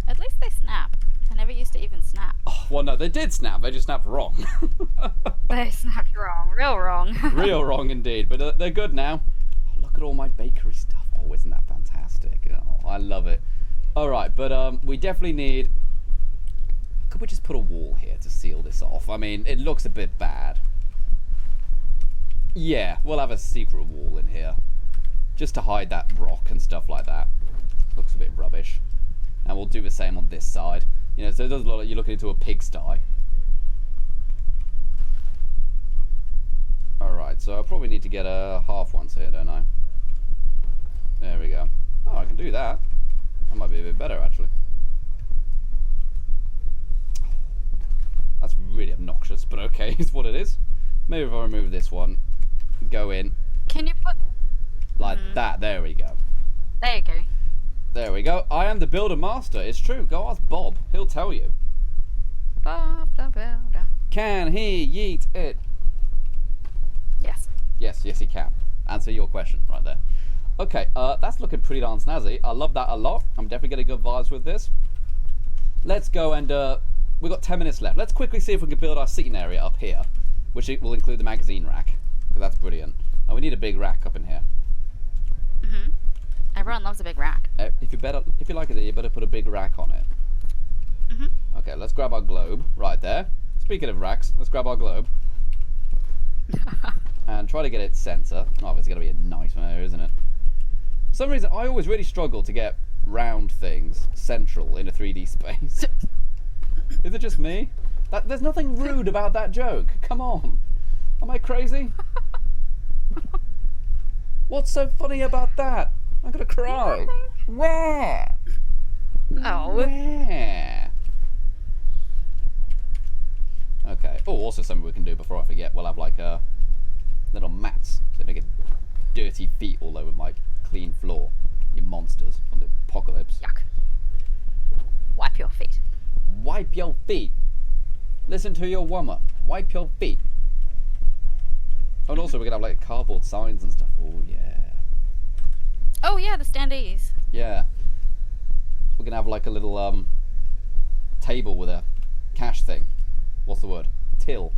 At least they snap. They never used to even snap. Oh, well, no, they did snap, they just snapped wrong. They snapped wrong, real wrong. Real wrong indeed, but they're good now. Oh, look at all my bakery stuff. Oh, isn't that fantastic? Oh, I love it. Alright, but we definitely need... Could we just put a wall here to seal this off? I mean, it looks a bit bad. Yeah, we'll have a secret wall in here. Just to hide that rock and stuff like that. Looks a bit rubbish. And we'll do the same on this side. You know, so it does look like you're looking into a pigsty. Alright, so I probably need to get a half ones here, don't I? There we go. Oh, I can do that. That might be a bit better, actually. That's really obnoxious, but okay, it's what it is. Maybe if I remove this one, go in Can you put... like that. There we go. There you go. There we go. I am the builder master. It's true. Go ask Bob. He'll tell you. Bob the Builder. Can he yeet it? Yes. Yes, yes he can. Answer your question right there. Okay, that's looking pretty darn snazzy. I love that a lot. I'm definitely getting good vibes with this. Let's go and, we've got 10 minutes left. Let's quickly see if we can build our seating area up here, which will include the magazine rack, because that's brilliant. And we need a big rack up in here. Mhm. Everyone loves a big rack. If you like it, you better put a big rack on it. Mhm. Okay, let's grab our globe right there. Speaking of racks, let's grab our globe and try to get it center. Oh, it's gonna be a nightmare, isn't it? For some reason, I always really struggle to get round things central in a 3D space. Is it just me? There's nothing rude about that joke. Come on. Am I crazy? What's so funny about that? I'm gonna cry. Where? Oh. Where? Okay. Oh, also something we can do before I forget. We'll have like little mats so they get dirty feet all over my clean floor. You monsters from the apocalypse. Yuck. Wipe your feet. Wipe your feet. Listen to your woman. Wipe your feet. Oh, and also we can have like cardboard signs and stuff. Oh yeah. Oh yeah, the standees. Yeah. We're gonna have like a little table with a cash thing. What's the word? Till.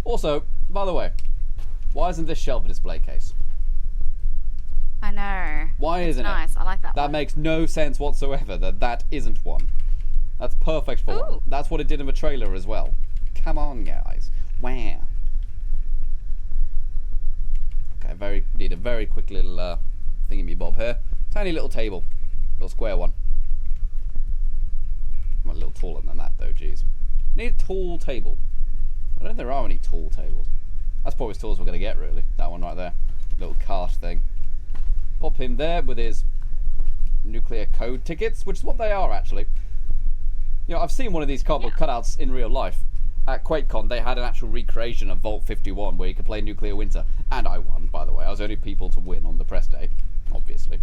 Also, by the way, why isn't this shelf a display case? I know. Why It's isn't nice. it? I like that That one. makes no sense whatsoever that isn't one. That's perfect for one. Ooh. That's what it did in the trailer as well. Come on, guys. Wow. Okay, need a very quick little thingy-me-bob here. Tiny little table. Little square one. I'm a little taller than that though, jeez. Need a tall table. I don't think there are any tall tables. That's probably as tall as we're going to get, really. That one right there. Little cart thing. Pop him there with his nuclear code tickets, which is what they are, actually. You know, I've seen one of these cardboard cutouts in real life. At QuakeCon, they had an actual recreation of Vault 51 where you could play Nuclear Winter. And I won, by the way. I was the only people to win on the press day, obviously.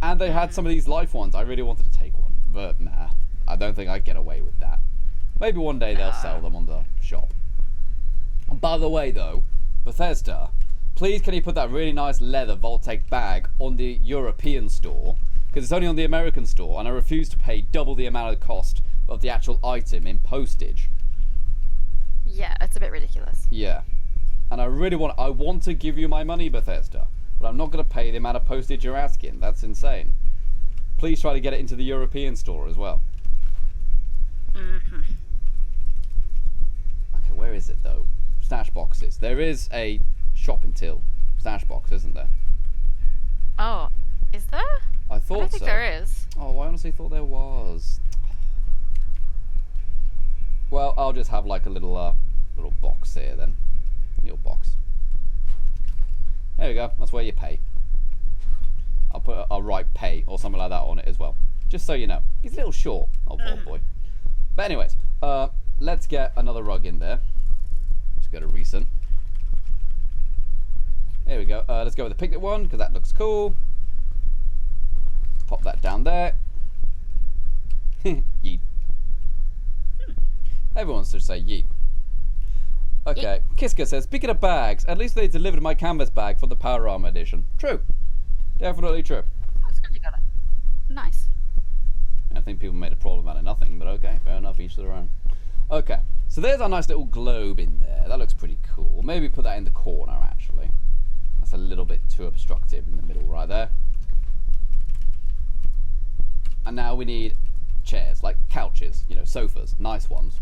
And they had some of these life ones. I really wanted to take one, but nah. I don't think I'd get away with that. Maybe one day they'll sell them on the shop. By the way, though, Bethesda, please can you put that really nice leather Vault-Tec bag on the European store? Because it's only on the American store, and I refuse to pay double the amount of cost of the actual item in postage. Yeah, it's a bit ridiculous. Yeah. And I want to give you my money, Bethesda, but I'm not going to pay the amount of postage you're asking. That's insane. Please try to get it into the European store as well. Mhm. Okay, where is it though? Stash boxes. There is a shop in Till stash box, isn't there? Oh, is there? I thought I don't think so. there is. Oh, I honestly thought there was. Well, I'll just have like a little box here then. Little box. There we go. That's where you pay. I'll write pay or something like that on it as well. Just so you know. He's a little short, old boy. But anyways, let's get another rug in there. Just go to recent. There we go. Let's go with the picnic one because that looks cool. Pop that down there. Yeet. Everyone should say yeet. Okay. Kiska says, speaking of bags, at least they delivered my canvas bag for the Power Armor edition. True. Definitely true. That's good you got it. Nice. I think people made a problem out of nothing, but okay, fair enough, each to their own. Okay, so there's our nice little globe in there. That looks pretty cool. Maybe put that in the corner, actually. That's a little bit too obstructive in the middle right there. And now we need chairs, like couches, you know, sofas, nice ones.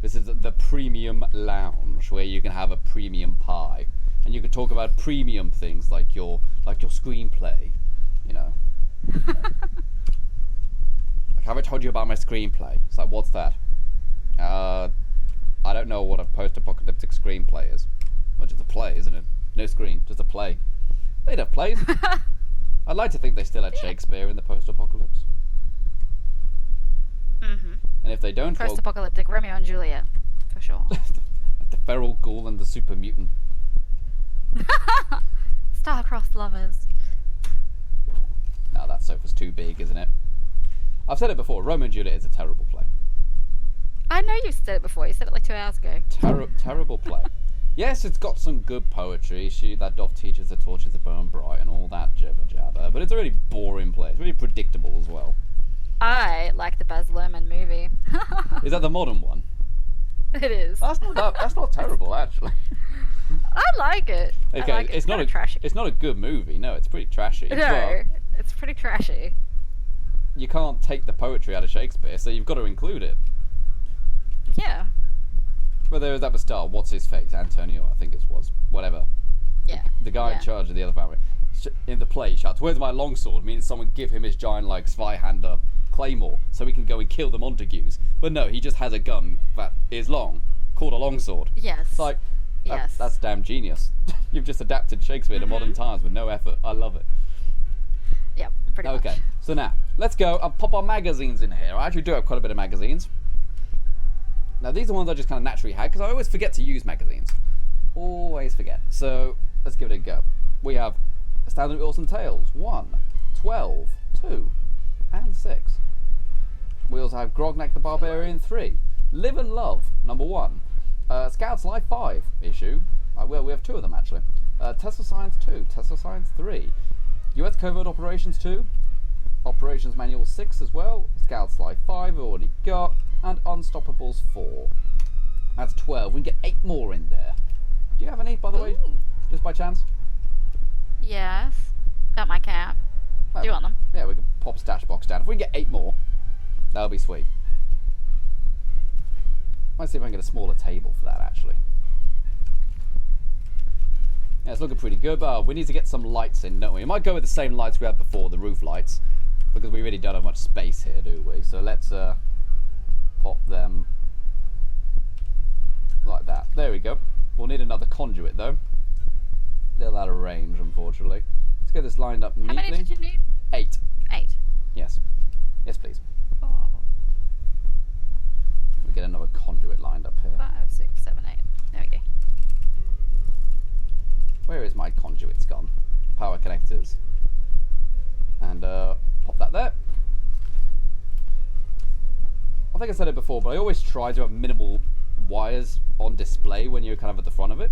This is the premium lounge where you can have a premium pie. And you can talk about premium things like your screenplay, you know. Like, have I told you about my screenplay? It's like, what's that? I don't know what a post-apocalyptic screenplay is. Well, just a play, isn't it? No screen, just a play. They'd have plays. I'd like to think they still had Shakespeare in the post-apocalypse. Mhm. And And if they don't, well, Post-apocalyptic Romeo and Juliet, for sure. the feral ghoul and the super mutant. Star-crossed lovers. Now that sofa's too big, isn't it? I've said it before, Romeo and Juliet is a terrible play. I know you've said it before. You said it like 2 hours ago. Terrible play. Yes, it's got some good poetry. That doth teaches the torches to burn bright and all that jibber jabber. But it's a really boring play. It's really predictable as well. I like the Baz Luhrmann movie. Is that the modern one? It is. That's not terrible, actually. I like it. Okay, I like it. it's not trashy. It's not a good movie. No, it's pretty trashy. No, it's pretty trashy. You can't take the poetry out of Shakespeare, so you've got to include it. Yeah. Well, that was star. What's his face? Antonio, I think it was. Whatever. Yeah. The guy in charge of the other family. In the play, shouts, "Where's my longsword?" Means someone give him his giant, like, Zweihander claymore so he can go and kill the Montagues. But no, he just has a gun that is long, called a longsword. Yes. It's like, that's damn genius. You've just adapted Shakespeare to modern times with no effort. I love it. Yep, pretty much. Okay, so now, let's go and pop our magazines in here. I actually do have quite a bit of magazines. Now, these are ones I just kind of naturally had, because I always forget to use magazines. Always forget. So, let's give it a go. We have Astounding Awesome Tales, 1, 12, 2, and 6. We also have Grognak the Barbarian 3, Live and Love, number 1, Scouts Life 5 issue, well, we have 2 of them actually, Tesla Science 2, Tesla Science 3, US Covert Operations 2, Operations Manual 6 as well, Scouts Life 5 we've already got, and Unstoppables 4. That's 12. We can get 8 more in there. Do you have any, by the way, just by chance? Yes. Got my cap. Do you want them? Yeah, we can pop stash box down. If we can get 8 more, that'll be sweet. Might see if I can get a smaller table for that, actually. Yeah, it's looking pretty good, but we need to get some lights in, don't we? We might go with the same lights we had before, the roof lights, because we really don't have much space here, do we? So let's pop them like that. There we go. We'll need another conduit, though. They're out of range, unfortunately. Let's get this lined up neatly. How many did you need? 8. 8. Yes. Yes, please. 4, We'll get another conduit lined up here. 5, 6, 7, 8. There we go. Where is my conduits gone? Power connectors. And pop that there. I think I said it before, but I always try to have minimal wires on display when you're kind of at the front of it.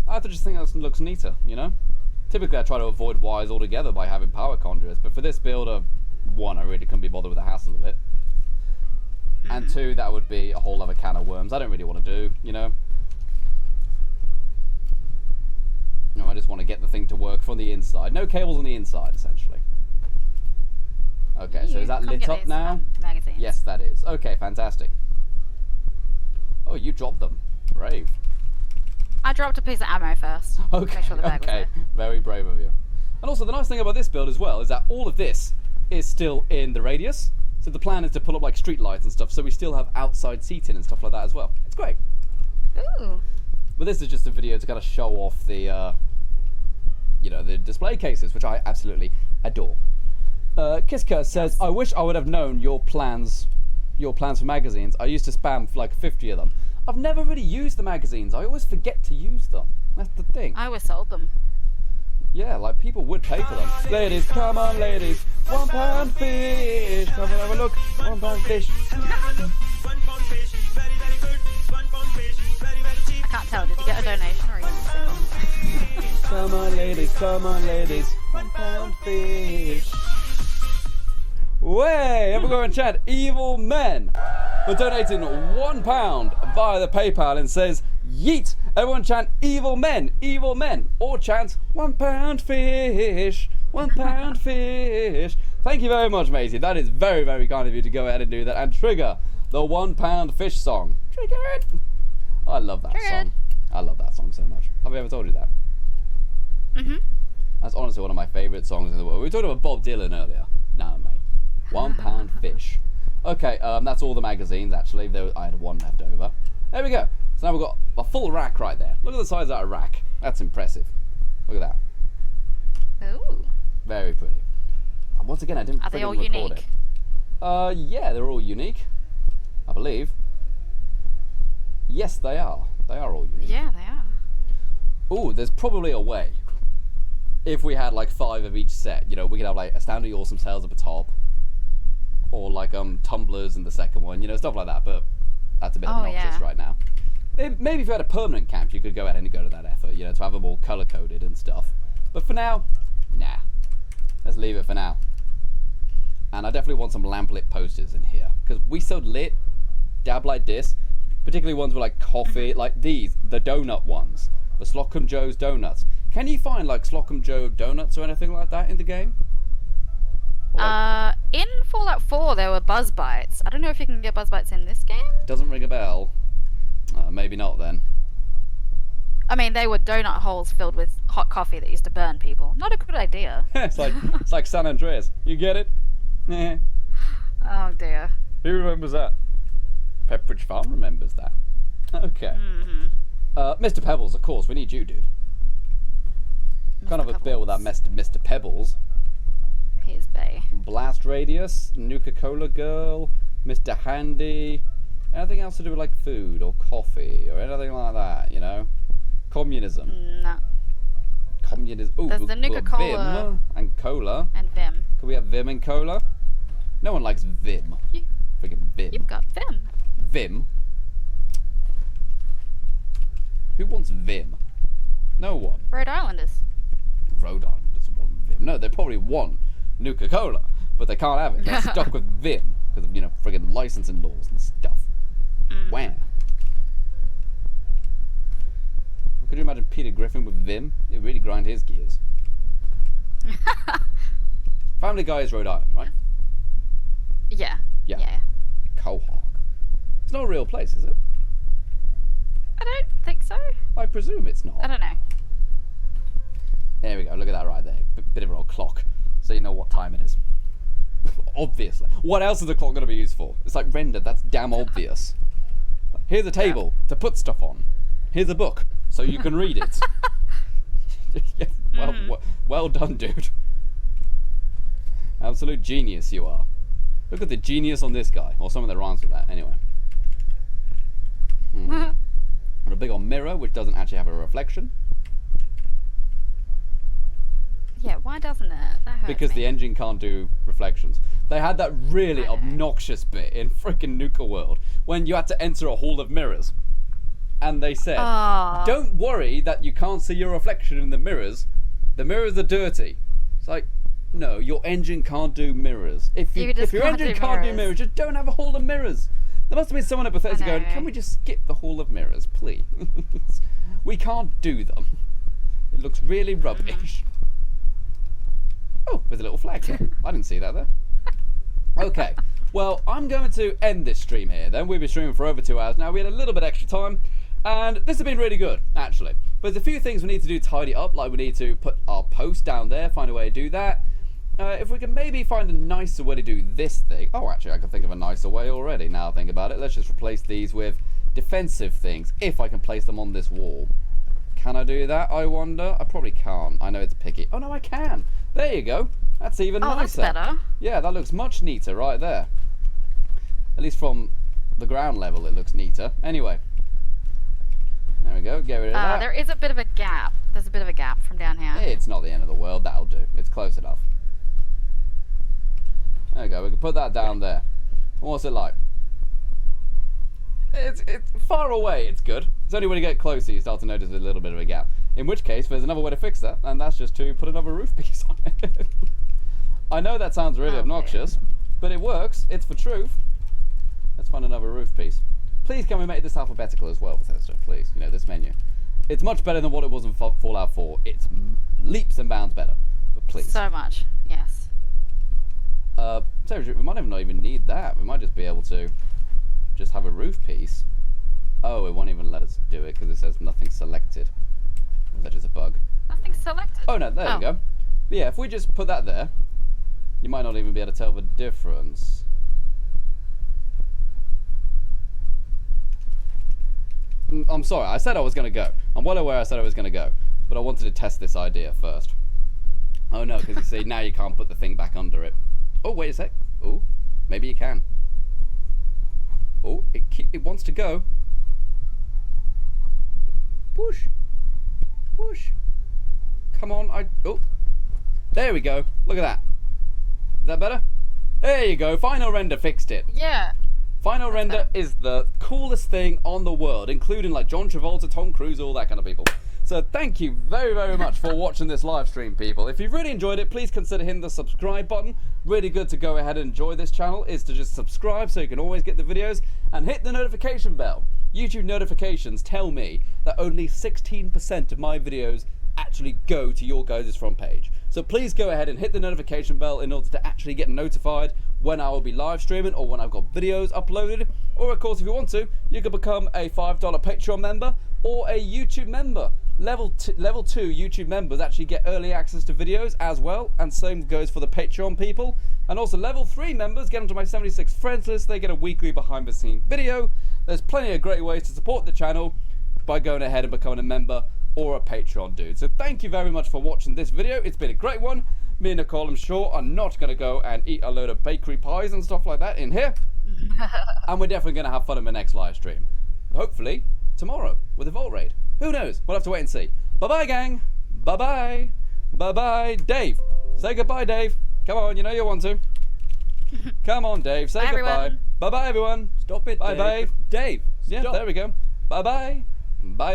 I have to just think that looks neater, you know? Typically I try to avoid wires altogether by having power conduits, but for this build of 1, I really couldn't be bothered with the hassle of it. And 2, that would be a whole other can of worms I don't really want to do, you know? No, I just want to get the thing to work from the inside. No cables on the inside, essentially. Okay, so is that lit up now? Magazines. Yes, that is. Okay, fantastic. Oh, you dropped them. Brave. I dropped a piece of ammo first. Okay, Make sure the bag was there. Very brave of you. And also, the nice thing about this build as well is that all of this is still in the radius. So the plan is to put up like street lights and stuff, so we still have outside seating and stuff like that as well. It's great. Ooh. But this is just a video to kind of show off the, you know, the display cases, which I absolutely adore. Kiska says, I wish I would have known your plans for magazines. I used to spam for like 50 of them. I've never really used the magazines. I always forget to use them. That's the thing. I always sold them. Yeah, like people would pay for them. Ladies, come on, ladies. £1 fish. Come and have a look. £1 fish. I can't tell. Did you get a donation or are you just singing? Come on, ladies. Come on, ladies. £1 fish. Way! Everyone chant evil men for donating £1 via the PayPal and says yeet. Everyone chant evil men, or chant £1 fish, £1 fish. Thank you very much, Maisie. That is very, very kind of you to go ahead and do that and trigger the £1 fish song. Trigger it. I love that song. I love that song so much. Have I ever told you that? Mhm. That's honestly one of my favourite songs in the world. We talked about Bob Dylan earlier. Nah, mate. £1 fish. Okay, that's all the magazines actually. I had 1 left over. There we go. So now we've got a full rack right there. Look at the size of that rack. That's impressive. Look at that. Ooh. Very pretty. And once again, I didn't Are they all record unique? it. Yeah, they're all unique. I believe. Yes, they are. They are all unique. Yeah, they are. Ooh, there's probably a way. If we had like 5 of each set, you know, we could have like astounding awesome sales up the top, or like tumblers in the second one, you know, stuff like that. But that's a bit obnoxious right now. Maybe if you had a permanent camp, you could go ahead and go to that effort, you know, to have them all color coded and stuff. But for now, nah. Let's leave it for now. And I definitely want some lamplit posters in here, because we so lit dab like this, particularly ones with like coffee, like these, the donut ones, the Slocum Joe's donuts. Can you find like Slocum Joe donuts or anything like that in the game? In Fallout 4 there were Buzz Bites. I don't know if you can get Buzz Bites in this game. Doesn't ring a bell. Maybe not then. I mean, they were donut holes filled with hot coffee that used to burn people. Not a good idea. it's like San Andreas. You get it? Oh dear. Who remembers that? Pepperidge Farm remembers that. Okay. Mr. Pebbles, of course. We need you, dude. Kind of a bill with that Mr. Pebbles. Here's Bay. Blast Radius, Nuka-Cola Girl, Mr. Handy. Anything else to do with like food or coffee or anything like that, you know? Communism. No. Communism. Ooh, there's the Nuka-Cola. Vim and Cola. And Vim. Could we have Vim and Cola? No one likes Vim. Freaking Vim. You've got Vim. Vim? Who wants Vim? No one. Rhode Islanders. Rhode Islanders want Vim. No, they probably want Nuka-Cola, but they can't have it. They're stuck with Vim because of, you know, friggin' licensing laws and stuff. Wow. Could you imagine Peter Griffin with Vim? It'd really grind his gears. Family Guy is Rhode Island, right? Yeah. Quahog. It's not a real place, is it? I don't think so. I presume it's not. I don't know. There we go, look at that right there. Bit of an old clock, so you know what time it is. Obviously. What else is the clock going to be used for? It's like rendered, that's damn obvious. Here's a table to put stuff on. Here's a book, so you can read it. Yeah, well done, dude. Absolute genius you are. Look at the genius on this guy, or something that rhymes with that, anyway. And a big old mirror, which doesn't actually have a reflection. Yeah, why doesn't it? That hurts Because me. the engine can't do reflections. They had that really obnoxious bit in frickin' Nuka World when you had to enter a hall of mirrors. And they said, don't worry that you can't see your reflection in the mirrors. The mirrors are dirty. It's like, no, your engine can't do mirrors. If your engine can't do mirrors, just don't have a hall of mirrors. There must have been someone at Bethesda going, can we just skip the hall of mirrors, please? We can't do them. It looks really rubbish. Oh, there's a little flag here. I didn't see that there. Okay, well, I'm going to end this stream here then. We've been streaming for over 2 hours now. We had a little bit extra time, and this has been really good, actually. But there's a few things we need to do to tidy up, like we need to put our post down there, find a way to do that. If we can maybe find a nicer way to do this thing. Oh, actually, I can think of a nicer way already, now I think about it. Let's just replace these with defensive things, if I can place them on this wall. Can I do that, I wonder? I probably can't. I know it's picky. Oh, no, I can. There you go. That's even nicer. That's better. Yeah, that looks much neater right there. At least from the ground level, it looks neater. Anyway. There we go. Get rid of that. There is a bit of a gap. There's a bit of a gap from down here. It's not the end of the world. That'll do. It's close enough. There we go. We can put that down there. What's it like? It's far away. It's good. It's only when you get closer you start to notice a little bit of a gap. In which case, there's another way to fix that, and that's just to put another roof piece on it. I know that sounds really obnoxious, but it works. It's for truth. Let's find another roof piece. Please can we make this alphabetical as well, Bethesda? Please, you know, this menu. It's much better than what it was in Fallout 4. It's leaps and bounds better, but please. So much, yes. So we might not even need that. We might just be able to just have a roof piece. Oh, it won't even let us do it because it says nothing selected. Or is that just a bug? Nothing selected. Oh no, there we go. But yeah, if we just put that there, you might not even be able to tell the difference. I'm sorry, I said I was going to go. I'm well aware I said I was going to go. But I wanted to test this idea first. Oh no, because you see, now you can't put the thing back under it. Oh, wait a sec. Oh, maybe you can. Oh, it wants to go. Push. Push. Come on, oh. There we go. Look at that. Is that better? There you go. Final render fixed it. Yeah. Final render is the coolest thing on the world, including like John Travolta, Tom Cruise, all that kind of people. So thank you very, very much for watching this live stream, people. If you've really enjoyed it, please consider hitting the subscribe button. Really good to go ahead and enjoy this channel is to just subscribe so you can always get the videos, and hit the notification bell. YouTube notifications tell me that only 16% of my videos actually go to your guys' front page. So please go ahead and hit the notification bell in order to actually get notified when I will be live streaming or when I've got videos uploaded. Or of course, if you want to, you can become a $5 Patreon member or a YouTube member. Level 2 YouTube members actually get early access to videos as well, and same goes for the Patreon people. And also level 3 members get onto my 76 friends list. They get a weekly behind the scenes video. There's plenty of great ways to support the channel by going ahead and becoming a member or a Patreon dude. So thank you very much for watching this video. It's been a great one. Me and Nicole, I'm sure, are not going to go and eat a load of bakery pies and stuff like that in here. And we're definitely going to have fun in the next live stream. Hopefully tomorrow with a Vault Raid. Who knows? We'll have to wait and see. Bye-bye, gang. Bye-bye. Bye-bye. Dave. Say goodbye, Dave. Come on, you know you want to. Come on, Dave. Say goodbye. Bye-bye, everyone. Stop it, Bye, Dave. Dave. Dave, Yeah, stop. there we go. Bye-bye. Bye.